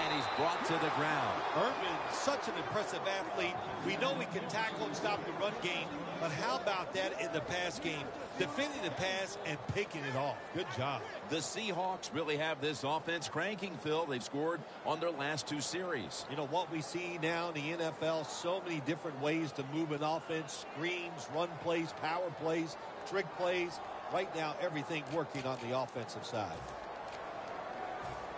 And he's brought to the ground. Irvin, such an impressive athlete. We know he can tackle and stop the run game, but how about that in the pass game? Defending the pass and picking it off. Good job. The Seahawks really have this offense cranking, Phil. They've scored on their last 2 series. You know what we see now in the NFL, so many different ways to move an offense, screens, run plays, power plays, trick plays. Right now, everything working on the offensive side.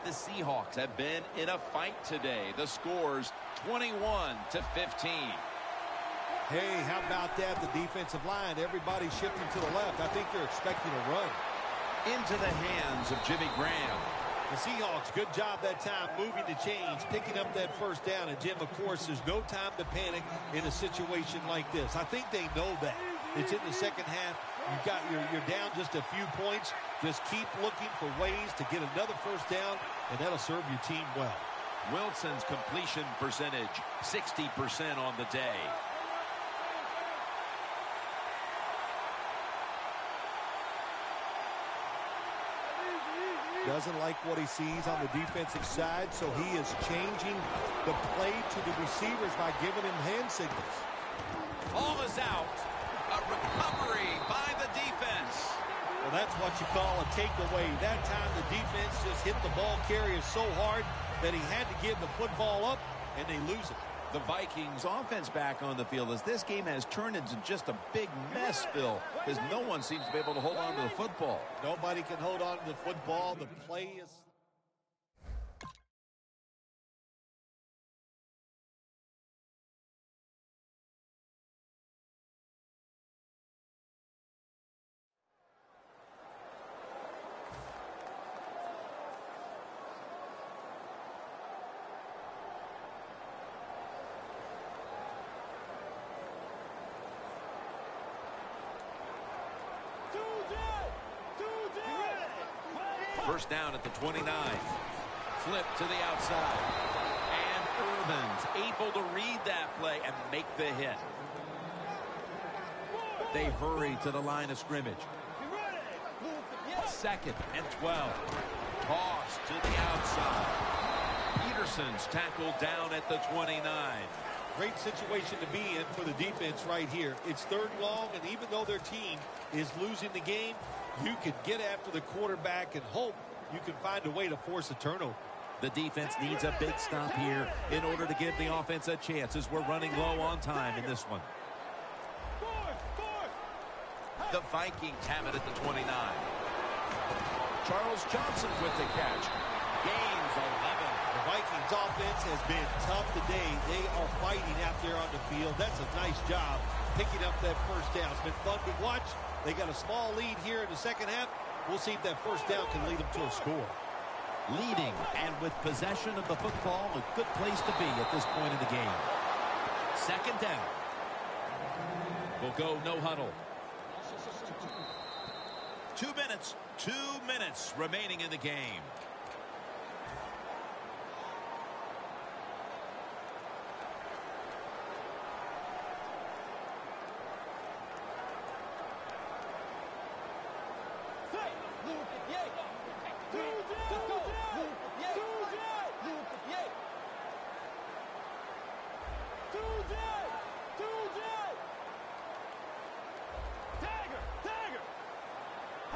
The Seahawks have been in a fight today. The score's 21-15. Hey, how about that? The defensive line, everybody shifting to the left. I think they're expecting a run. Into the hands of Jimmy Graham. The Seahawks, good job that time, moving the chains, picking up that first down. And, Jim, of course, there's no time to panic in a situation like this. I think they know that. It's in the second half. You're down just a few points. Just keep looking for ways to get another first down, and that'll serve your team well. Wilson's completion percentage, 60% on the day. Doesn't like what he sees on the defensive side, so he is changing the play to the receivers by giving him hand signals. Ball is out. A recovery by the defense. Well, that's what you call a takeaway. That time the defense just hit the ball carrier so hard that he had to give the football up, and they lose it. The Vikings offense back on the field as this game has turned into just a big mess, Phil, because no one seems to be able to hold on to the football. Nobody can hold on to the football. The play is... First down at the 29. Flip to the outside. And Irvin's able to read that play and make the hit. They hurry to the line of scrimmage. 2nd and 12. Toss to the outside. Peterson's tackled down at the 29. Great situation to be in for the defense right here. It's 3rd and long, and even though their team is losing the game, you can get after the quarterback and hope you can find a way to force a turnover. The defense needs a big stop here in order to give the offense a chance as we're running low on time in this one. The Vikings have it at the 29. Charles Johnson with the catch. Gains 11. The Vikings offense has been tough today. They are fighting out there on the field. That's a nice job picking up that first down. It's been fun to watch. They got a small lead here in the second half. We'll see if that first down can lead them to a score. Leading and with possession of the football, a good place to be at this point in the game. 2nd down. We'll go no huddle. 2 minutes. 2 minutes remaining in the game.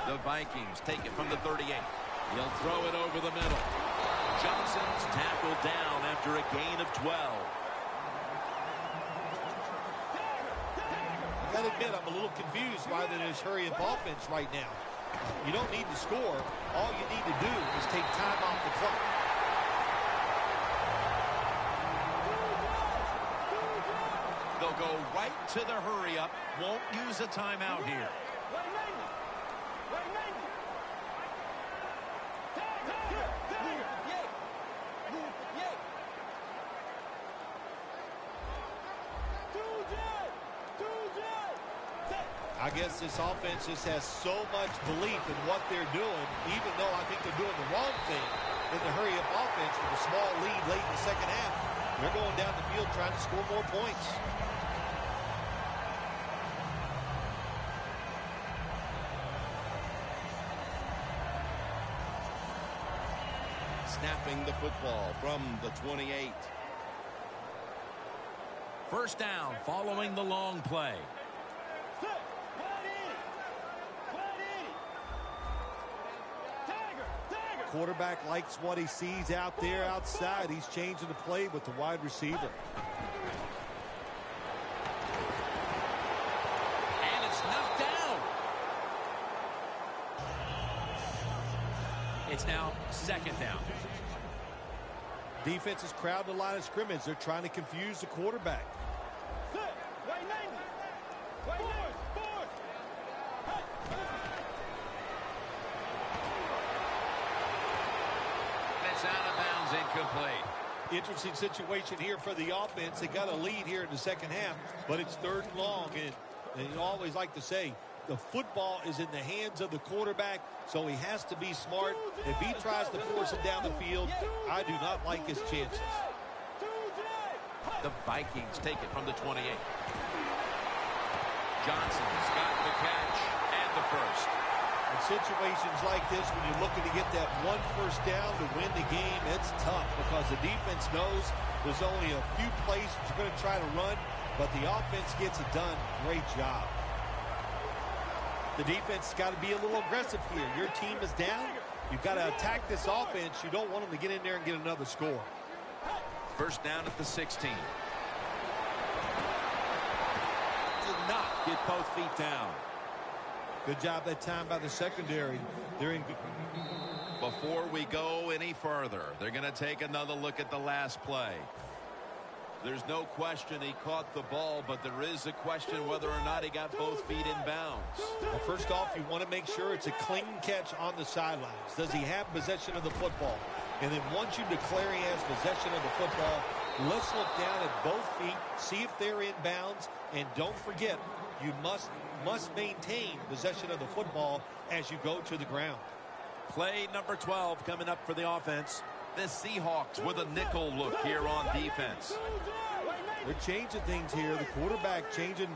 The Vikings take it from the 38. He'll throw it over the middle. Johnson's tackled down after a gain of 12. I gotta admit, I'm a little confused why they're in this hurry-up offense right now. You don't need to score. All you need to do is take time off the clock. They'll go right to the hurry-up. Won't use a timeout here. I guess this offense just has so much belief in what they're doing, even though I think they're doing the wrong thing in the hurry-up offense with a small lead late in the second half. They're going down the field trying to score more points. snapping the football from the 28. First down following the long play. Quarterback likes what he sees out there outside. He's changing the play with the wide receiver. And it's knocked down. It's now second down. Defense is crowding the line of scrimmage. They're trying to confuse the quarterback. It's out of bounds, incomplete. Interesting situation here for the offense. They got a lead here in the second half, but it's third and long. And you always like to say, the football is in the hands of the quarterback, so he has to be smart. If he tries to force it down the field, I do not like his chances. The Vikings take it from the 28. Johnson's got the catch and the first. In situations like this, when you're looking to get that one first down to win the game, it's tough because the defense knows there's only a few plays that you're going to try to run, but the offense gets it done. Great job. The defense has got to be a little aggressive here. Your team is down. You've got to attack this offense. You don't want them to get in there and get another score. First down at the 16. Did not get both feet down. Good job that time by the secondary. They're in good. Before we go any further, they're going to take another look at the last play. There's no question he caught the ball, but there is a question whether or not he got both feet in bounds. Well, first off, you want to make sure it's a clean catch on the sidelines. Does he have possession of the football? And then once you declare he has possession of the football, let's look down at both feet, see if they're in bounds, and don't forget, you must maintain possession of the football as you go to the ground. Play number 12 coming up for the offense. The Seahawks with a nickel look here on defense. They're changing things here. The quarterback changing.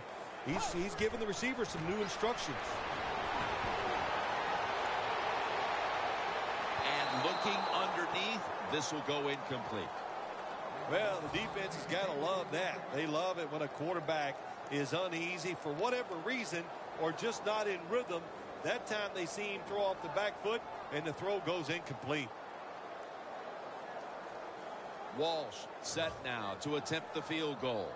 He's giving the receiver some new instructions. And looking underneath, this will go incomplete. Well, the defense has got to love that. They love it when a quarterback is uneasy for whatever reason or just not in rhythm. That time they see him throw off the back foot and the throw goes incomplete. Walsh set now to attempt the field goal.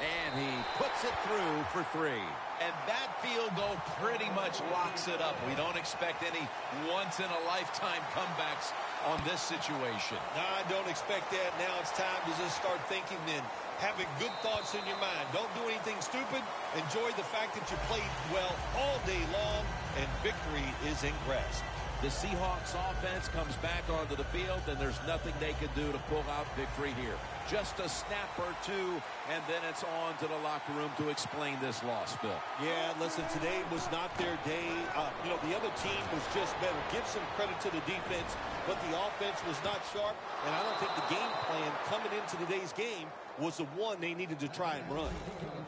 And he puts it through for 3. And that field goal pretty much locks it up. We don't expect any once-in-a-lifetime comebacks on this situation. No, I don't expect that. Now it's time to just start thinking then. Having good thoughts in your mind. Don't do anything stupid. Enjoy the fact that you played well all day long, and victory is in grasp. The Seahawks offense comes back onto the field, and there's nothing they can do to pull out victory here. Just a snap or two, and then it's on to the locker room to explain this loss, Phil. Yeah, listen, today was not their day. The other team was just better. Give some credit to the defense, but the offense was not sharp, and I don't think the game plan coming into today's game was the one they needed to try and run.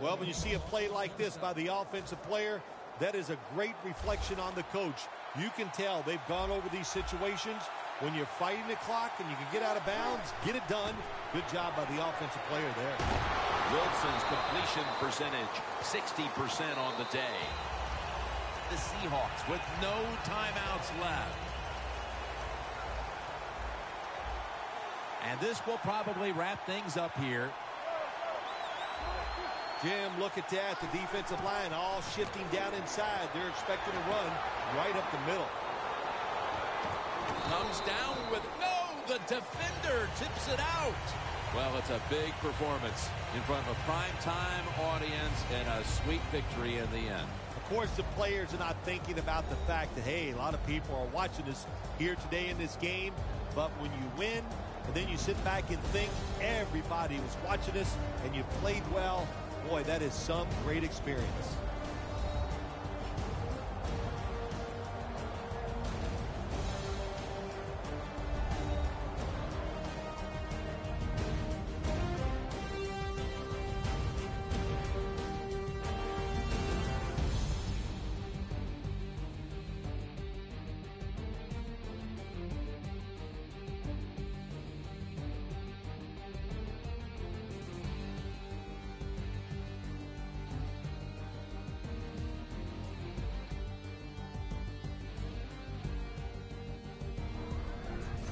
Well, when you see a play like this by the offensive player, that is a great reflection on the coach. You can tell they've gone over these situations. When you're fighting the clock and you can get out of bounds, get it done. Good job by the offensive player there. Wilson's completion percentage, 60% on the day. The Seahawks with no timeouts left. And this will probably wrap things up here. Jim, look at that. The defensive line all shifting down inside. They're expecting a run right up the middle. Comes down with the defender tips it out. Well, it's a big performance in front of a primetime audience and a sweet victory in the end. Of course, the players are not thinking about the fact that, hey, a lot of people are watching us here today in this game. But when you win, and then you sit back and think everybody was watching us and you played well, boy, that is some great experience.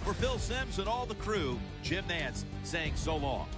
For Phil Simms and all the crew, Jim Nance saying so long.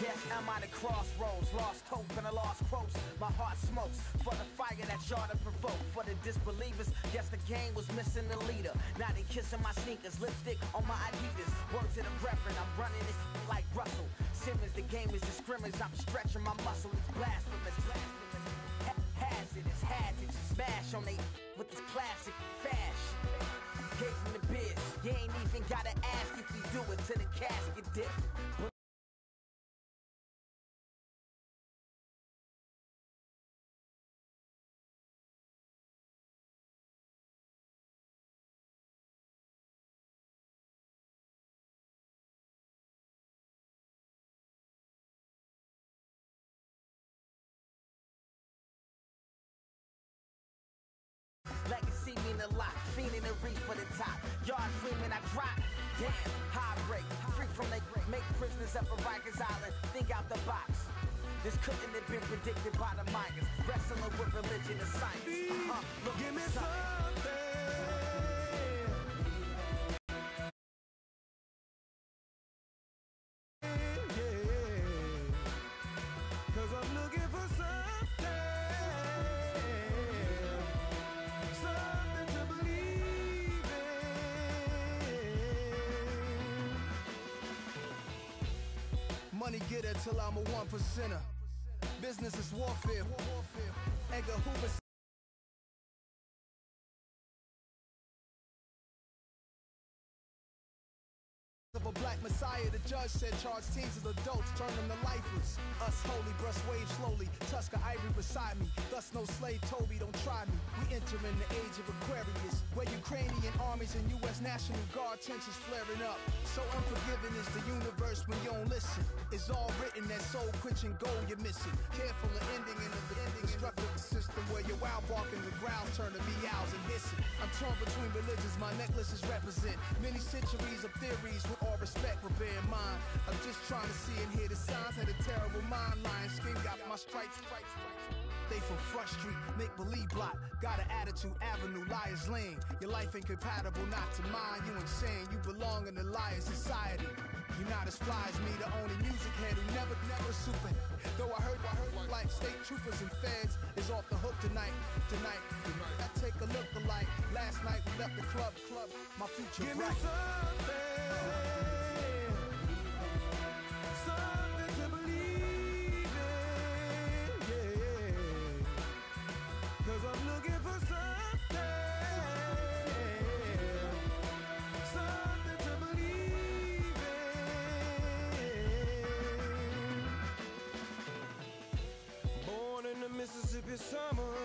Yes, I'm at a crossroads, lost hope and a lost quotes. My heart smokes for the fire that y'all to provoke. For the disbelievers, guess the game was missing the leader. Now they kissing my sneakers, lipstick on my Adidas. Word to the reverend, I'm running it like Russell Simmons. The game is a scrimmage, I'm stretching my muscle. It's blasphemous, hazardous, hazardous. Smash on they with this classic fash. Gave him the biz, you ain't even gotta ask if we do it to the casket dip. Legacy mean a lot, fiending to reach for the top. Yard dreaming, I drop. Damn, high break, free from they make prisoners up a Rikers Island. Think out the box. This couldn't have been predicted by the miners. Wrestling with religion and science. Look, give me something. Money getter till I'm a 1%er. Business is warfare. Edgar Hoover of a black Messiah, the judge, said charge teens as adults, turn them to lifers. Us holy, brush waves slowly, Tusker ivory beside me. Thus no slave Toby, don't try me. We enter in the age of Aquarius, where Ukrainian armies and U.S. National Guard tensions flaring up. So unforgiving is the universe when you don't listen. It's all written, that soul-quenching goal you're missing. Careful of ending in the ending structure system where your wild barking the growls turn to meows and hissing. I'm torn between religions, my necklaces represent many centuries of theories with all respect, but bear in mind, I'm just trying to see and hear the signs. Had a terrible mind, lion skin got my stripes. They from Front Street, make believe block. Got an attitude, avenue, liars lane. Your life ain't compatible, not to mine. You insane, you belong in the liar society. You're not as fly as me, the only music head who never super. Though I heard like state troopers and feds is off the hook tonight. I take a look alike. Last night we left the club. My future Give bright. me something to believe in, yeah. 'Cause I'm looking for something to believe in. Born in the Mississippi summer,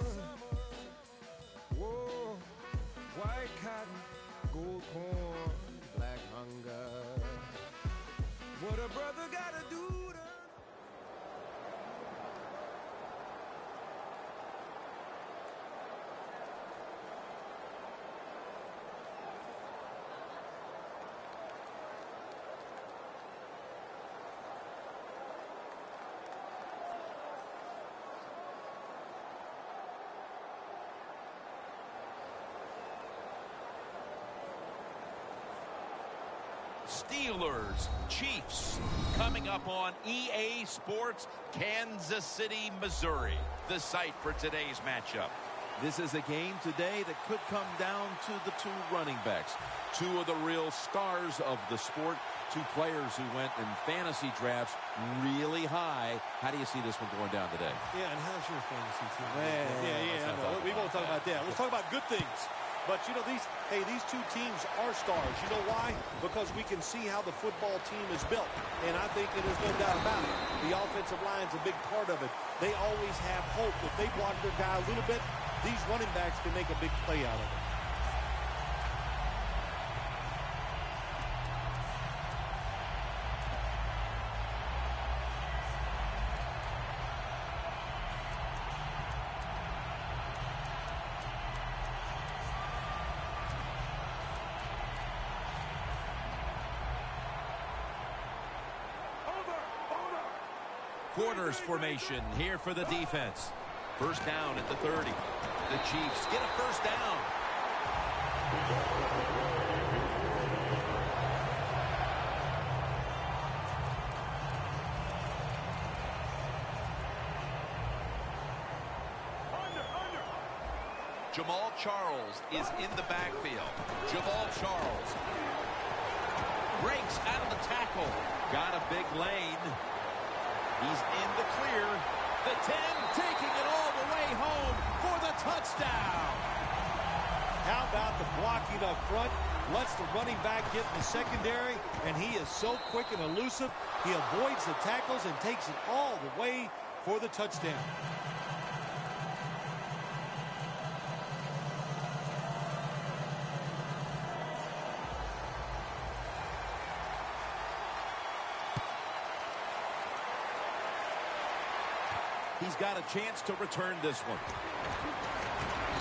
whoa, white cotton, gold corn, black hunger. What a brother gotta do to... Steelers, Chiefs, coming up on EA Sports, Kansas City, Missouri, the site for today's matchup. This is a game today that could come down to the two running backs, two of the real stars of the sport, two players who went in fantasy drafts really high. How do you see this one going down today? Yeah, and how's your fantasy team? Yeah. We won't talk about that. Let's talk about good things. But, you know, these two teams are stars. You know why? Because we can see how the football team is built. And I think there's no doubt about it. The offensive line's a big part of it. They always have hope. If they block their guy a little bit, these running backs can make a big play out of it. Quarters formation here for the defense. First down at the 30. The Chiefs get a first down. Jamal Charles is in the backfield. Jamal Charles breaks out of the tackle. Got a big lane. He's in the clear. The 10 taking it all the way home for the touchdown. How about the blocking up front? Lets the running back get in the secondary, and he is so quick and elusive. He avoids the tackles and takes it all the way for the touchdown. He's got a chance to return this one.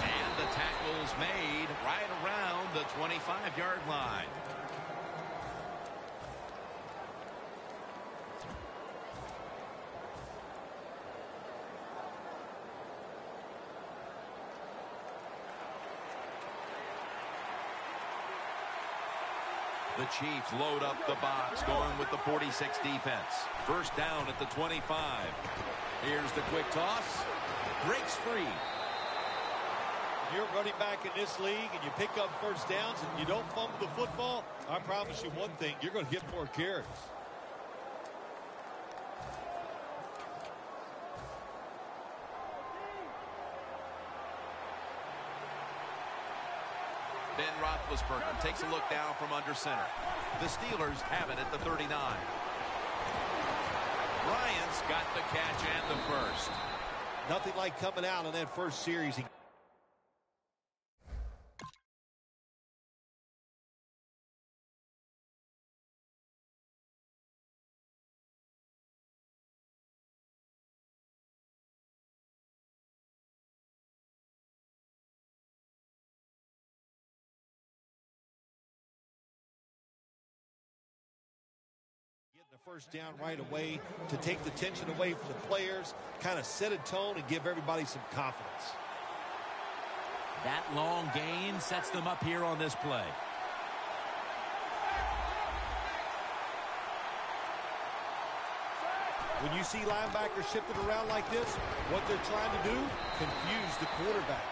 And the tackle's made right around the 25-yard line. The Chiefs load up the box, going with the 46 defense. First down at the 25. Here's the quick toss. Breaks free. You're running back in this league and you pick up first downs and you don't fumble the football, I promise you one thing, you're going to get more carries. Ben Roethlisberger takes a look down from under center. The Steelers have it at the 39. Bryant's got the catch and the first. Nothing like coming out in that first series. The first down right away to take the tension away from the players, kind of set a tone and give everybody some confidence. That long gain sets them up here on this play. When you see linebackers shifted around like this, what they're trying to do, confuse the quarterback.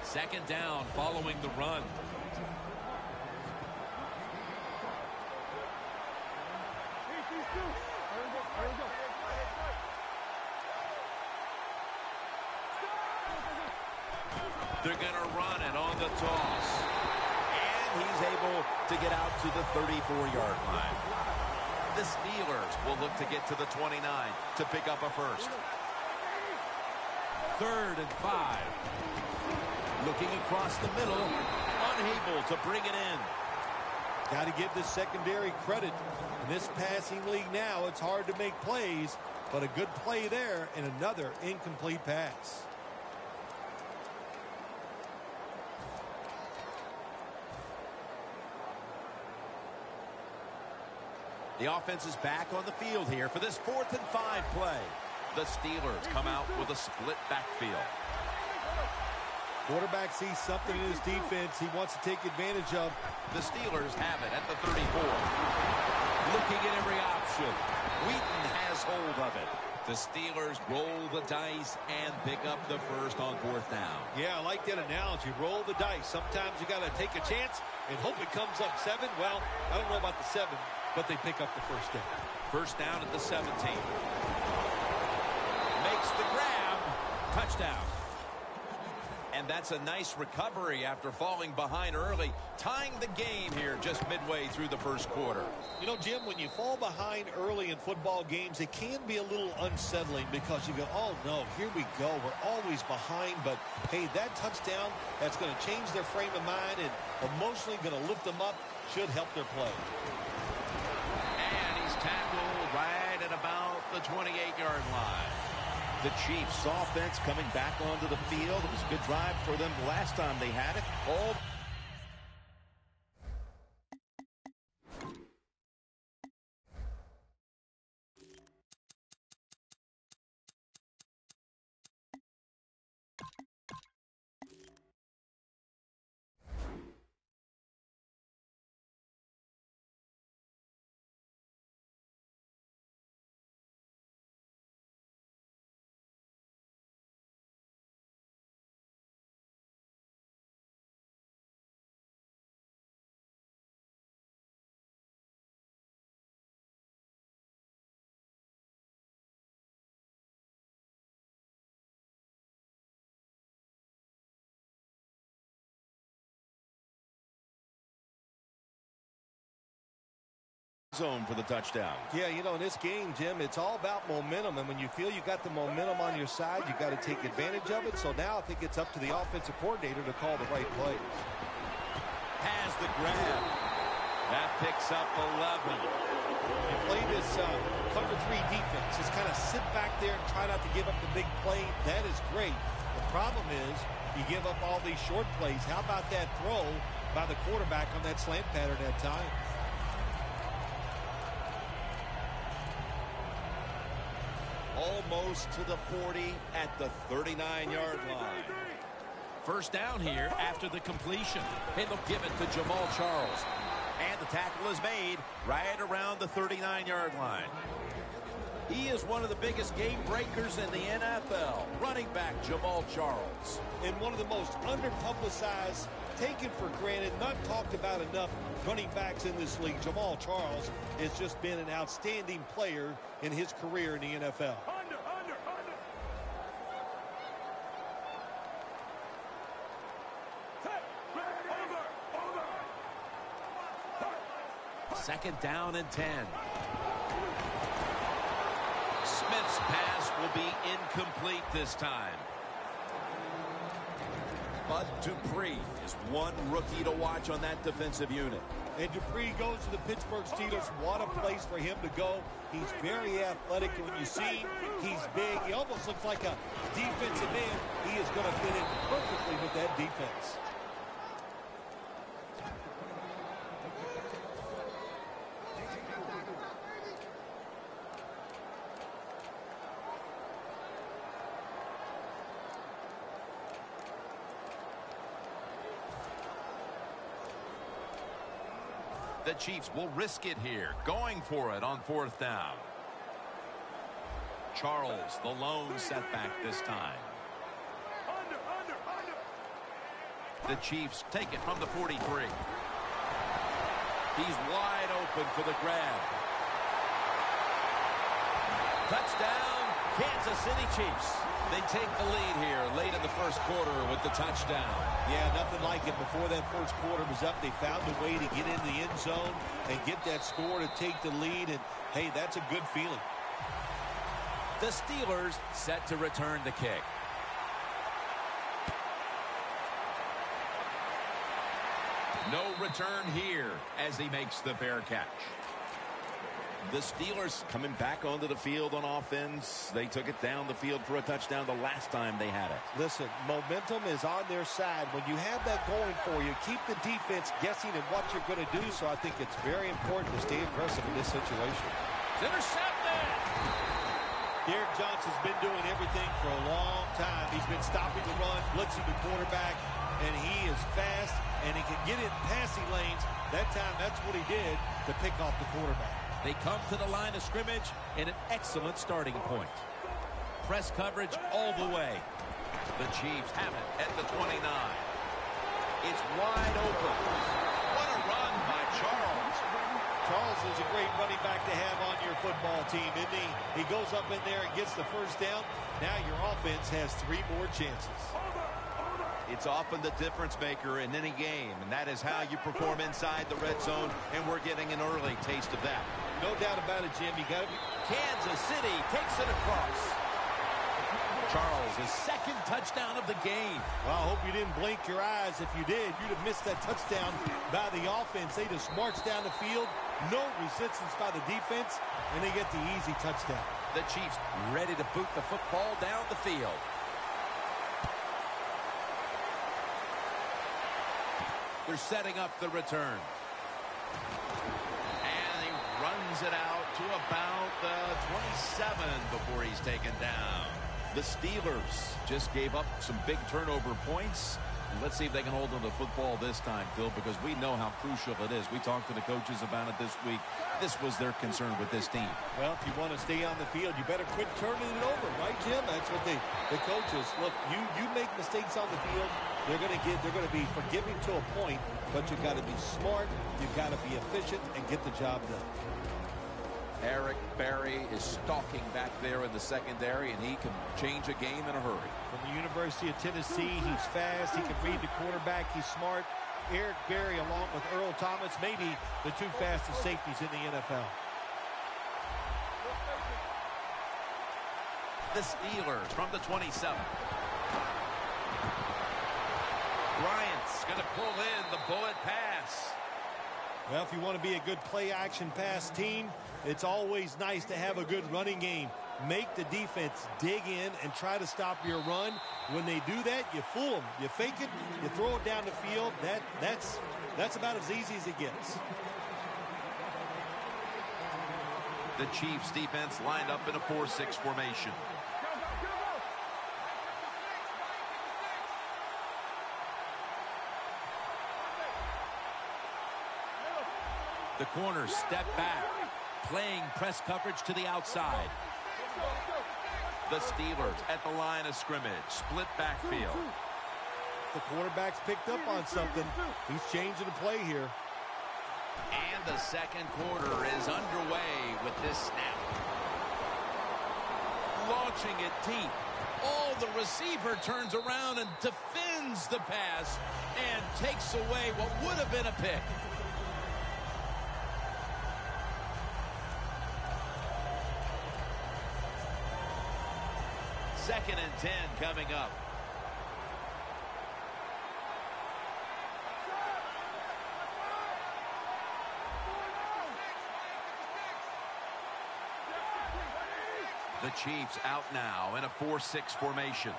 Second down following the run. They're going to run it on the toss. And he's able to get out to the 34-yard line. The Steelers will look to get to the 29 to pick up a first. 3rd and 5. Looking across the middle, unable to bring it in. Got to give this secondary credit. In this passing league now, it's hard to make plays, but a good play there and another incomplete pass. The offense is back on the field here for this 4th and 5 play. The Steelers come out with a split backfield. Quarterback sees something in his defense he wants to take advantage of. The Steelers have it at the 34. Looking at every option. Wheaton has hold of it. The Steelers roll the dice and pick up the first on 4th down. Yeah, I like that analogy. Roll the dice. Sometimes you got to take a chance and hope it comes up 7. Well, I don't know about the 7, but they pick up the first down. First down at the 17. Makes the grab. Touchdown. And that's a nice recovery after falling behind early, tying the game here just midway through the first quarter. You know, Jim, when you fall behind early in football games, it can be a little unsettling because you go, oh, no, here we go. We're always behind. But, hey, that touchdown, that's going to change their frame of mind and emotionally going to lift them up, should help their play. And he's tackled right at about the 28-yard line. The Chiefs offense coming back onto the field. It was a good drive for them the last time they had it. All zone for the touchdown. Yeah, you know, in this game, Jim, it's all about momentum. And when you feel you got the momentum on your side, you got to take advantage of it. So now I think it's up to the offensive coordinator to call the right plays. Has the grab. That picks up 11. You play this cover 3 defense. Just kind of sit back there and try not to give up the big play. That is great. The problem is you give up all these short plays. How about that throw by the quarterback on that slant pattern at time? Almost to the 40 at the 39-yard line. First down here after the completion. And they'll give it to Jamal Charles. And the tackle is made right around the 39-yard line. He is one of the biggest game breakers in the NFL. Running back Jamal Charles. And one of the most under-publicized, taken for granted, not talked about enough running backs in this league. Jamal Charles has just been an outstanding player in his career in the NFL. 2nd down and 10. Smith's pass will be incomplete this time. Bud Dupree is one rookie to watch on that defensive unit. And Dupree goes to the Pittsburgh Steelers. What a place for him to go. He's very athletic. When you see him, he's big. He almost looks like a defensive end. He is going to fit in perfectly with that defense. The Chiefs will risk it here, going for it on 4th down. Charles, the lone setback this time. The Chiefs take it from the 43. He's wide open for the grab. Touchdown, Kansas City Chiefs. They take the lead here late in the 1st quarter with the touchdown. Yeah, nothing like it. Before that 1st quarter was up, they found a way to get in the end zone and get that score to take the lead. And, hey, that's a good feeling. The Steelers set to return the kick. No return here as he makes the fair catch. The Steelers coming back onto the field on offense. They took it down the field for a touchdown the last time they had it. Listen, momentum is on their side. When you have that going for you, keep the defense guessing at what you're going to do. So I think it's very important to stay aggressive in this situation. It's intercepted. Derek Johnson's been doing everything for a long time. He's been stopping the run, blitzing the quarterback, and he is fast, and he can get in passing lanes. That time, that's what he did to pick off the quarterback. They come to the line of scrimmage in an excellent starting point. Press coverage all the way. The Chiefs have it at the 29. It's wide open. What a run by Charles. Charles is a great running back to have on your football team, isn't he? He goes up in there and gets the 1st down. Now your offense has 3 more chances. It's often the difference maker in any game, and that is how you perform inside the red zone, and we're getting an early taste of that. No doubt about it, Jim. You got to be. Kansas City takes it across. Charles' 2nd touchdown of the game. Well, I hope you didn't blink your eyes. If you did, you'd have missed that touchdown by the offense. They just marched down the field. No resistance by the defense, and they get the easy touchdown. The Chiefs ready to boot the football down the field. They're setting up the return. And he runs it out to about the 27 before he's taken down. The Steelers just gave up some big turnover points. Let's see if they can hold on to football this time, Phil, because we know how crucial it is. We talked to the coaches about it this week. This was their concern with this team. Well, if you want to stay on the field, you better quit turning it over, right, Jim? That's what the coaches look. You make mistakes on the field, they're going to be forgiving to a point, but you've got to be smart, you've got to be efficient, and get the job done. Eric Berry is stalking back there in the secondary, and he can change a game in a hurry. From the University of Tennessee, he's fast, he can read the quarterback, he's smart. Eric Berry, along with Earl Thomas, maybe the 2 fastest safeties in the NFL. The Steelers from the 27. Bryant's going to pull in the bullet pass. Well, if you want to be a good play-action pass team, it's always nice to have a good running game. Make the defense dig in and try to stop your run. When they do that, you fool them. You fake it, you throw it down the field. That's about as easy as it gets. The Chiefs defense lined up in a 4-6 formation. The corners step back, playing press coverage to the outside. The Steelers at the line of scrimmage, split backfield. The quarterback's picked up on something. He's changing the play here. And the 2nd quarter is underway with this snap. Launching it deep. Oh, the receiver turns around and defends the pass and takes away what would have been a pick. 2nd and 10 coming up. The Chiefs out now in a 4-6 formation.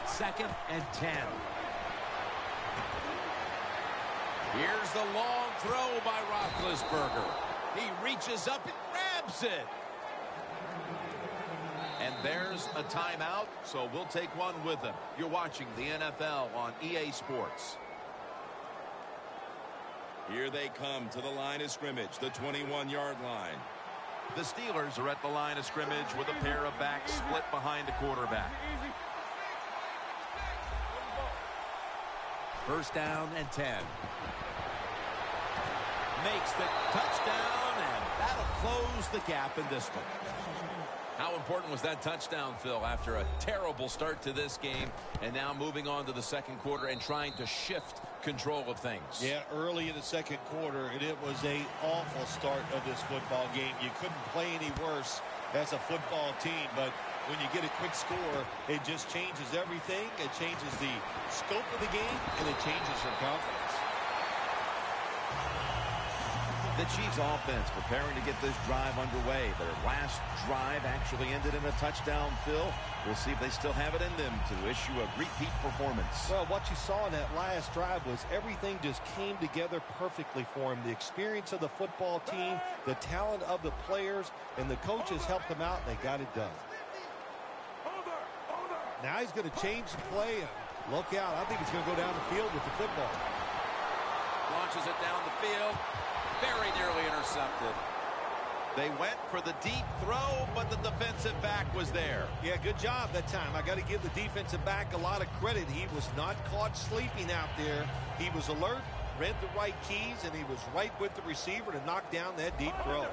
2nd and 10. Here's the long throw by Roethlisberger. He reaches up and grabs it. And there's a timeout, so we'll take one with them. You're watching the NFL on EA Sports. Here they come to the line of scrimmage, the 21-yard line. The Steelers are at the line of scrimmage with a pair of backs split behind the quarterback. 1st down and 10. Makes the touchdown, and that'll close the gap in this one. How important was that touchdown, Phil, after a terrible start to this game, and now moving on to the 2nd quarter and trying to shift control of things? Yeah, early in the 2nd quarter, and it was an awful start of this football game. You couldn't play any worse as a football team, but when you get a quick score, it just changes everything. It changes the scope of the game, and it changes your confidence. The Chiefs offense preparing to get this drive underway. Their last drive actually ended in a touchdown, Phil. We'll see if they still have it in them to issue a repeat performance. Well, what you saw in that last drive was everything just came together perfectly for him. The experience of the football team, the talent of the players, and the coaches helped them out, and they got it done. Now he's going to change the play, and look out. I think he's going to go down the field with the football. Launches it down the field. Very nearly intercepted. They went for the deep throw, but the defensive back was there. Yeah, good job that time. I got to give the defensive back a lot of credit. He was not caught sleeping out there. He was alert, read the right keys, and he was right with the receiver to knock down that deep throw.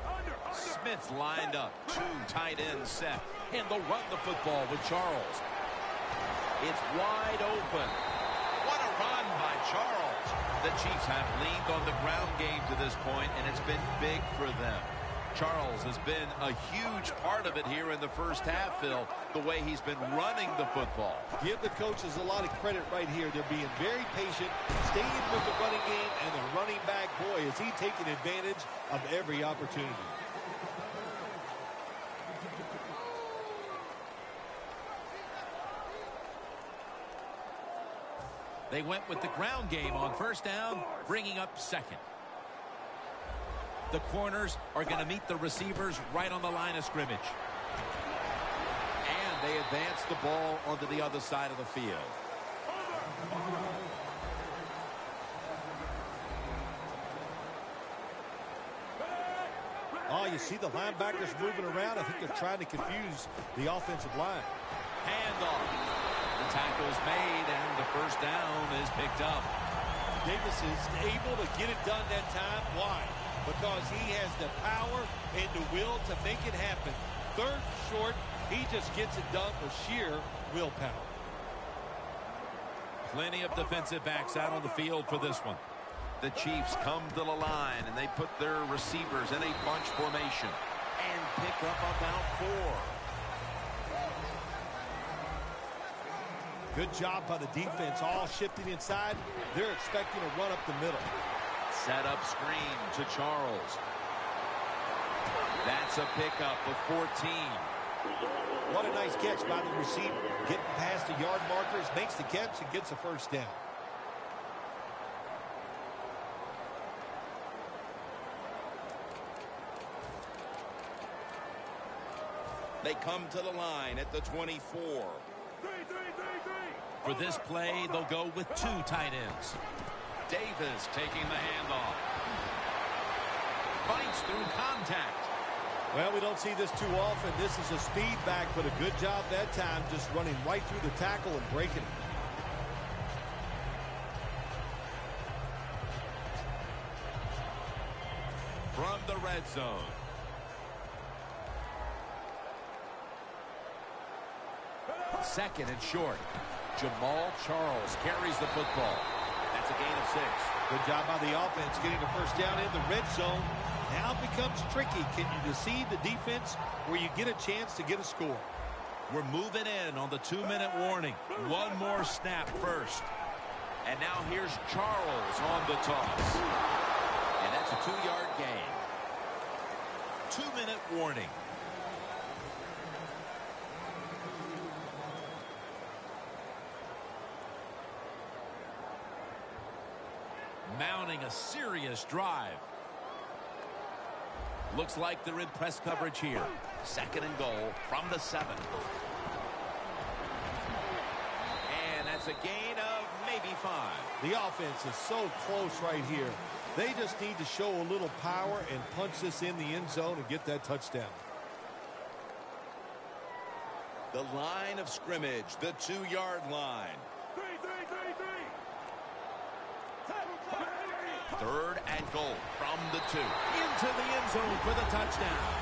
Smith's lined up. 2 tight ends set. And they'll run the football with Charles. It's wide open. What a run by Charles. The Chiefs have leaned on the ground game to this point, and it's been big for them. Charles has been a huge part of it here in the first half, Phil, the way he's been running the football. Give the coaches a lot of credit right here. They're being very patient, staying with the running game, and the running back, boy, is he taking advantage of every opportunity. They went with the ground game on 1st down, bringing up 2nd. The corners are going to meet the receivers right on the line of scrimmage. And they advance the ball onto the other side of the field. Oh, you see the linebackers moving around. I think they're trying to confuse the offensive line. Handoff. The tackle's made, and the 1st down is picked up. Davis is able to get it done that time. Why? Because he has the power and the will to make it happen. 3rd short, he just gets it done with sheer willpower. Plenty of defensive backs out on the field for this one. The Chiefs come to the line, and they put their receivers in a bunch formation and pick up about 4. Good job by the defense, all shifting inside. They're expecting a run up the middle. Set up screen to Charles. That's a pickup of 14. What a nice catch by the receiver. Getting past the yard markers, makes the catch, and gets a 1st down. They come to the line at the 24. For this play, they'll go with 2 tight ends. Davis taking the handoff. Fights through contact. Well, we don't see this too often. This is a speed back, but a good job that time just running right through the tackle and breaking it. From the red zone. Second and short. Jamal Charles carries the football. That's a gain of 6. Good job by the offense getting the 1st down in the red zone. Now it becomes tricky. Can you deceive the defense where you get a chance to get a score? We're moving in on the 2-minute warning. One more snap first. And now here's Charles on the toss. And that's a 2-yard gain. 2-minute warning. Mounting a serious drive. Looks like they're in press coverage here. 2nd and goal from the 7. And that's a gain of maybe 5. The offense is so close right here. They just need to show a little power and punch this in the end zone and get that touchdown. The line of scrimmage, the 2-yard line. 3rd and goal from the 2. Into the end zone for the touchdown.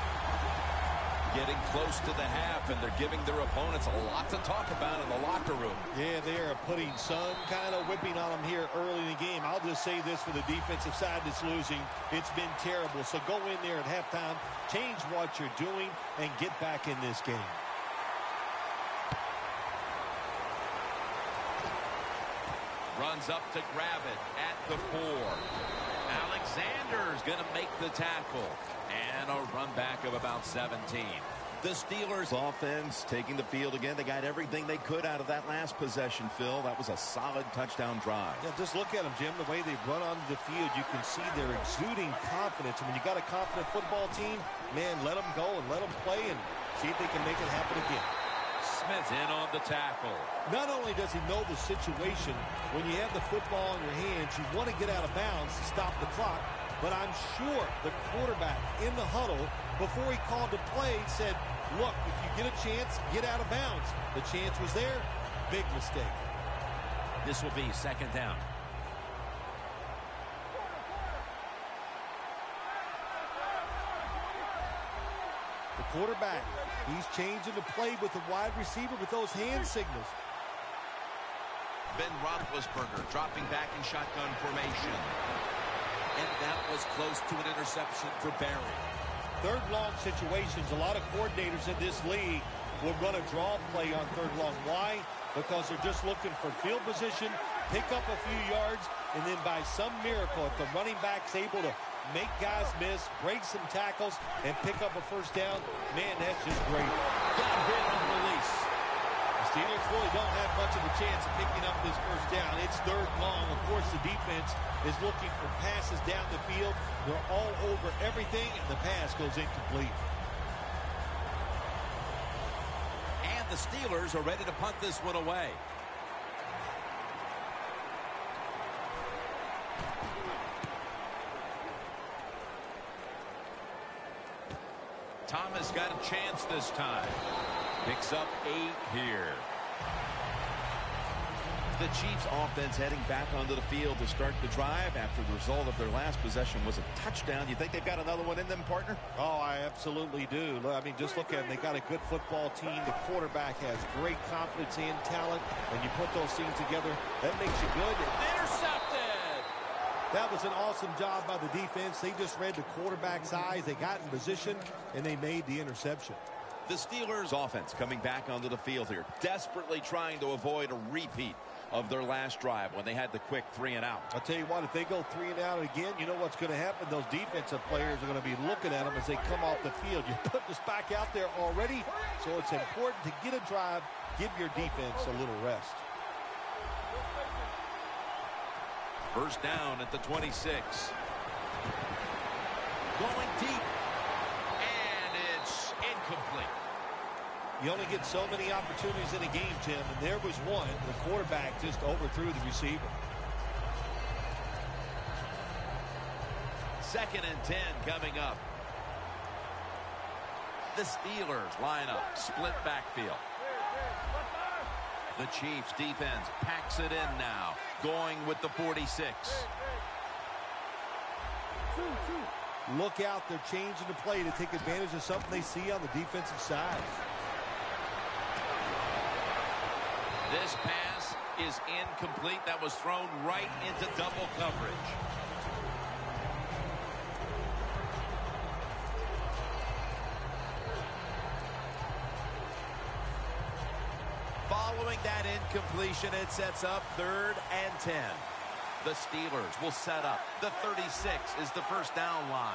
Getting close to the half, and they're giving their opponents a lot to talk about in the locker room. Yeah, they are putting some kind of whipping on them here early in the game. I'll just say this for the defensive side that's losing. It's been terrible. So go in there at halftime, change what you're doing, and get back in this game. Runs up to grab it at the 4. Alexander's going to make the tackle. And a run back of about 17. The Steelers offense taking the field again. They got everything they could out of that last possession, Phil. That was a solid touchdown drive. Yeah, just look at them, Jim. The way they run onto the field, you can see they're exuding confidence. And when you got a confident football team, man, let them go and let them play and see if they can make it happen again. Smith in on the tackle. Not only does he know the situation, when you have the football in your hands, you want to get out of bounds to stop the clock. But I'm sure the quarterback in the huddle, before he called the play, said, look, if you get a chance, get out of bounds. The chance was there. Big mistake. This will be 2nd down. The quarterback, he's changing the play with the wide receiver with those hand signals. Ben Roethlisberger dropping back in shotgun formation. And that was close to an interception for Barry. 3rd long situations, a lot of coordinators in this league will run a draw play on 3rd long. Why? Because they're just looking for field position, pick up a few yards, and then by some miracle, if the running back's able to make guys miss, break some tackles, and pick up a 1st down, man, that's just great. Got hit on release. The Steelers really don't have much of a chance of picking up this 1st down. It's 3rd long. Of course, the defense is looking for passes down the field. They're all over everything, and the pass goes incomplete. And the Steelers are ready to punt this one away. Thomas got a chance this time. Picks up 8 here. The Chiefs offense heading back onto the field to start the drive after the result of their last possession was a touchdown. You think they've got another one in them, partner? Oh, I absolutely do. I mean, just look at them. They got a good football team. The quarterback has great confidence and talent. And you put those things together, that makes you good. Intercepted! That was an awesome job by the defense. They just read the quarterback's eyes. They got in position, and they made the interception. The Steelers offense coming back onto the field here, desperately trying to avoid a repeat of their last drive when they had the quick 3-and-out. I'll tell you what, if they go 3-and-out again, you know what's going to happen? Those defensive players are going to be looking at them as they come off the field. You put this back out there already, so it's important to get a drive, give your defense a little rest. 1st down at the 26. Going deep. And it's incomplete. You only get so many opportunities in a game, Tim, and there was one. The quarterback just overthrew the receiver. 2nd and 10 coming up. The Steelers line up, split backfield. The Chiefs defense packs it in now, going with the 46. Look out, they're changing the play to take advantage of something they see on the defensive side. This pass is incomplete. That was thrown right into double coverage. Following that incompletion, it sets up 3rd and 10. The Steelers will set up. The 36 is the first down line.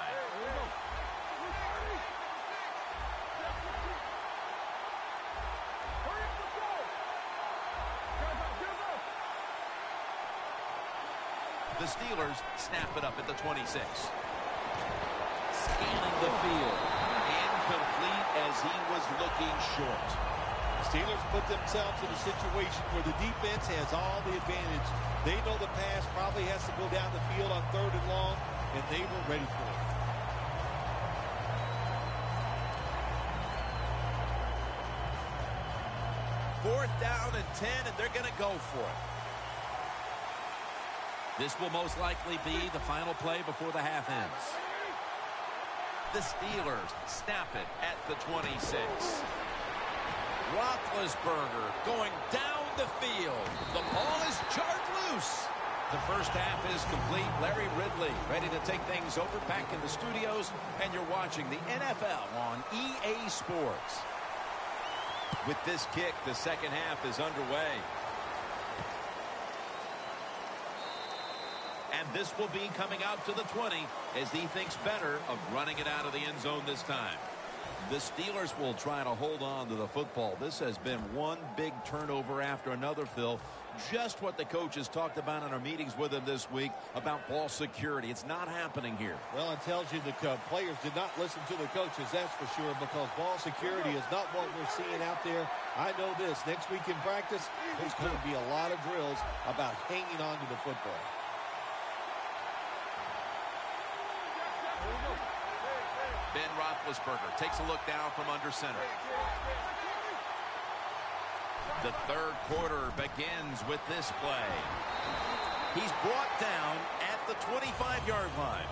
The Steelers snap it up at the 26. Scanning the field. Incomplete as he was looking short. The Steelers put themselves in a situation where the defense has all the advantage. They know the pass probably has to go down the field on 3rd and long, and they were ready for it. Fourth down and 10, and they're going to go for it. This will most likely be the final play before the half ends. The Steelers snap it at the 26. Roethlisberger going down the field. The ball is jarred loose. The first half is complete. Larry Ridley ready to take things over back in the studios, and you're watching the NFL on EA Sports. With this kick, the second half is underway. And this will be coming out to the 20 as he thinks better of running it out of the end zone this time. The Steelers will try to hold on to the football. This has been one big turnover after another, Phil. Just what the coaches talked about in our meetings with him this week about ball security. It's not happening here. Well, it tells you the players did not listen to the coaches, that's for sure, because ball security is not what we're seeing out there. I know this. Next week in practice, there's going to be a lot of drills about hanging on to the football. Ben Roethlisberger takes a look down from under center. The third quarter begins with this play. He's brought down at the 25-yard line.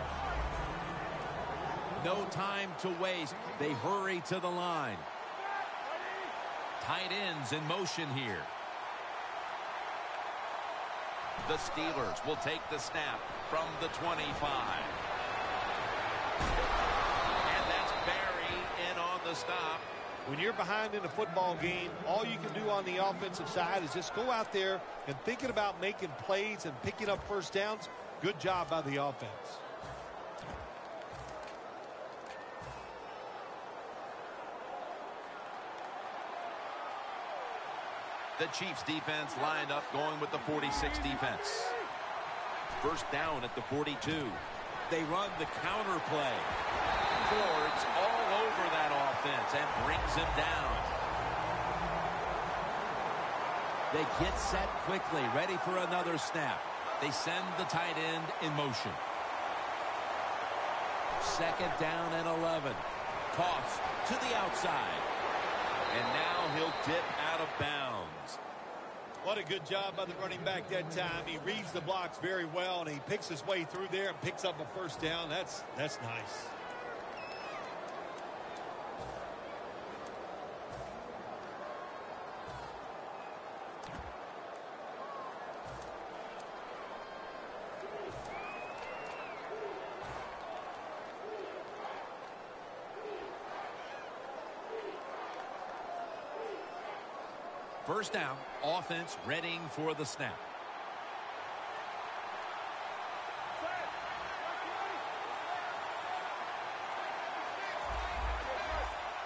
No time to waste. They hurry to the line. Tight ends in motion here. The Steelers will take the snap from the 25. The stop. When you're behind in a football game, all you can do on the offensive side is just go out there and thinking about making plays and picking up first downs. Good job by the offense. The Chiefs defense lined up going with the 46 defense. First down at the 42. They run the counter play. Ford's all over that offense and brings him down. They get set quickly, ready for another snap. They send the tight end in motion. Second down and 11. Toss to the outside. And now he'll dip out of bounds. What a good job by the running back that time. He reads the blocks very well, and he picks his way through there and picks up a first down. That's nice. First down, offense readying for the snap.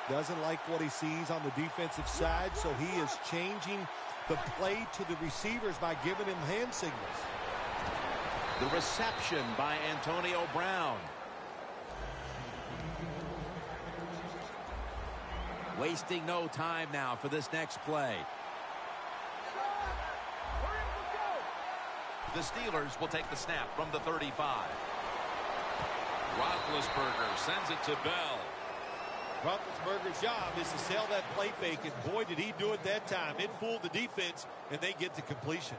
Doesn't like what he sees on the defensive side, so he is changing the play to the receivers by giving him hand signals. The reception by Antonio Brown. Wasting no time now for this next play. The Steelers will take the snap from the 35. Roethlisberger sends it to Bell. Roethlisberger's job is to sell that play fake, and boy, did he do it that time. It fooled the defense, and they get to completion.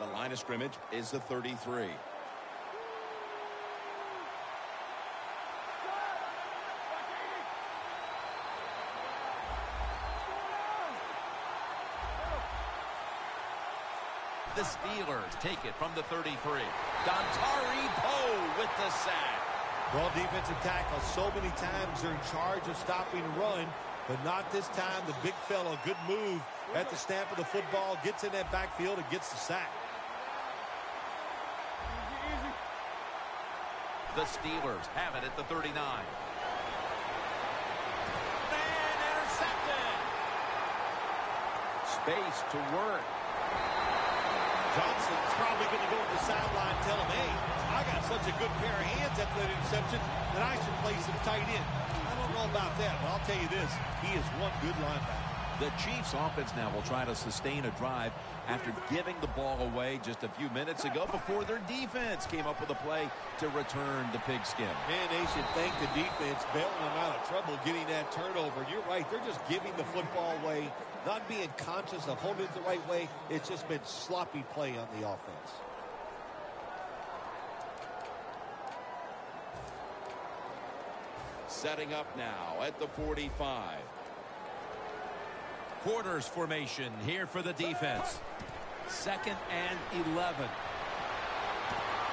The line of scrimmage is the 33. The Steelers take it from the 33. Dontari Poe with the sack. Well, defensive tackle, so many times they're in charge of stopping the run, but not this time. The big fellow, good move at the snap of the football, gets in that backfield and gets the sack. The Steelers have it at the 39. And intercepted. Space to work. Johnson's probably going to go to the sideline and tell him, hey, I got such a good pair of hands after that interception that I should play some tight end. I don't know about that, but I'll tell you this, he is one good linebacker. The Chiefs offense now will try to sustain a drive after giving the ball away just a few minutes ago before their defense came up with a play to return the pigskin. Man, they should thank the defense bailing them out of trouble getting that turnover. You're right, they're just giving the football away, not being conscious of holding it the right way. It's just been sloppy play on the offense. Setting up now at the 45. Quarters formation here for the defense. 2nd and 11.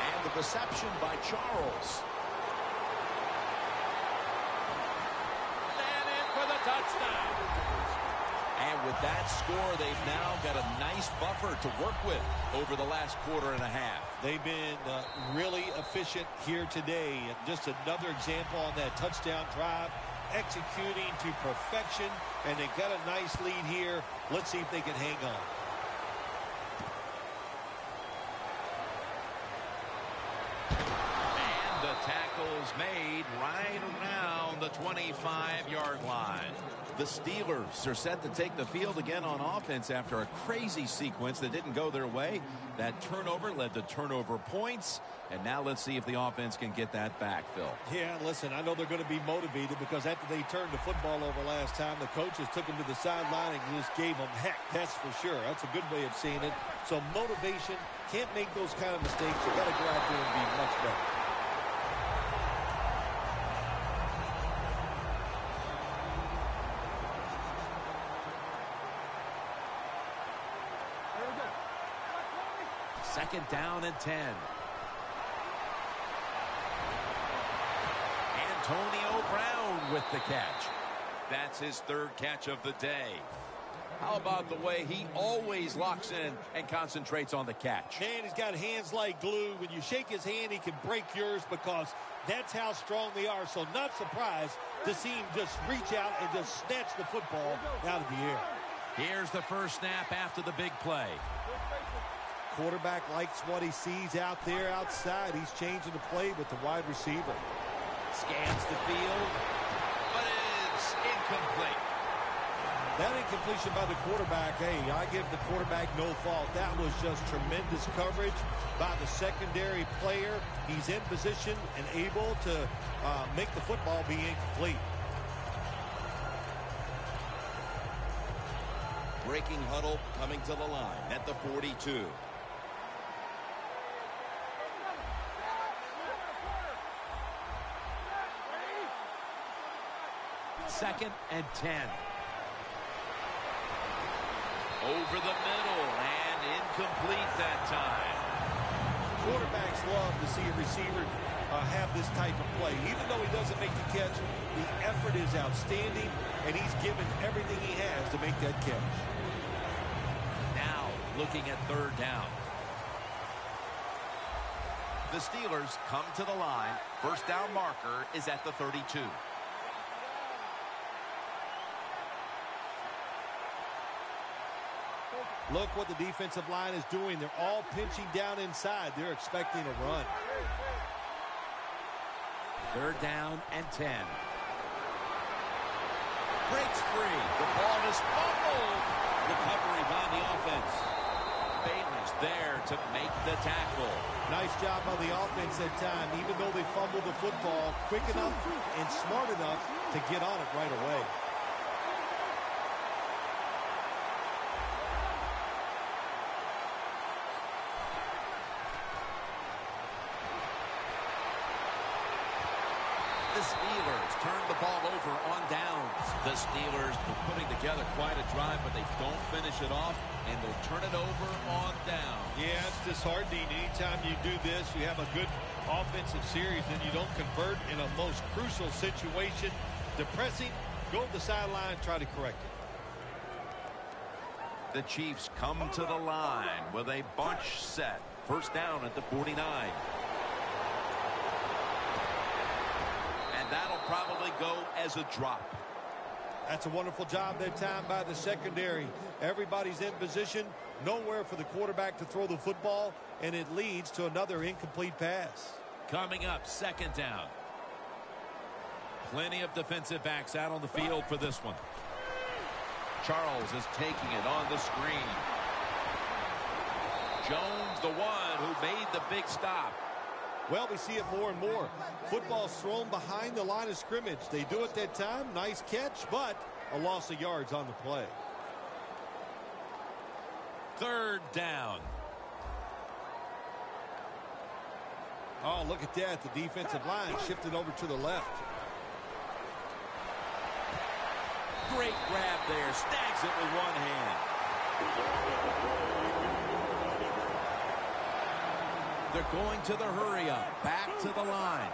And the reception by Charles. And in for the touchdown. And with that score, they've now got a nice buffer to work with over the last quarter and a half. They've been really efficient here today. Just another example on that touchdown drive, executing to perfection, and they got a nice lead here. Let's see if they can hang on. And the tackle's made right around the 25-yard line. The Steelers are set to take the field again on offense after a crazy sequence that didn't go their way. That turnover led to turnover points. And now let's see if the offense can get that back, Phil. Yeah, listen, I know they're going to be motivated because after they turned the football over last time, the coaches took them to the sideline and just gave them heck. That's for sure. That's a good way of seeing it. So motivation, can't make those kind of mistakes. You got to go out there and be much better. Second down and 10. Antonio Brown with the catch. That's his 3rd catch of the day. How about the way he always locks in and concentrates on the catch? Man, he's got hands like glue. When you shake his hand, he can break yours because that's how strong they are. So not surprised to see him just reach out and just snatch the football out of the air. Here's the first snap after the big play. Quarterback likes what he sees out there outside. He's changing the play with the wide receiver. Scans the field, but it's incomplete. That incompletion by the quarterback, hey, I give the quarterback no fault. That was just tremendous coverage by the secondary player. He's in position and able to make the football be incomplete. Breaking huddle coming to the line at the 42. Second and 10. Over the middle and incomplete that time. Quarterbacks love to see a receiver have this type of play. Even though he doesn't make the catch, the effort is outstanding, and he's given everything he has to make that catch. Now looking at 3rd down. The Steelers come to the line. First down marker is at the 32. Look what the defensive line is doing. They're all pinching down inside. They're expecting a run. 3rd down and 10. Breaks free. The ball is fumbled. Recovery by the offense. Bailey's there to make the tackle. Nice job by the offense that time. Even though they fumbled the football, quick enough and smart enough to get on it right away. The The Steelers turn the ball over on downs. The Steelers were putting together quite a drive, but they don't finish it off, and they'll turn it over on down. Yeah, it's disheartening. Anytime you do this, you have a good offensive series, and you don't convert in a most crucial situation. Depressing. Go to the sideline, try to correct it. The Chiefs come to the line with a bunch set. First down at the 49. And that'll probably go as a drop. That's a wonderful job that time by the secondary. Everybody's in position. Nowhere for the quarterback to throw the football, and it leads to another incomplete pass. Coming up, second down. Plenty of defensive backs out on the field for this one. Charles is taking it on the screen. Jones, the one who made the big stop. Well, we see it more and more. Football's thrown behind the line of scrimmage. They do it that time. Nice catch, but a loss of yards on the play. Third down. Oh, look at that. The defensive line shifted over to the left. Great grab there. Snags it with one hand. They're going to the hurry up. Back to the line.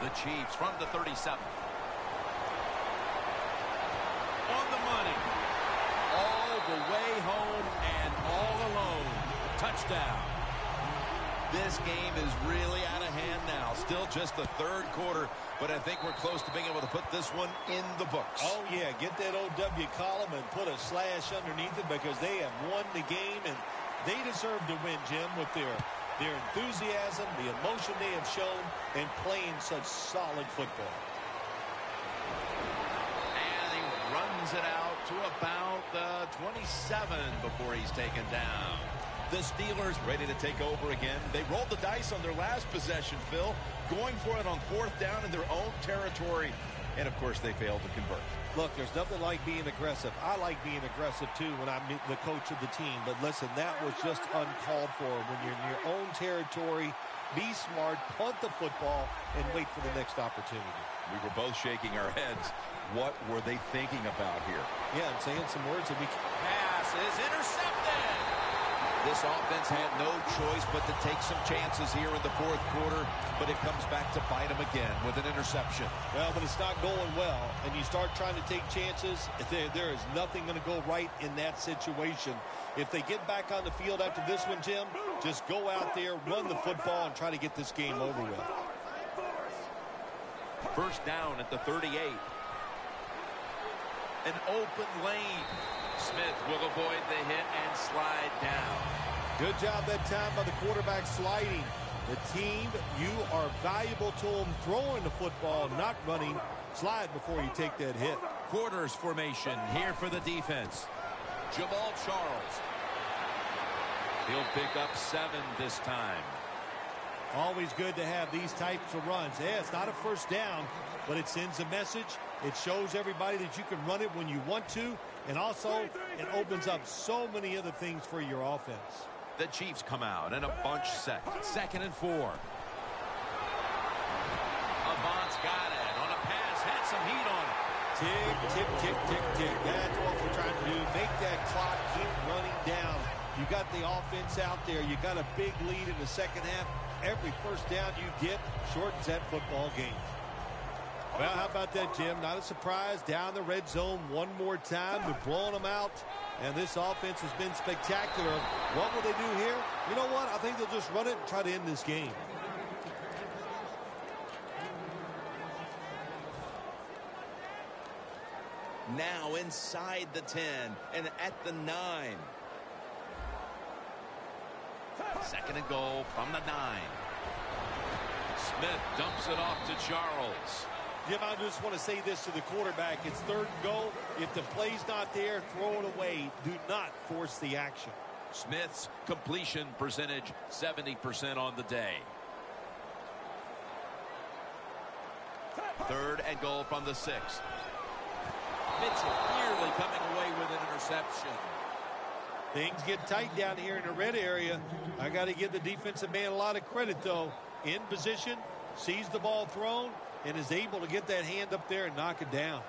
The Chiefs from the 37. On the money. All the way home and all alone. Touchdown. This game is really out of hand now. Still just the third quarter, but I think we're close to being able to put this one in the books. Oh, yeah. Get that OW column and put a slash underneath it because they have won the game, and they deserve to win, Jim, with their enthusiasm, the emotion they have shown, and playing such solid football. And he runs it out to about the 27 before he's taken down. The Steelers ready to take over again. They rolled the dice on their last possession, Phil, going for it on fourth down in their own territory. And, of course, they failed to convert. Look, there's nothing like being aggressive. I like being aggressive, too, when I'm the coach of the team. But, listen, that was just uncalled for. When you're in your own territory, be smart, punt the football, and wait for the next opportunity. We were both shaking our heads. What were they thinking about here? Yeah, I'm saying some words that we... Pass is intercepted. This offense had no choice but to take some chances here in the fourth quarter, but it comes back to bite them again with an interception. Well, but it's not going well, and you start trying to take chances, there is nothing going to go right in that situation. If they get back on the field after this one, Jim, just go out there, run the football, and try to get this game over with. First down at the 38. An open lane. Smith will avoid the hit and slide down. Good job that time by the quarterback sliding. The team, you are valuable to them throwing the football, not running. Slide before you take that hit. Quarters formation here for the defense. Jamal Charles. He'll pick up 7 this time. Always good to have these types of runs. Yeah, it's not a first down, but it sends a message. It shows everybody that you can run it when you want to. And also, it opens up so many other things for your offense. The Chiefs come out in a bunch set. 2nd and 4. Avant's got it on a pass. Had some heat on it. Tick, tick, tick, tick, tick. That's what we're trying to do. Make that clock keep running down. You got the offense out there. You got a big lead in the second half. Every first down you get shortens that football game. Well, how about that, Jim? Not a surprise. Down the red zone one more time. We're blowing them out. And this offense has been spectacular. What will they do here? You know what? I think they'll just run it and try to end this game. Now inside the 10 and at the 9. 2nd and goal from the 9. Smith dumps it off to Charles. Jim, I just want to say this to the quarterback. It's 3rd and goal. If the play's not there, throw it away. Do not force the action. Smith's completion percentage, 70% on the day. 3rd and goal from the 6. Mitchell nearly coming away with an interception. Things get tight down here in the red area. I got to give the defensive man a lot of credit, though. In position, sees the ball thrown, and is able to get that hand up there and knock it down.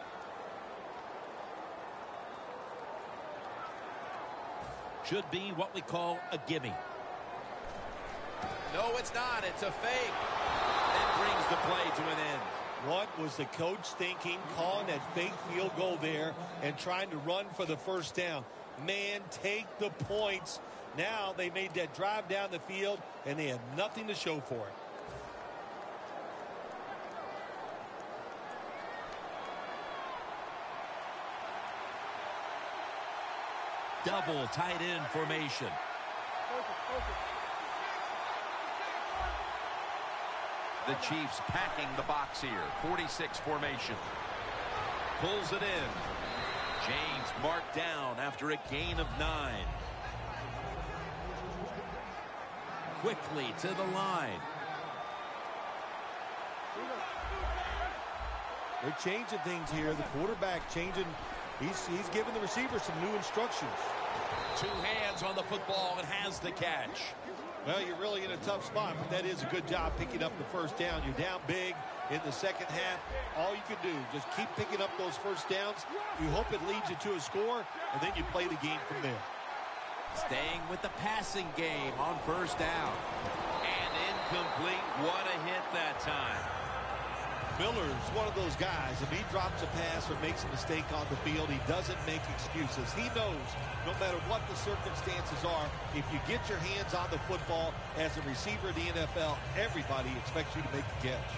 Should be what we call a gimme. No, it's not. It's a fake. That brings the play to an end. What was the coach thinking, calling that fake field goal there and trying to run for the first down? Man, take the points. Now they made that drive down the field, and they had nothing to show for it. Double tight end formation. The Chiefs packing the box here. 46 formation. Pulls it in. James marked down after a gain of 9. Quickly to the line. They're changing things here. The quarterback changing. He's giving the receiver some new instructions. 2 hands on the football and has the catch. Well, you're really in a tough spot, but that is a good job picking up the first down. You're down big in the second half. All you can do, just keep picking up those first downs. You hope it leads you to a score, and then you play the game from there. Staying with the passing game on first down. And incomplete. What a hit that time. Miller's one of those guys. If he drops a pass or makes a mistake on the field, he doesn't make excuses. He knows no matter what the circumstances are, if you get your hands on the football as a receiver in the NFL, everybody expects you to make the catch.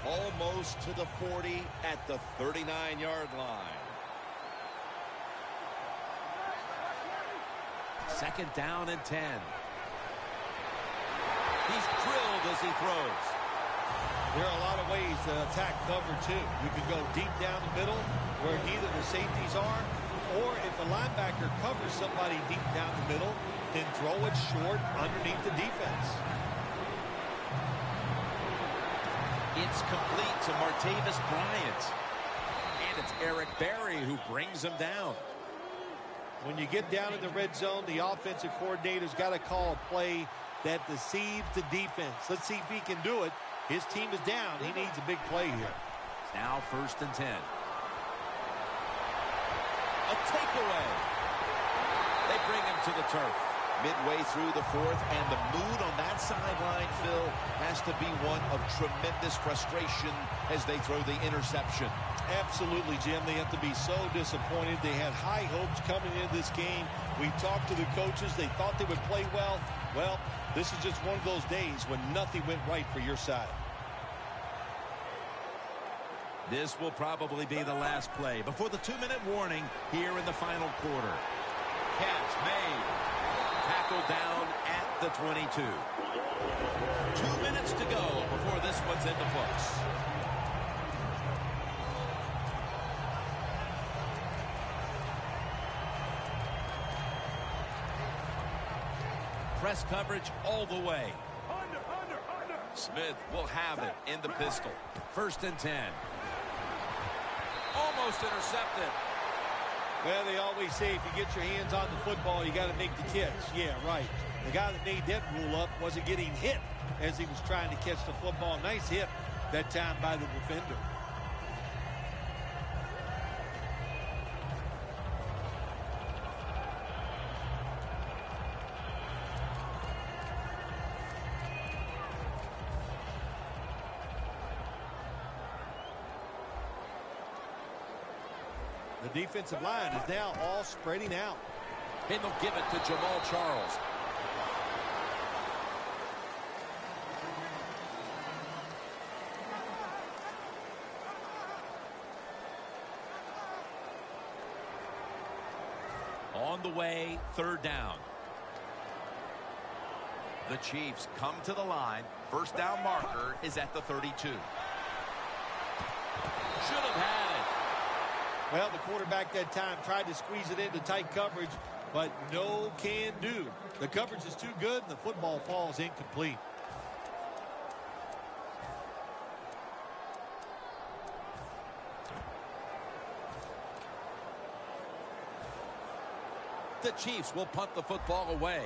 Almost to the 40 at the 39-yard line. Second down and 10. He's drilled as he throws. There are a lot of ways to attack cover, too. You can go deep down the middle where neither the safeties are, or if a linebacker covers somebody deep down the middle, then throw it short underneath the defense. It's complete to Martavis Bryant. And it's Eric Berry who brings him down. When you get down in the red zone, the offensive coordinator's got to call a play that deceives the defense. Let's see if he can do it. His team is down. He needs a big play here. Now first and 10. A takeaway. They bring him to the turf. Midway through the 4th, and the mood on that sideline, Phil, has to be one of tremendous frustration as they throw the interception. Absolutely, Jim. They have to be so disappointed. They had high hopes coming into this game. We talked to the coaches. They thought they would play well. Well, this is just one of those days when nothing went right for your side. This will probably be the last play before the 2-minute warning here in the final quarter. Catch made. Tackle down at the 22. 2 minutes to go before this one's in the books. Press coverage all the way. Smith will have it in the pistol. First and 10. Almost intercepted. Well, they always say if you get your hands on the football, you got to make the catch. Yeah, right. The guy that made that rule up wasn't getting hit as he was trying to catch the football. Nice hit that time by the defender. The defensive line is now all spreading out. And they'll give it to Jamal Charles. On the way, third down. The Chiefs come to the line. First down marker is at the 32. Should have had it. Well, the quarterback that time tried to squeeze it into tight coverage, but no can do. The coverage is too good, and the football falls incomplete. The Chiefs will punt the football away.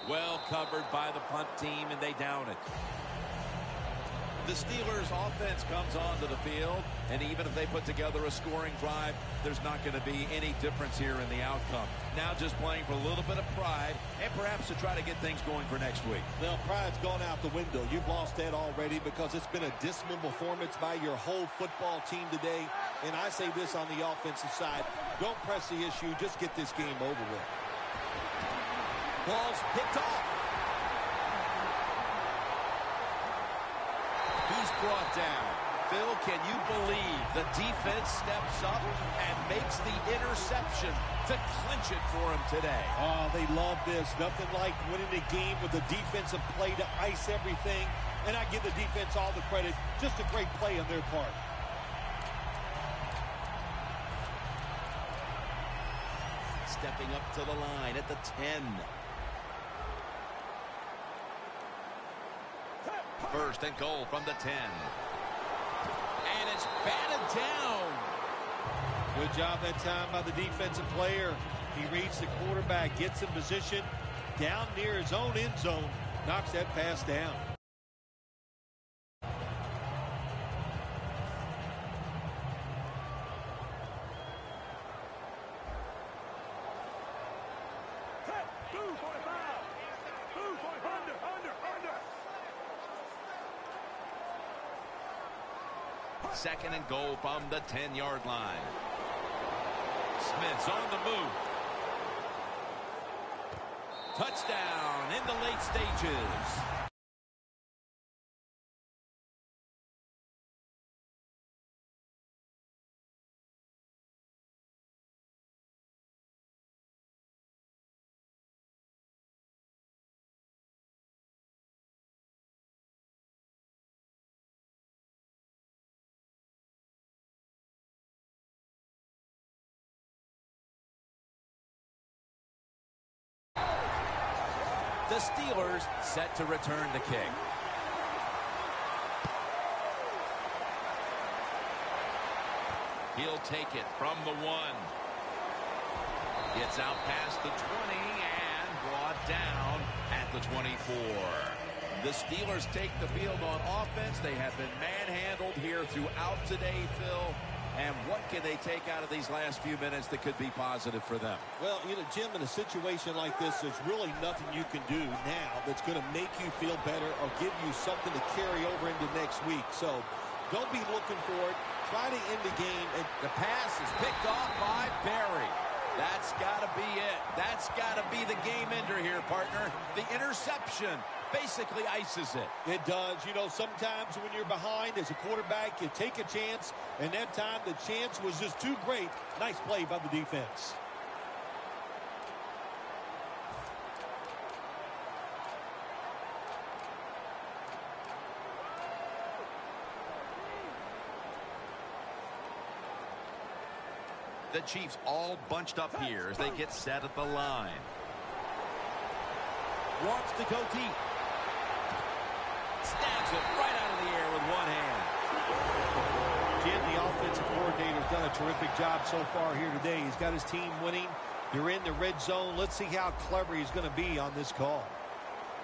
Well covered by the punt team, and they down it. The Steelers offense comes onto the field, and even if they put together a scoring drive, there's not going to be any difference here in the outcome. Now just playing for a little bit of pride and perhaps to try to get things going for next week. Well, pride's gone out the window. You've lost that already because it's been a dismal performance by your whole football team today. And I say this on the offensive side, don't press the issue, just get this game over with. Ball's picked off. He's brought down. Phil, can you believe the defense steps up and makes the interception to clinch it for him today? Oh, they love this. Nothing like winning a game with the defensive play to ice everything. And I give the defense all the credit. Just a great play on their part. Stepping up to the line at the 10. First and goal from the 10. And it's batted down. Good job that time by the defensive player. He reads the quarterback, gets in position down near his own end zone, knocks that pass down. Second and goal from the 10-yard line. Smith's on the move. Touchdown in the late stages. The Steelers set to return the kick. He'll take it from the 1. Gets out past the 20 and brought down at the 24. The Steelers take the field on offense. They have been manhandled here throughout today, Phil. And what can they take out of these last few minutes that could be positive for them? Well, you know, Jim, in a situation like this, there's really nothing you can do now that's going to make you feel better or give you something to carry over into next week. So don't be looking for it. Try to end the game. And the pass is picked off by Barry. That's got to be it. That's got to be the game ender here, partner. The interception basically ices it. It does. You know, sometimes when you're behind as a quarterback, you take a chance, and that time the chance was just too great. Nice play by the defense. The Chiefs all bunched up here as they get set at the line. Wants to go deep. Stabs it right out of the air with one hand. Jim, the offensive coordinator, has done a terrific job so far here today. He's got his team winning. They're in the red zone. Let's see how clever he's going to be on this call.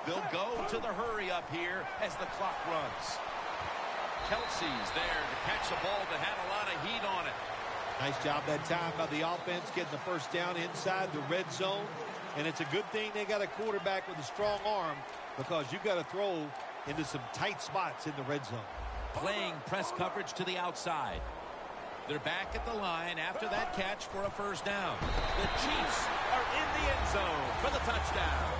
They'll go to the hurry up here as the clock runs. Kelsey's there to catch the ball that had a lot of heat on it. Nice job that time by the offense, getting the first down inside the red zone. And it's a good thing they got a quarterback with a strong arm, because you got to throw into some tight spots in the red zone. Playing press coverage to the outside. They're back at the line after that catch for a first down. The Chiefs are in the end zone for the touchdown.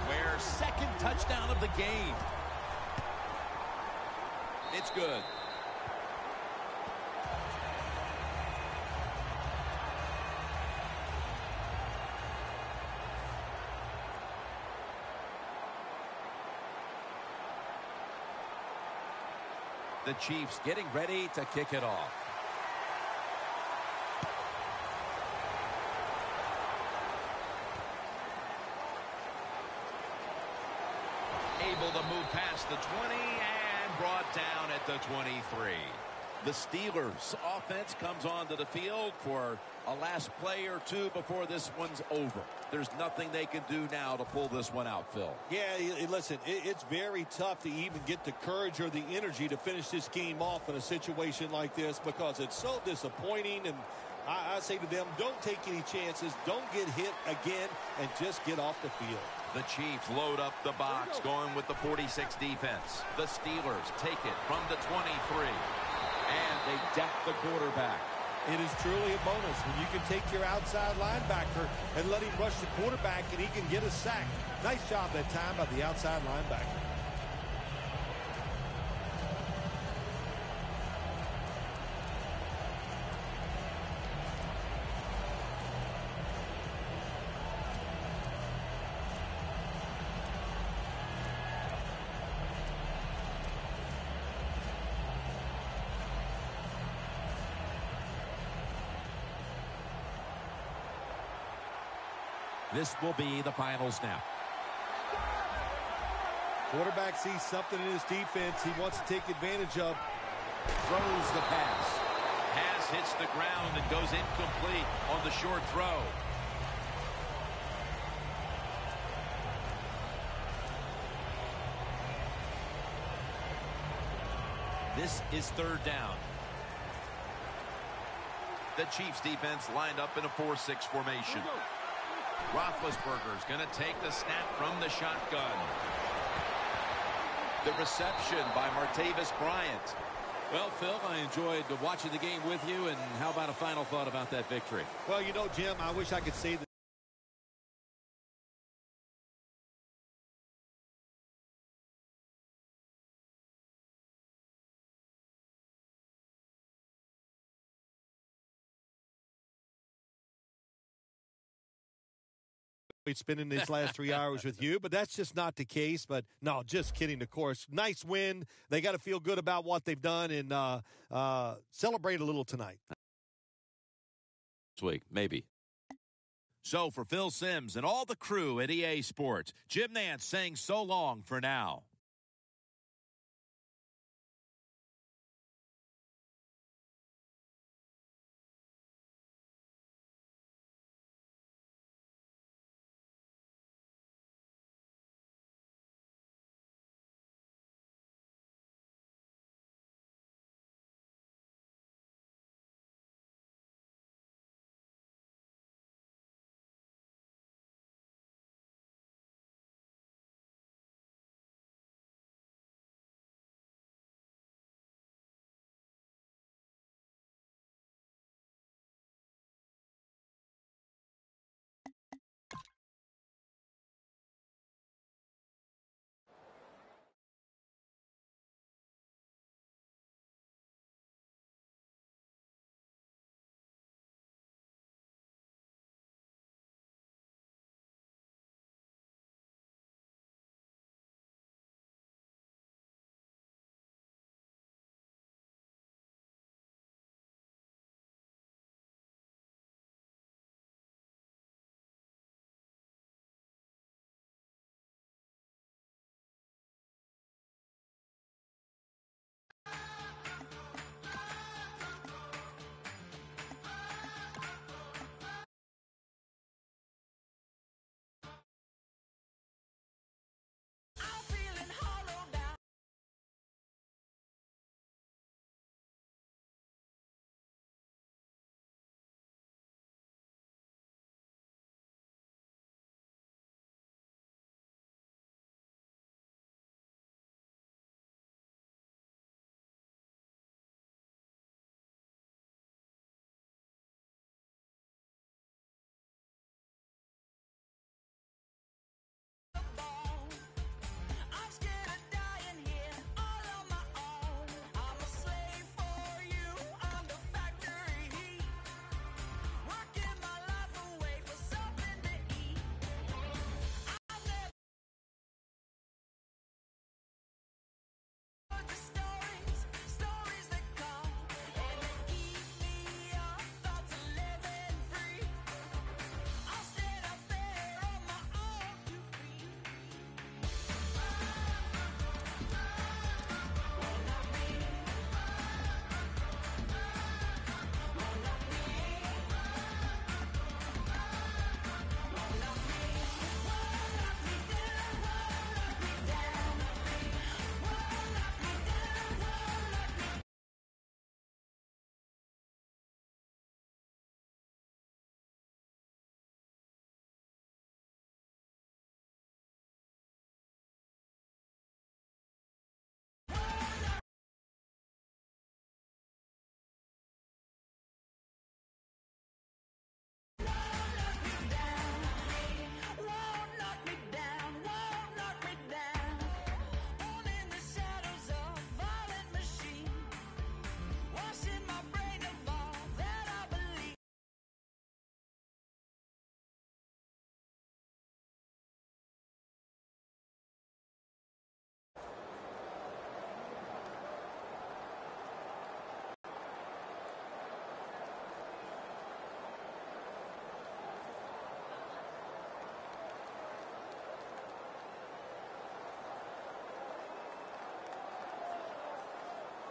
Their second touchdown of the game. It's good. The Chiefs getting ready to kick it off. able to move past the 20 and brought down at the 23. The Steelers offense comes onto the field for a last play or two before this one's over. There's nothing they can do now to pull this one out, Phil. Yeah, listen, it's very tough to even get the courage or the energy to finish this game off in a situation like this because it's so disappointing. And I say to them, don't take any chances. Don't get hit again and just get off the field. The Chiefs load up the box, going with the 46 defense. The Steelers take it from the 23. And they deck the quarterback. It is truly a bonus when you can take your outside linebacker and let him rush the quarterback and he can get a sack. Nice job that time by the outside linebacker. This will be the final snap. Quarterback sees something in his defense he wants to take advantage of. Throws the pass. Pass hits the ground and goes incomplete on the short throw. This is third down. The Chiefs defense lined up in a 4-6 formation. Roethlisberger's going to take the snap from the shotgun. The reception by Martavis Bryant. Well, Phil, I enjoyed watching the game with you, and how about a final thought about that victory? Well, you know, Jim, I wish I could say that spending these last 3 hours with you, but that's just not the case. But no, just kidding, of course. Nice win. They got to feel good about what they've done and celebrate a little tonight. This week, maybe. So for Phil Simms and all the crew at EA Sports, Jim Nantz saying so long for now.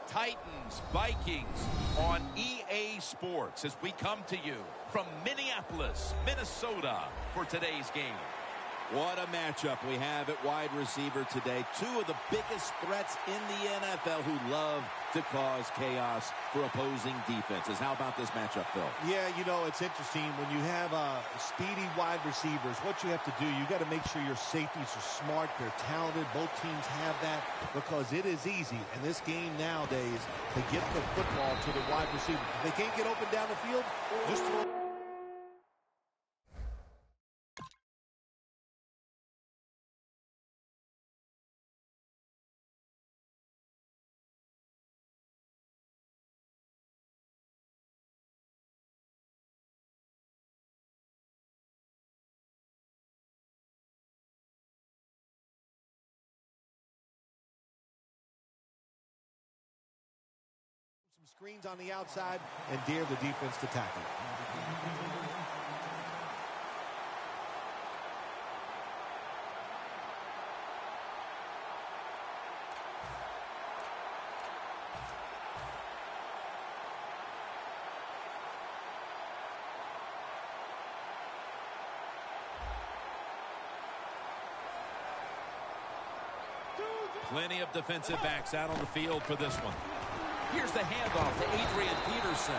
Titans, Vikings on EA Sports as we come to you from Minneapolis, Minnesota for today's game. What a matchup we have at wide receiver today. Two of the biggest threats in the NFL who love to cause chaos for opposing defenses. How about this matchup, Phil? Yeah, you know, it's interesting. When you have speedy wide receivers, what you have to do, you got to make sure your safeties are smart, they're talented. Both teams have that because it is easy in this game nowadays to get the football to the wide receiver. If they can't get open down the field, just throw. Screens on the outside and dare the defense to tackle. Plenty of defensive backs out on the field for this one. Here's the handoff to Adrian Peterson.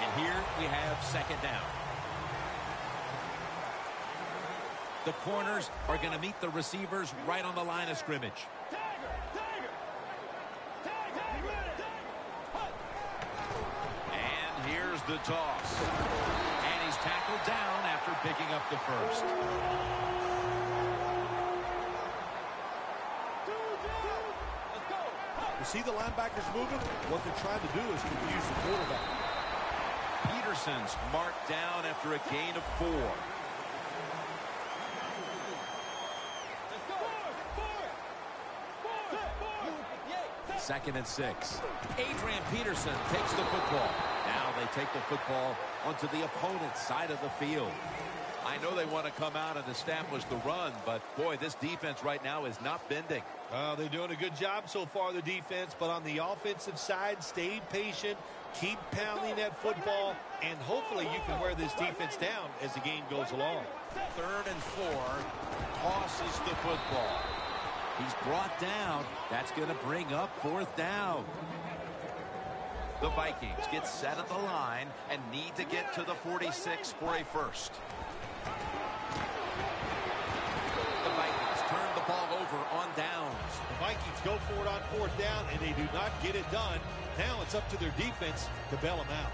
And here we have second down. The corners are going to meet the receivers right on the line of scrimmage. And here's the toss. And he's tackled down after picking up the first. You see the linebackers moving? What they're trying to do is confuse the quarterback. Peterson's marked down after a gain of 4. Second and 6. Adrian Peterson takes the football. Now they take the football onto the opponent's side of the field. I know they want to come out and establish the run, but boy, this defense right now is not bending. They're doing a good job so far, the defense, but on the offensive side, stay patient, keep pounding that football, and hopefully you can wear this defense down as the game goes along. 3rd and 4, tosses the football. He's brought down. That's going to bring up 4th down. The Vikings get set at the line and need to get to the 46 for a first. The Vikings turn the ball over on downs. The Vikings go for it on 4th down, and they do not get it done. Now it's up to their defense to bail them out.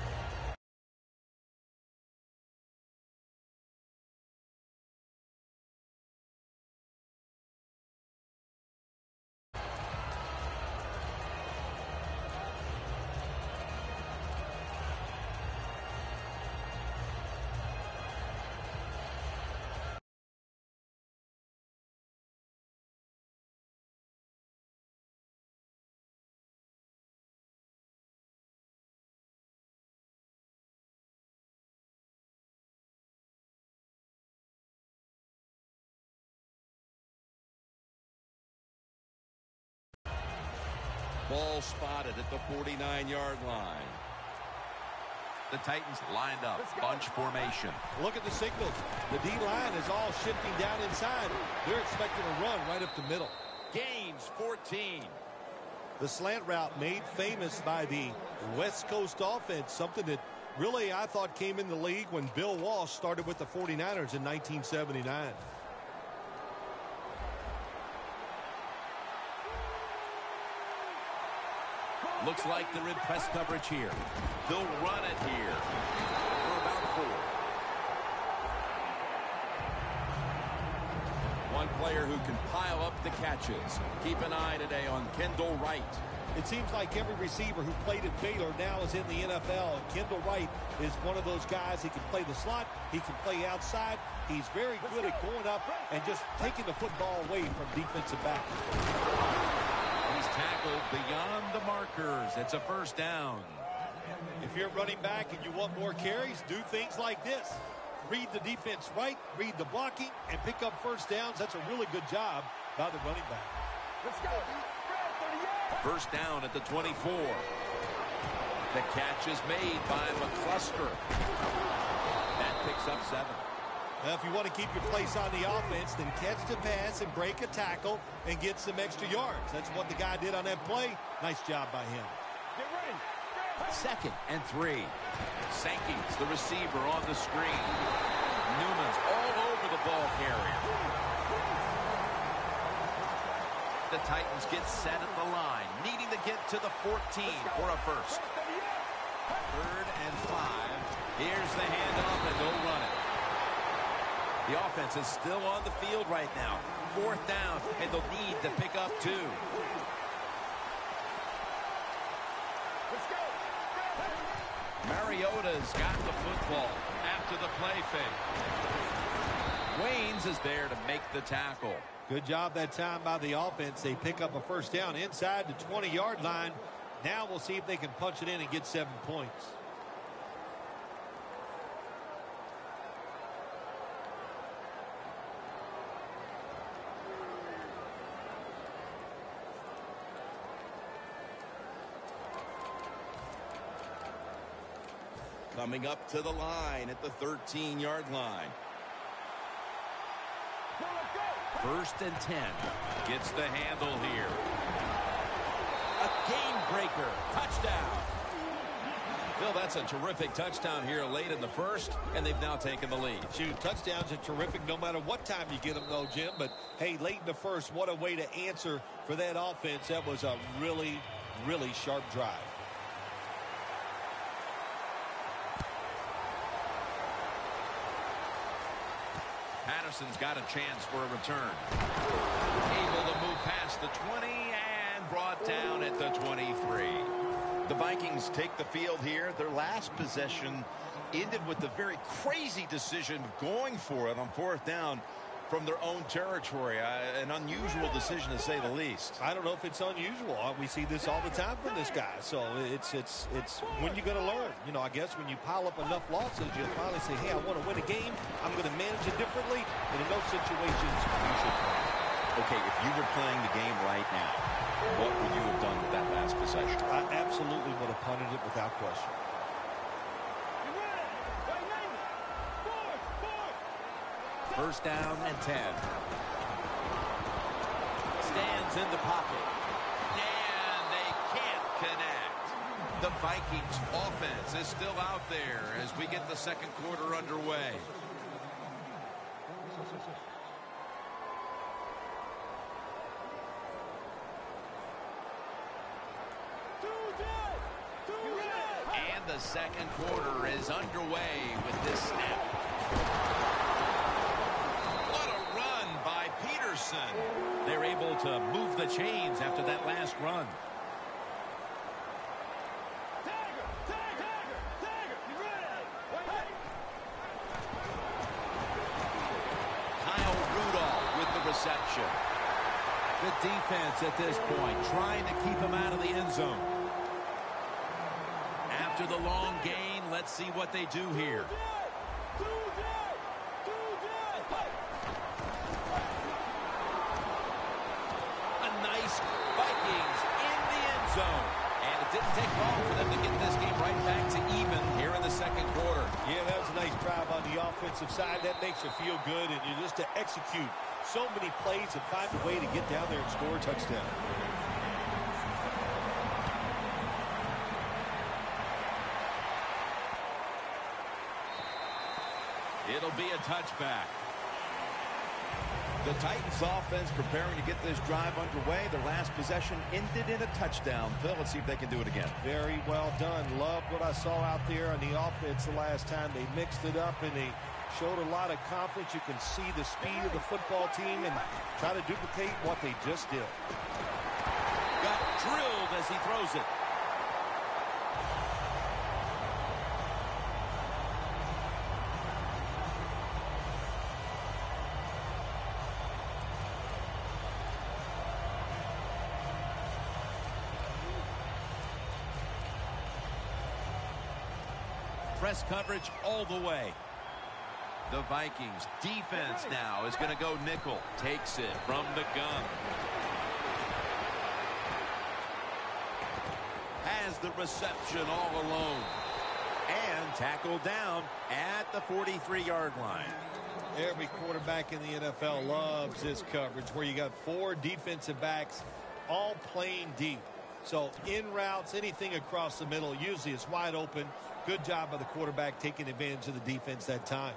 Ball spotted at the 49-yard line. The Titans lined up, bunch formation. Look at the signals. The D-line is all shifting down inside. They're expecting a run right up the middle. Gains 14. The slant route made famous by the West Coast offense, something that really I thought came in the league when Bill Walsh started with the 49ers in 1979. Looks like they're in press coverage here. They'll run it here for about 4. One player who can pile up the catches. Keep an eye today on Kendall Wright. It seems like every receiver who played at Baylor now is in the NFL. Kendall Wright is one of those guys. He can play the slot. He can play outside. He's very good at going up and just taking the football away from defensive backs. He's tackled beyond the markers. It's a first down. If you're running back and you want more carries, do things like this. Read the defense right, read the blocking, and pick up first downs. That's a really good job by the running back. Let's go. First down at the 24. The catch is made by McCluster. That picks up 7. Well, if you want to keep your place on the offense, then catch the pass and break a tackle and get some extra yards. That's what the guy did on that play. Nice job by him. Get ready. 2nd and 3. Sankey's the receiver on the screen. Newman's all over the ball carrier. The Titans get set at the line, needing to get to the 14 for a first. 3rd and 5. Here's the handoff, and they'll run it. The offense is still on the field right now. 4th down, and they'll need to pick up 2. Let's go. Mariota's got the football after the play fake. Waynes is there to make the tackle. Good job that time by the offense. They pick up a first down inside the 20-yard line. Now we'll see if they can punch it in and get 7 points. Coming up to the line at the 13-yard line. 1st and 10. Gets the handle here. A game breaker. Touchdown. Phil, that's a terrific touchdown here late in the first, and they've now taken the lead. Shoot, touchdowns are terrific no matter what time you get them, though, Jim. But, hey, late in the first, what a way to answer for that offense. That was a really, really sharp drive. Patterson's got a chance for a return. Able to move past the 20 and brought down at the 23. The Vikings take the field here. Their last possession ended with the very crazy decision of going for it on 4th down from their own territory. An unusual decision, to say the least. I don't know if it's unusual. We see this all the time from this guy. So it's when you're going to learn. You know, I guess when you pile up enough losses, you'll finally say, hey, I want to win a game. I'm going to manage it differently. And in those situations, you should play. Okay, if you were playing the game right now, what would you have done with that last possession? I absolutely would have punted it without question. First down and 10. Stands in the pocket. And they can't connect. The Vikings offense is still out there as we get the second quarter underway. And the second quarter is underway with this snap. They're able to move the chains after that last run. Kyle Rudolph with the reception. The defense at this point trying to keep him out of the end zone. After the long gain, let's see what they do here. Vikings in the end zone. And it didn't take long for them to get this game right back to even here in the second quarter. Yeah, that was a nice drive on the offensive side. That makes you feel good. And you just to execute so many plays and find a way to get down there and score a touchdown. It'll be a touchback. The Titans offense preparing to get this drive underway. Their last possession ended in a touchdown. Phil, let's see if they can do it again. Very well done. Loved what I saw out there on the offense the last time. They mixed it up and they showed a lot of confidence. You can see the speed of the football team and try to duplicate what they just did. Got drilled as he throws it. Press coverage all the way. The Vikings defense now is going to go nickel. Takes it from the gun. has the reception all alone. And tackled down at the 43-yard line. Every quarterback in the NFL loves this coverage where you got 4 defensive backs all playing deep. So in routes, anything across the middle usually is wide open. Good job by the quarterback taking advantage of the defense that time.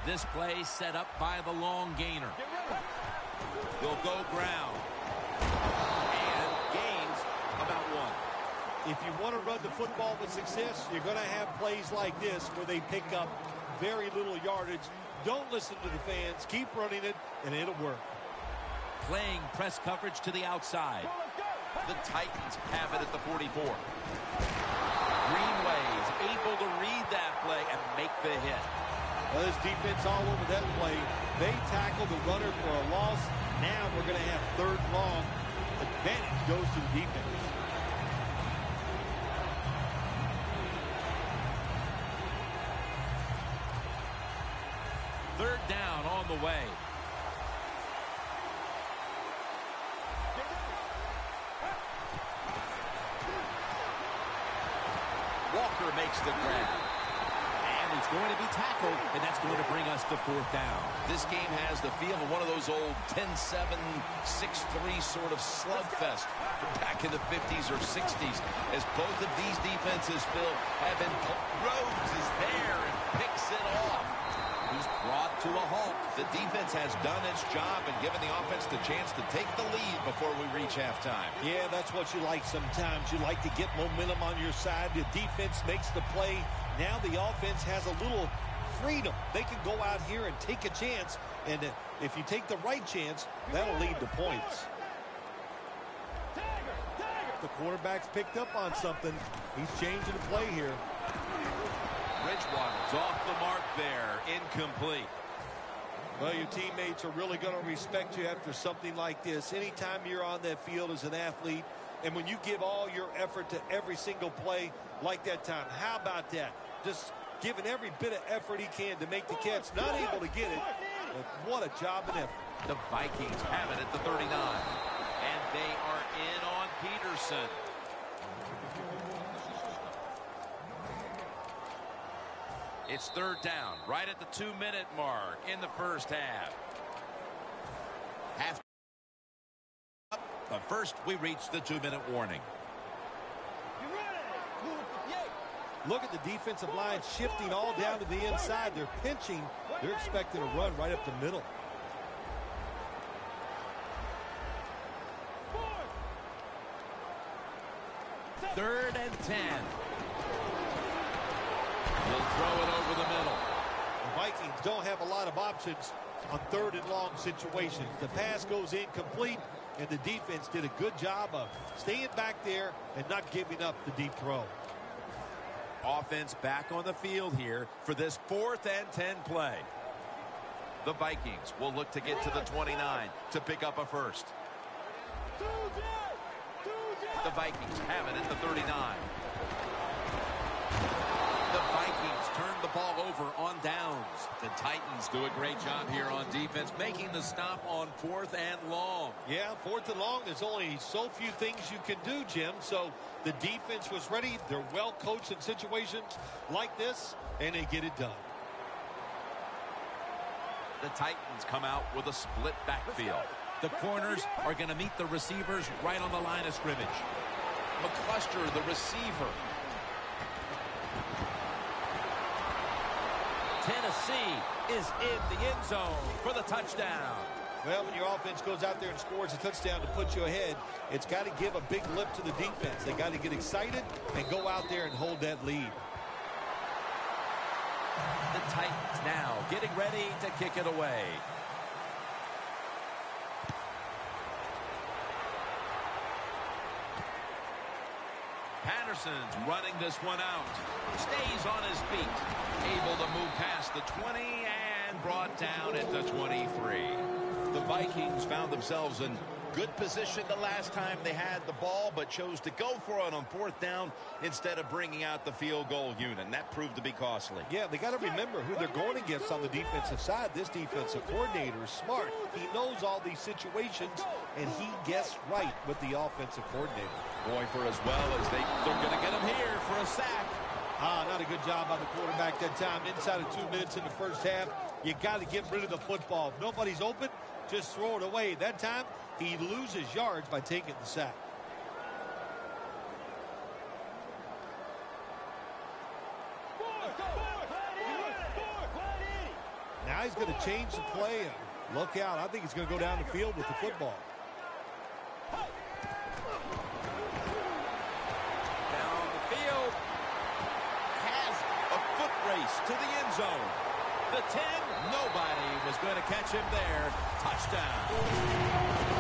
This play set up by the long gainer. He'll go ground. And gains about 1. If you want to run the football with success, you're going to have plays like this where they pick up very little yardage. Don't listen to the fans. Keep running it, and it'll work. Playing press coverage to the outside. The Titans have it at the 44. Greenway's able to read that play and make the hit. Well, this defense all over that play. They tackled the runner for a loss. Now we're going to have 3rd and long. Advantage goes to the defense. Third down on the way. Walker makes the grab. He's going to be tackled, and that's going to bring us to 4th down. This game has the feel of one of those old 10-7, 6-3 sort of slugfest back in the 50s or 60s, as both of these defenses, Phil, have been... Rhodes is there and picks it off. He's brought to a halt. The defense has done its job and given the offense the chance to take the lead before we reach halftime. Yeah, that's what you like sometimes. You like to get momentum on your side. The defense makes the play. Now the offense has a little freedom. They can go out here and take a chance, and if you take the right chance, that'll lead to points. The quarterback's picked up on something. He's changing the play here. Bridgewater's off the mark there. Incomplete. Well, your teammates are really going to respect you after something like this. Anytime you're on that field as an athlete, and when you give all your effort to every single play like that time, how about that? Just giving every bit of effort he can to make the catch. Not able to get it, but what a job and effort. The Vikings have it at the 39. And they are in on Peterson. It's 3rd down, right at the 2-minute mark in the first half. But first, we reach the 2-minute warning. Look at the defensive line shifting all down to the inside. They're pinching. They're expecting a run right up the middle. Third and 10. We'll throw it over the middle. The Vikings don't have a lot of options on 3rd and long situations. The pass goes incomplete, and the defense did a good job of staying back there and not giving up the deep throw. Offense back on the field here for this 4th and 10 play. The Vikings will look to get to the 29 to pick up a first. The Vikings have it at the 39. The Vikings turn the ball over on downs. The Titans do a great job here on defense, making the stop on 4th and long. Yeah, 4th and long, there's only so few things you can do, Jim. So the defense was ready. They're well coached in situations like this, and they get it done. The Titans come out with a split backfield. The corners are going to meet the receivers right on the line of scrimmage. McCluster, the receiver. Tennessee is in the end zone for the touchdown. Well, when your offense goes out there and scores a touchdown to put you ahead, it's got to give a big lift to the defense. They got to get excited and go out there and hold that lead. The Titans now getting ready to kick it away. Patterson's running this one out. Stays on his feet. Able to move past the 20 and brought down at the 23. The Vikings found themselves in Good position the last time they had the ball, but chose to go for it on 4th down instead of bringing out the field goal unit, and that proved to be costly. Yeah, they got to remember who they're going against on the defensive side. This defensive coordinator is smart. He knows all these situations, and he guessed right with the offensive coordinator. Boy, for as well as they're going to get him here for a sack. Not a good job by the quarterback that time. Inside of 2 minutes in the first half, you got to get rid of the football. If nobody's open, just throw it away. That time, he loses yards by taking the sack. Now he's going to change the play and look out. I think he's going to go down the field with the football. Down the field. Has a foot race to the end zone. The 10, nobody was going to catch him there. Touchdown.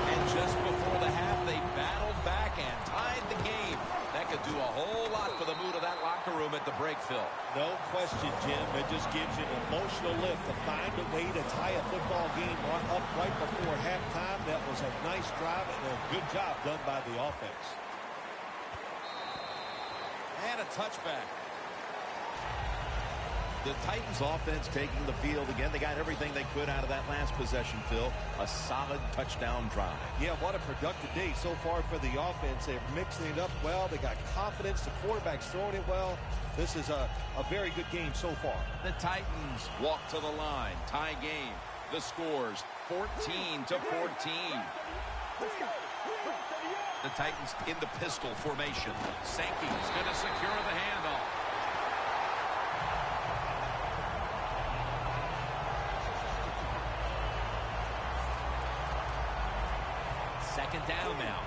And just before the half, they battled back and tied the game. That could do a whole lot for the mood of that locker room at the break, Phil. No question, Jim. It just gives you an emotional lift to find a way to tie a football game up right before halftime. That was a nice drive and a good job done by the offense. And a touchback. The Titans offense taking the field again. They got everything they could out of that last possession, Phil. A solid touchdown drive. Yeah, what a productive day so far for the offense. They're mixing it up well. They got confidence. The quarterback's throwing it well. This is a very good game so far. The Titans walk to the line. Tie game. The scores 14-14. The Titans in the pistol formation. Sankey's going to secure the handoff. Second down now.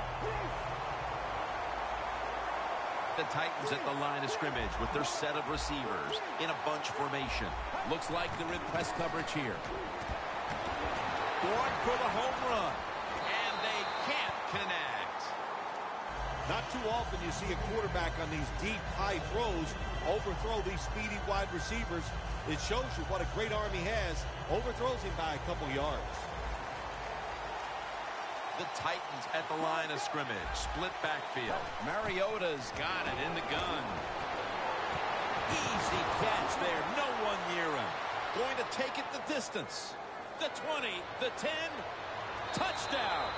The Titans at the line of scrimmage with their set of receivers in a bunch formation. Looks like they're in press coverage here. Going for the home run. And they can't connect. Not too often you see a quarterback on these deep, high throws overthrow these speedy wide receivers. It shows you what a great arm he has. Overthrows him by a couple yards. The Titans at the line of scrimmage. Split backfield. Mariota's got it in the gun. Easy catch there. No one near him. Going to take it the distance. The 20, the 10. Touchdown.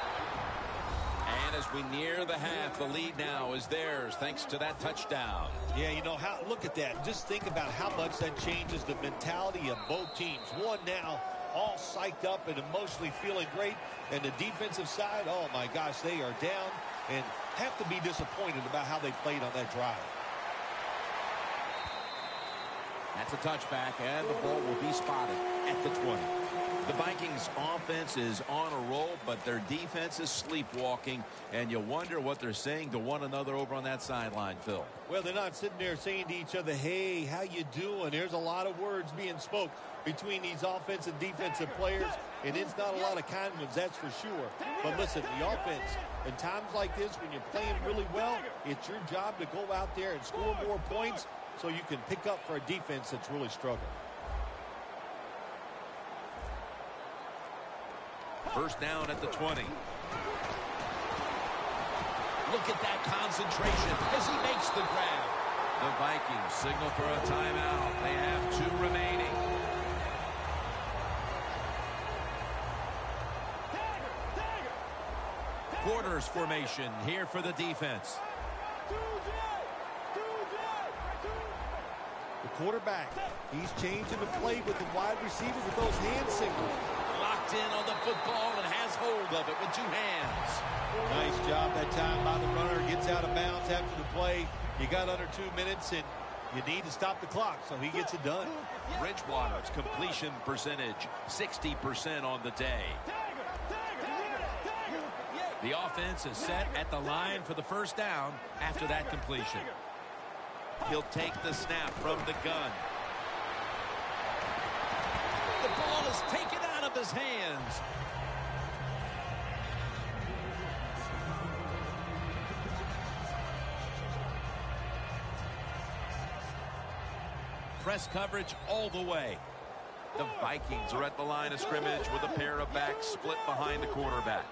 And as we near the half, the lead now is theirs thanks to that touchdown. Yeah, you know, look at that. Just think about how much that changes the mentality of both teams. One now all psyched up and emotionally feeling great. And the defensive side, oh my gosh, they are down and have to be disappointed about how they played on that drive. That's a touchback, and the ball will be spotted at the 20. The Vikings offense is on a roll, but their defense is sleepwalking, and you wonder what they're saying to one another over on that sideline, Phil. Well, they're not sitting there saying to each other, hey, how you doing? There's a lot of words being spoke between these offensive and defensive players, and it's not a lot of kind ones, that's for sure. But listen, the offense, in times like this, when you're playing really well, it's your job to go out there and score more points so you can pick up for a defense that's really struggling. First down at the 20. Look at that concentration as he makes the grab. The Vikings signal for a timeout. They have 2 remaining. Quarters formation here for the defense. The quarterback, he's changing the play with the wide receiver with those hand signals. Locked in on the football and has hold of it with 2 hands. Nice job that time by the runner. Gets out of bounds after the play. You got under 2 minutes, and you need to stop the clock, so he gets it done. Bridgewater's completion percentage, 60% on the day. The offense is set at the line for the first down after that completion. He'll take the snap from the gun. The ball is taken out of his hands. Press coverage all the way. The Vikings are at the line of scrimmage with a pair of backs split behind the quarterback.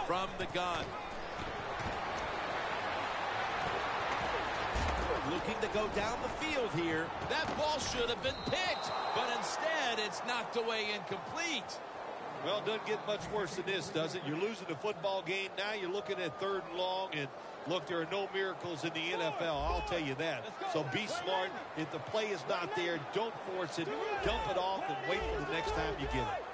from the gun. Looking to go down the field here. That ball should have been picked, but instead it's knocked away incomplete. Well, it doesn't get much worse than this, does it? You're losing the football game. Now you're looking at 3rd and long, and look, there are no miracles in the NFL. I'll tell you that. So be smart. If the play is not there, don't force it. Dump it off and wait for the next time you get it.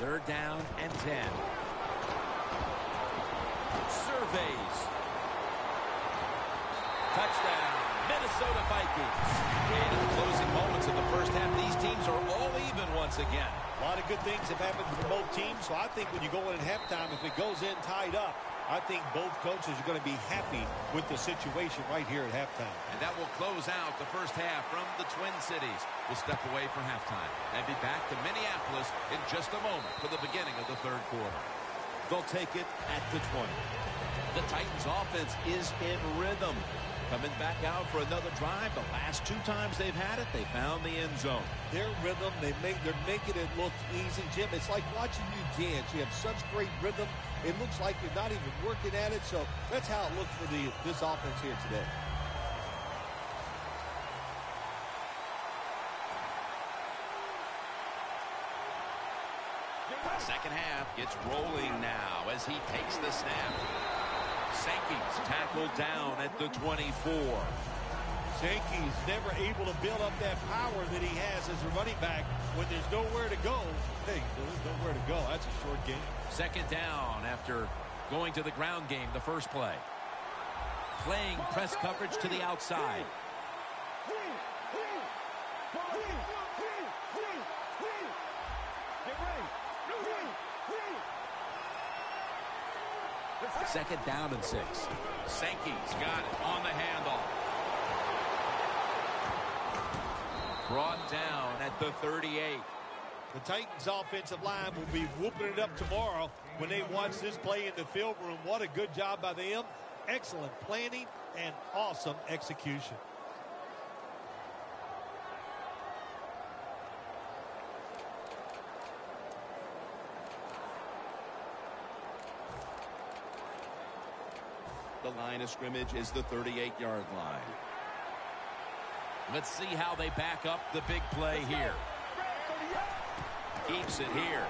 Third down and 10. Surveys. Touchdown, Minnesota Vikings. And in the closing moments of the first half, these teams are all even once again. A lot of good things have happened for both teams, so I think when you go in at halftime, if it goes in tied up, I think both coaches are going to be happy with the situation right here at halftime. And that will close out the first half from the Twin Cities. We'll step away for halftime and be back to Minneapolis in just a moment for the beginning of the 3rd quarter. They'll take it at the 20. The Titans offense is in rhythm. Coming back out for another drive. The last 2 times they've had it, they found the end zone. Their rhythm, they're making it look easy. Jim, it's like watching you dance. You have such great rhythm. It looks like you're not even working at it. So that's how it looks for this offense here today. Second half gets rolling now as he takes the snap. Sankey's tackled down at the 24. Sankey's never able to build up that power that he has as a running back when there's nowhere to go. Hey, there's nowhere to go. That's a short game. Second down after going to the ground game the first play. Playing press coverage to the outside. Second down and 6. Sankey's got it on the handoff. Brought down at the 38. The Titans offensive line will be whooping it up tomorrow when they watch this play in the film room. What a good job by them. Excellent planning and awesome execution. The line of scrimmage is the 38-yard line. Let's see how they back up the big play here. Keeps it here.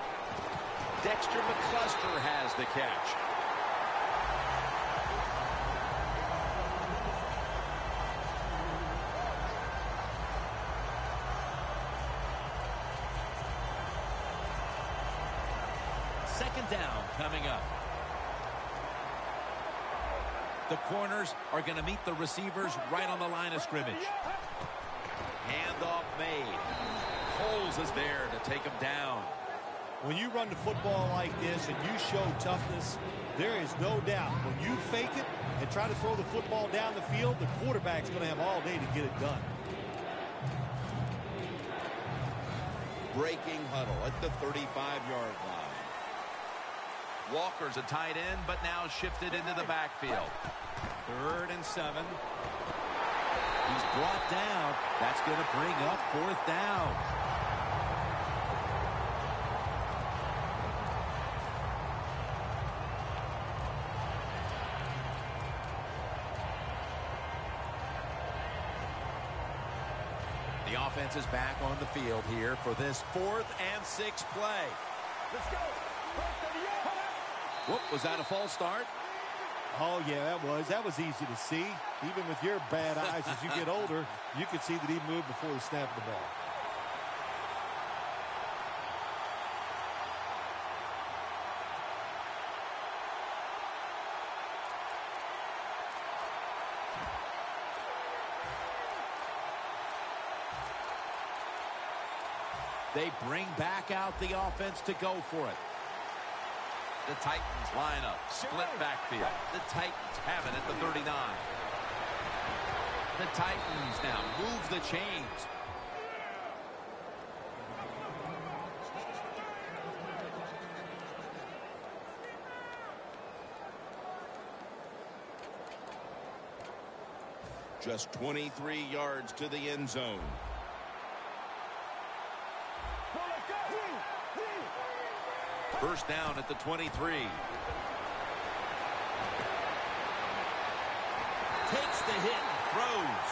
Dexter McCluster has the catch. Second down coming up. The corners are going to meet the receivers right on the line of scrimmage. Handoff made. Holes is there to take him down. When you run the football like this and you show toughness, there is no doubt when you fake it and try to throw the football down the field, the quarterback's going to have all day to get it done. Breaking huddle at the 35-yard line. Walker's a tight end, but now shifted into the backfield. 3rd and 7. He's brought down. That's going to bring up 4th down. The offense is back on the field here for this 4th and 6th play. Let's go. Whoop, was that a false start? Oh, yeah, that was easy to see. Even with your bad eyes, as you get older, you could see that he moved before he snapped the ball. They bring back out the offense to go for it. The Titans line up, split backfield. The Titans have it at the 39. The Titans now move the chains. Just 23 yards to the end zone. First down at the 23. Takes the hit and throws.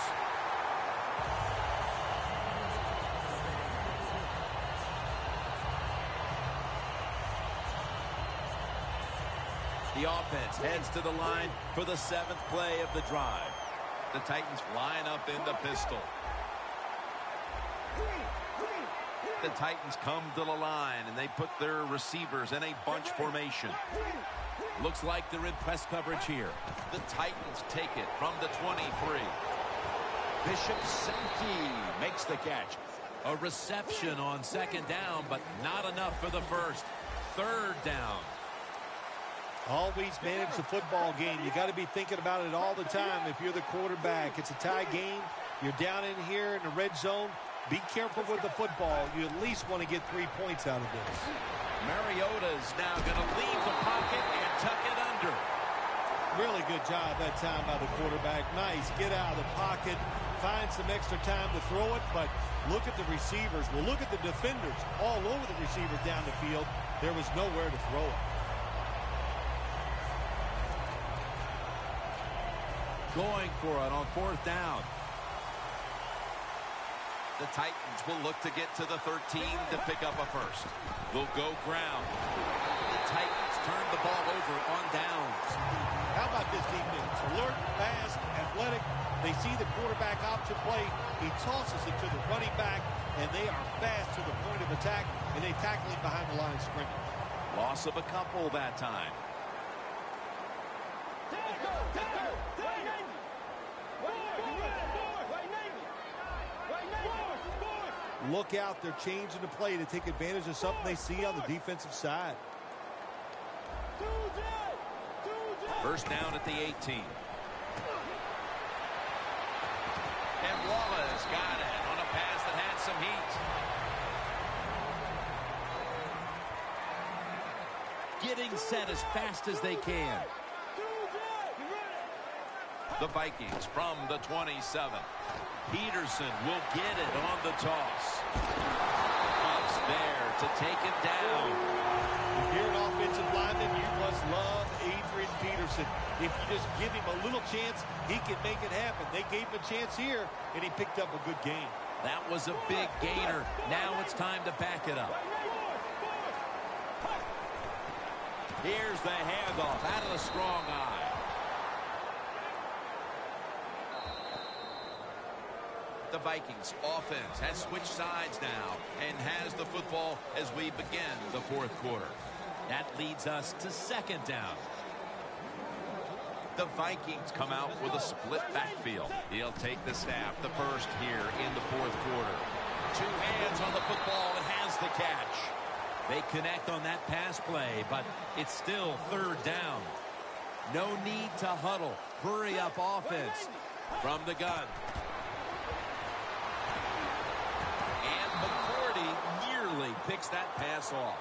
The offense heads to the line for the 7th play of the drive. The Titans line up in the pistol. The Titans come to the line, and they put their receivers in a bunch formation. Looks like they're in press coverage here. The Titans take it from the 23. Bishop Sankey makes the catch. A reception on second down, but not enough for the first. Third down. Always manage the football game. You got to be thinking about it all the time if you're the quarterback. It's a tie game. You're down in here in the red zone. Be careful with the football. You at least want to get 3 points out of this. Mariota's now going to leave the pocket and tuck it under. Really good job that time by the quarterback. Nice. Get out of the pocket. Find some extra time to throw it, but look at the receivers. Well, look at the defenders all over the receivers down the field. There was nowhere to throw it. Going for it on fourth down. The Titans will look to get to the 13 to pick up a first. They'll go ground. The Titans turn the ball over on downs. How about this defense? Alert, fast, athletic. They see the quarterback option play. He tosses it to the running back, and they are fast to the point of attack, and they tackle him behind the line of scrimmage. Loss of a couple that time. Look out, they're changing the play to take advantage of something they see on the defensive side. First down at the 18. And Wallace got it on a pass that had some heat. Getting set as fast as they can. The Vikings from the 27. Peterson will get it on the toss. Ups there to take it down. If you're an offensive lineman, you must love Adrian Peterson. If you just give him a little chance, he can make it happen. They gave him a chance here, and he picked up a good gain. That was a big gainer. Now it's time to back it up. Here's the handoff out of the strong eye. The Vikings offense has switched sides now and has the football as we begin the fourth quarter. That leads us to second down. The Vikings come out with a split backfield. He'll take the snap, the first here in the fourth quarter. Two hands on the football and has the catch. They connect on that pass play, but it's still third down. No need to huddle. Hurry up offense from the gun. Picks that pass off.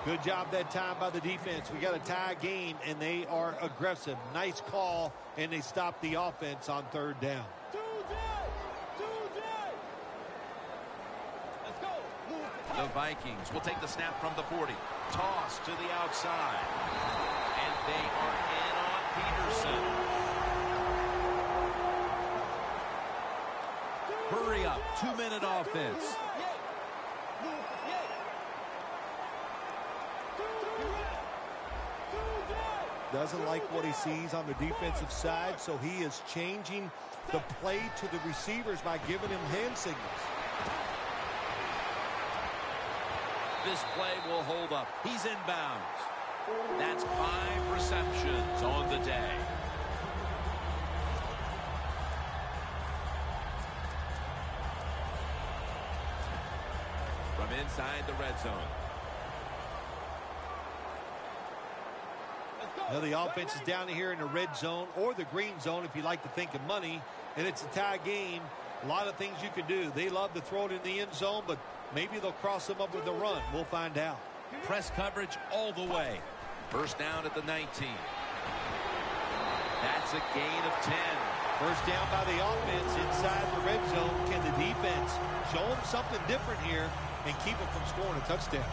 Good job that time by the defense. We got a tie game, and they are aggressive. Nice call, and they stop the offense on third down. The Vikings will take the snap from the 40. Toss to the outside. And they are in on Peterson. Hurry up. 2-minute offense. Doesn't like what he sees on the defensive side, so he is changing the play to the receivers by giving him hand signals. This play will hold up. He's inbounds. That's 5 receptions on the day. From inside the red zone. Now the offense is down here in the red zone or the green zone if you like to think of money, and it's a tie game. A lot of things you can do. They love to throw it in the end zone, but maybe they'll cross them up with a run. We'll find out. Press coverage all the way. First down at the 19. That's a gain of 10. First down by the offense inside the red zone. Can the defense show them something different here and keep them from scoring a touchdown?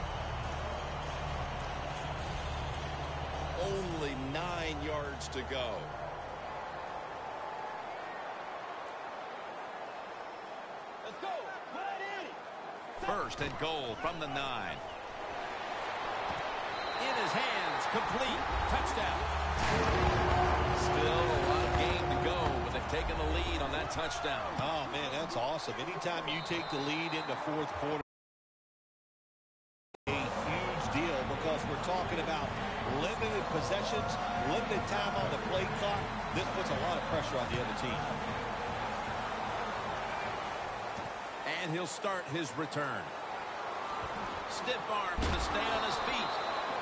Only 9 yards to go. Let's go. First and goal from the 9. In his hands, complete, touchdown. Still a lot of game to go, but they've taken the lead on that touchdown. Oh, man, that's awesome. Anytime you take the lead in the fourth quarter, a huge deal because we're talking about limited possessions, limited time on the play clock. This puts a lot of pressure on the other team. And he'll start his return. Stiff arms to stay on his feet.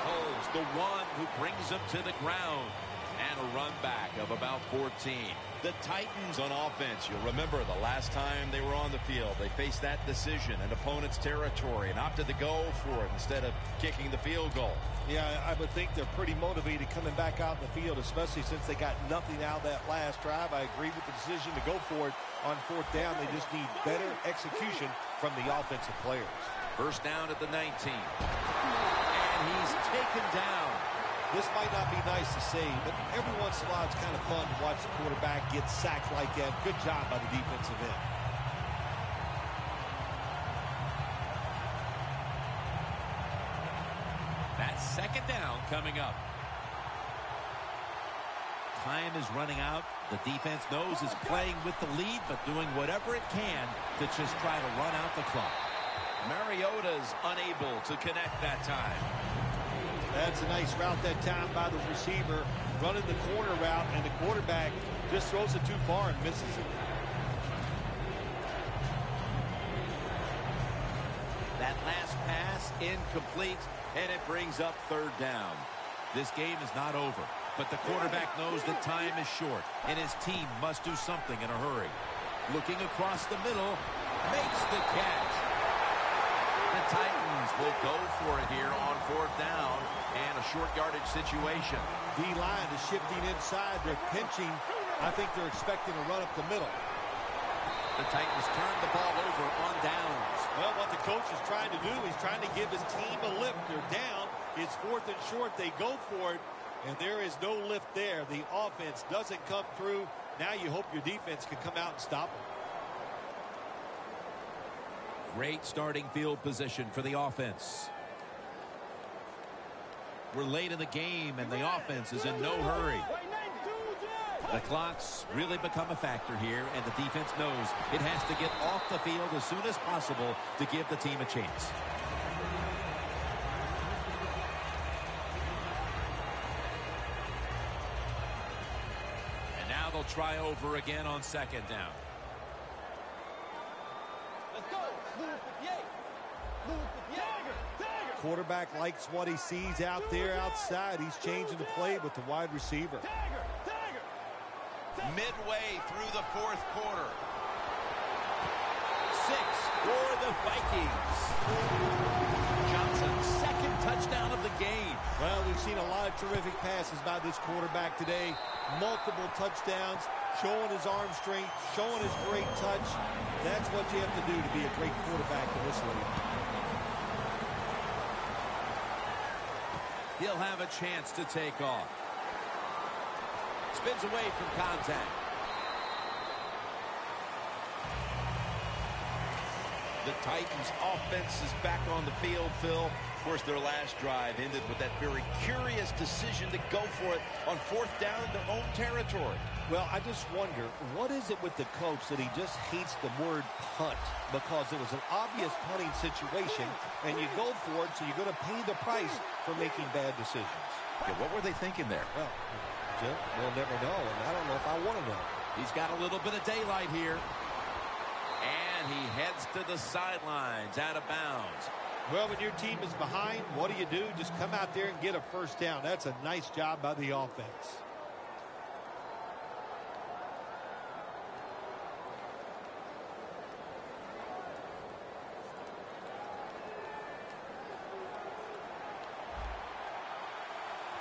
Holds the one who brings him to the ground. And a run back of about 14. The Titans on offense, you'll remember the last time they were on the field, they faced that decision in opponent's territory and opted to go for it instead of kicking the field goal. Yeah, I would think they're pretty motivated coming back out in the field, especially since they got nothing out of that last drive. I agree with the decision to go for it on fourth down. They just need better execution from the offensive players. First down at the 19. And he's taken down. This might not be nice to say, but every once in a while it's kind of fun to watch the quarterback get sacked like that. Good job by the defensive end. That's second down coming up. Time is running out. The defense knows it's playing with the lead, but doing whatever it can to just try to run out the clock. Mariota's unable to connect that time. That's a nice route that time by the receiver, running the corner route, and the quarterback just throws it too far and misses it. That last pass incomplete, and it brings up third down. This game is not over, but the quarterback knows that time is short, and his team must do something in a hurry. Looking across the middle, makes the catch. The Titans will go for it here on fourth down and a short yardage situation. D-line is shifting inside. They're pinching. I think they're expecting to run up the middle. The Titans turn the ball over on downs. Well, what the coach is trying to do, he's trying to give his team a lift. They're down. It's fourth and short. They go for it, and there is no lift there. The offense doesn't come through. Now you hope your defense can come out and stop them. Great starting field position for the offense. We're late in the game, and the offense is in no hurry. The clock's really become a factor here, and the defense knows it has to get off the field as soon as possible to give the team a chance. And now they'll try over again on second down. Let's go. Quarterback likes what he sees out there outside. He's changing the play with the wide receiver. Midway through the fourth quarter. 6 for the Vikings. Johnson's second touchdown of the game. Well, we've seen a lot of terrific passes by this quarterback today. Multiple touchdowns, showing his arm strength, showing his great touch. That's what you have to do to be a great quarterback in this league. He'll have a chance to take off. Spins away from contact. The Titans offense is back on the field, Phil. Of course, their last drive ended with that very curious decision to go for it on fourth down in their own territory. Well, I just wonder, what is it with the coach that he just hates the word punt? Because it was an obvious punting situation, and you go for it, so you're going to pay the price for making bad decisions. Yeah, what were they thinking there? Well, Jim, we'll never know, and I don't know if I want to know. He's got a little bit of daylight here. And he heads to the sidelines, out of bounds. Well, when your team is behind, what do? Just come out there and get a first down. That's a nice job by the offense.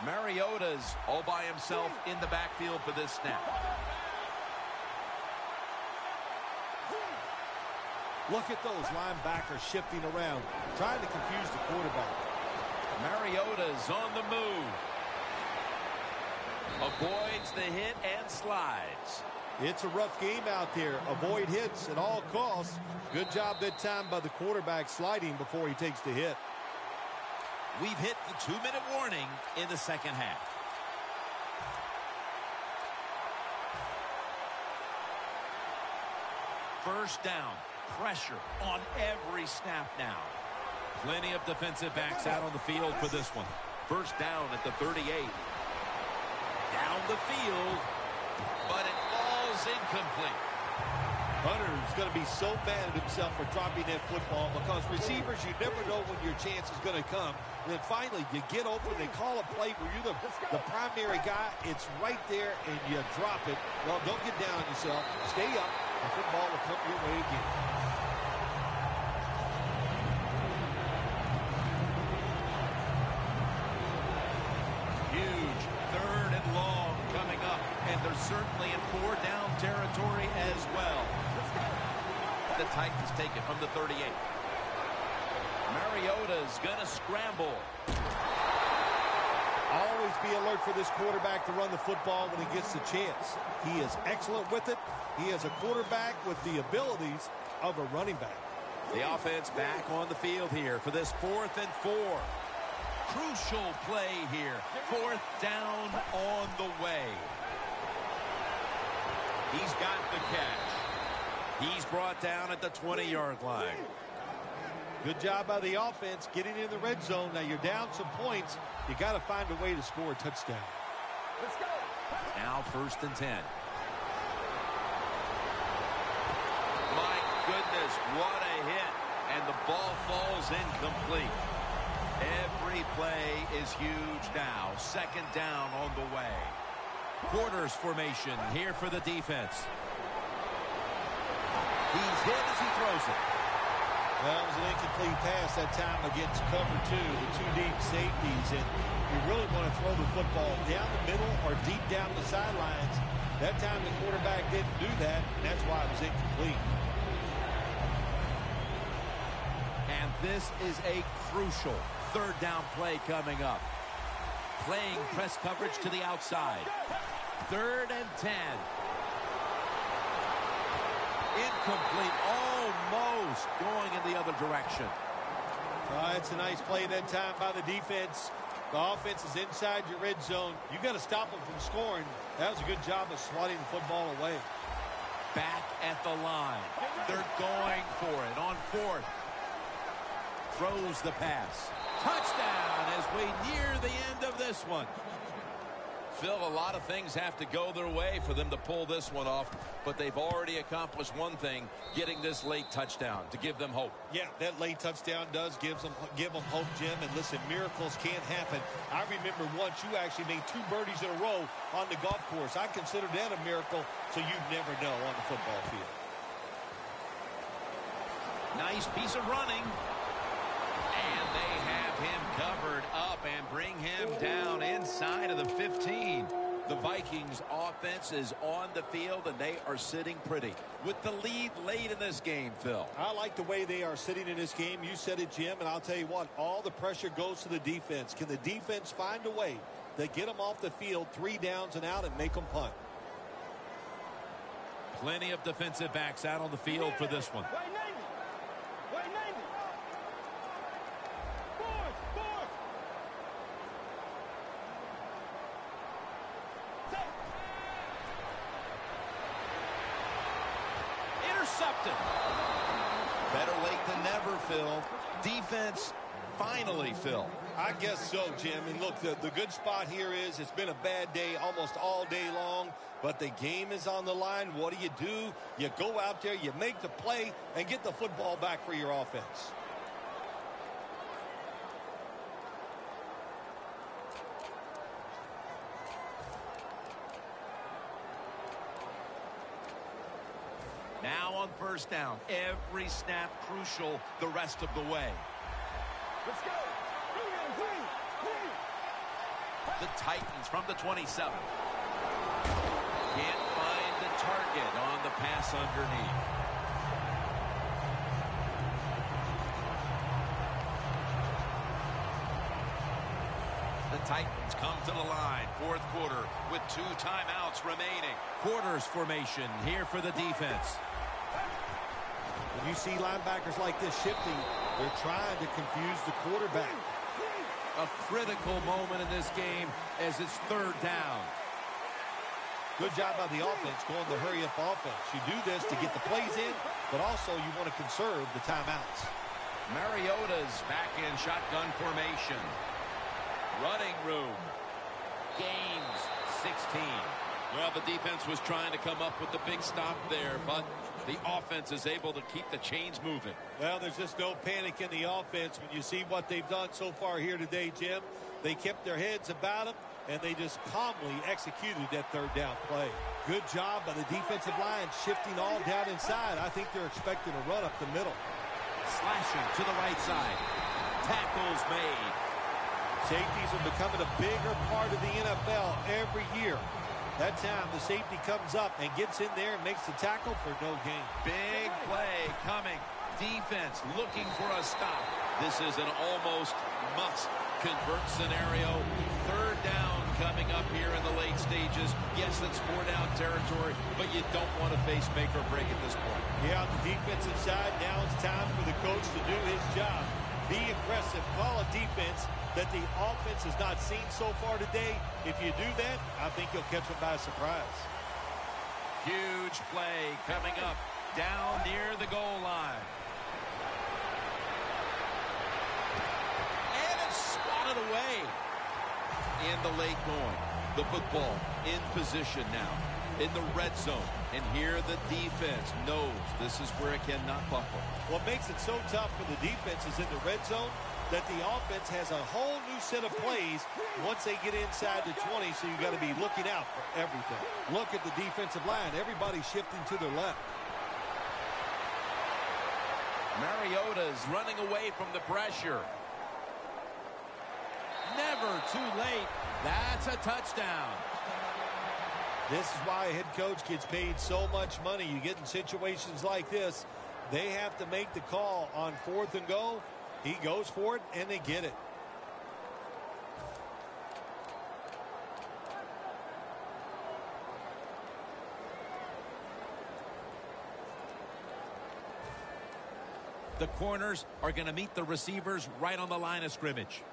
Mariota's all by himself in the backfield for this snap. Look at those linebackers shifting around, trying to confuse the quarterback. Mariota's on the move. Avoids the hit and slides. It's a rough game out there. Avoid hits at all costs. Good job that time by the quarterback sliding before he takes the hit. We've hit the 2-minute warning in the second half. First down. Pressure on every snap now. Plenty of defensive backs out on the field for this one. First down at the 38. Down the field, but it falls incomplete. Hunter's going to be so mad at himself for dropping that football because receivers, you never know when your chance is going to come. And then finally, you get open, they call a play where you're the primary guy. It's right there, and you drop it. Well, don't get down on yourself. Stay up. The football will come your way again. Huge third and long coming up, and they're certainly in 4-down territory as well. The Titans take it from the 38. Mariota's gonna scramble. Always be alert for this quarterback to run the football when he gets the chance. He is excellent with it. He is a quarterback with the abilities of a running back. The offense back on the field here for this 4th and 4. Crucial play here. 4th down on the way. He's got the catch. He's brought down at the 20-yard line. Good job by the offense getting in the red zone. Now you're down some points. You got to find a way to score a touchdown. Let's go. Now 1st and 10. My goodness, what a hit. And the ball falls incomplete. Every play is huge now. 2nd down on the way. Quarters formation here for the defense. He's hit as he throws it. Well, it was an incomplete pass that time against cover 2, the 2 deep safeties. And you really want to throw the football down the middle or deep down the sidelines. That time the quarterback didn't do that, and that's why it was incomplete. And this is a crucial 3rd down play coming up. Playing press coverage to the outside. 3rd and 10. Incomplete, almost going in the other direction. It's a nice play that time by the defense. The offense is inside your red zone. You got to stop them from scoring. That was a good job of swatting the football away. Back at the line. They're going for it on 4th. Throws the pass. Touchdown as we near the end of this one. Phil, a lot of things have to go their way for them to pull this one off, but they've already accomplished one thing, getting this late touchdown to give them hope. Yeah, that late touchdown does give them hope, Jim. And listen, miracles can't happen. I remember once you actually made 2 birdies in a row on the golf course. I consider that a miracle, so you never know on the football field. Nice piece of running. And they have him covered up and bring him down inside of the 15. The Vikings offense is on the field, and they are sitting pretty with the lead late in this game, Phil. I like the way they are sitting in this game. You said it, Jim, and I'll tell you what, all the pressure goes to the defense. Can the defense find a way to get them off the field 3 downs and out and make them punt? Plenty of defensive backs out on the field for this one. White 90. White 90. Fourth. Intercepted. Better late than never, Phil. Defense finally, Phil. I guess so, Jim. And look, the good spot here is it's been a bad day almost all day long, but the game is on the line. What do? You go out there, you make the play, and get the football back for your offense. Now on 1st down, every snap crucial the rest of the way. Let's go. The Titans from the 27. Can't find the target on the pass underneath. The Titans come to the line, fourth quarter, with 2 timeouts remaining. Quarters formation here for the defense. When you see linebackers like this shifting, they're trying to confuse the quarterback. A critical moment in this game as it's third down. Good job by the offense going the hurry-up offense. You do this to get the plays in, but also you want to conserve the timeouts. Mariota's back in shotgun formation. Running room. Gains 16. Well, the defense was trying to come up with the big stop there, but the offense is able to keep the chains moving. Well, there's just no panic in the offense when you see what they've done so far here today, Jim. They kept their heads about them, and they just calmly executed that third down play. Good job by the defensive line shifting all down inside. I think they're expecting a run up the middle. Slashing to the right side. Tackles made. Safeties are becoming a bigger part of the NFL every year. That time the safety comes up and gets in there and makes the tackle for no gain. Big play coming. Defense looking for a stop. This is an almost must-convert scenario. Third down coming up here in the late stages. Yes, it's 4-down territory, but you don't want to face make or break at this point. Yeah, on the defensive side, now it's time for the coach to do his job. Be aggressive. Call a defense that the offense has not seen so far today. If you do that, I think you'll catch them by surprise. Huge play coming up down near the goal line. And it's swatted away in the late going. The football in position now in the red zone. And here the defense knows this is where it cannot buckle. What makes it so tough for the defense is in the red zone that the offense has a whole new set of plays once they get inside the 20, so you got to be looking out for everything. Look at the defensive line. Everybody's shifting to their left. Mariota's running away from the pressure. Never too late. That's a touchdown. This is why a head coach gets paid so much money. You get in situations like this, they have to make the call on 4th and goal. He goes for it, and they get it. The corners are going to meet the receivers right on the line of scrimmage.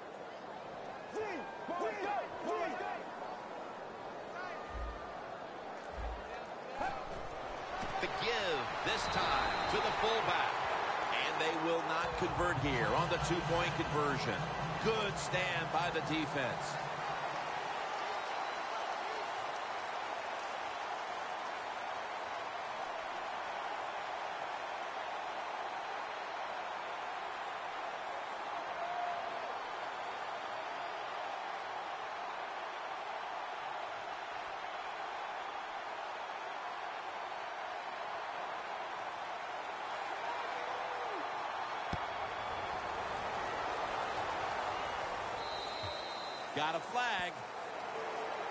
The give this time to the fullback. And they will not convert here on the 2-point conversion. Good stand by the defense. Got a flag.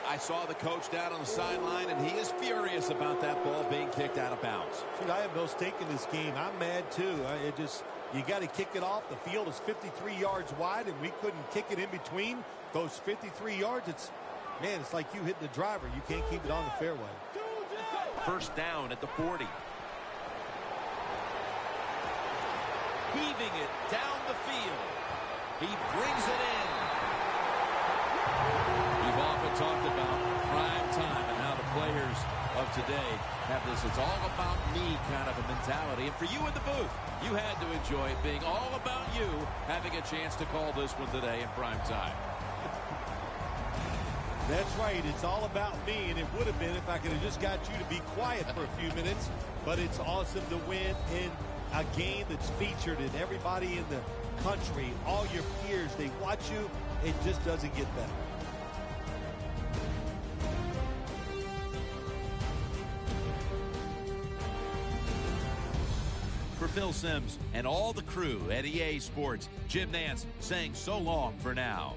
I saw the coach down on the sideline, and he is furious about that ball being kicked out of bounds. Dude, I have no stake in this game. I'm mad, too. You got to kick it off. The field is 53 yards wide, and we couldn't kick it in between those 53 yards. It's like you hitting the driver. You can't keep it on the fairway. First down at the 40. Heaving it down the field. He brings it in. We've often talked about prime time and how the players of today have this "it's all about me" kind of a mentality. And for you in the booth, you had to enjoy it being all about you having a chance to call this one today in prime time. That's right. It's all about me, and it would have been if I could have just got you to be quiet for a few minutes. But it's awesome to win in a game that's featured in everybody in the country. All your peers, they watch you. It just doesn't get better. For Phil Simms and all the crew at EA Sports, Jim Nance saying so long for now.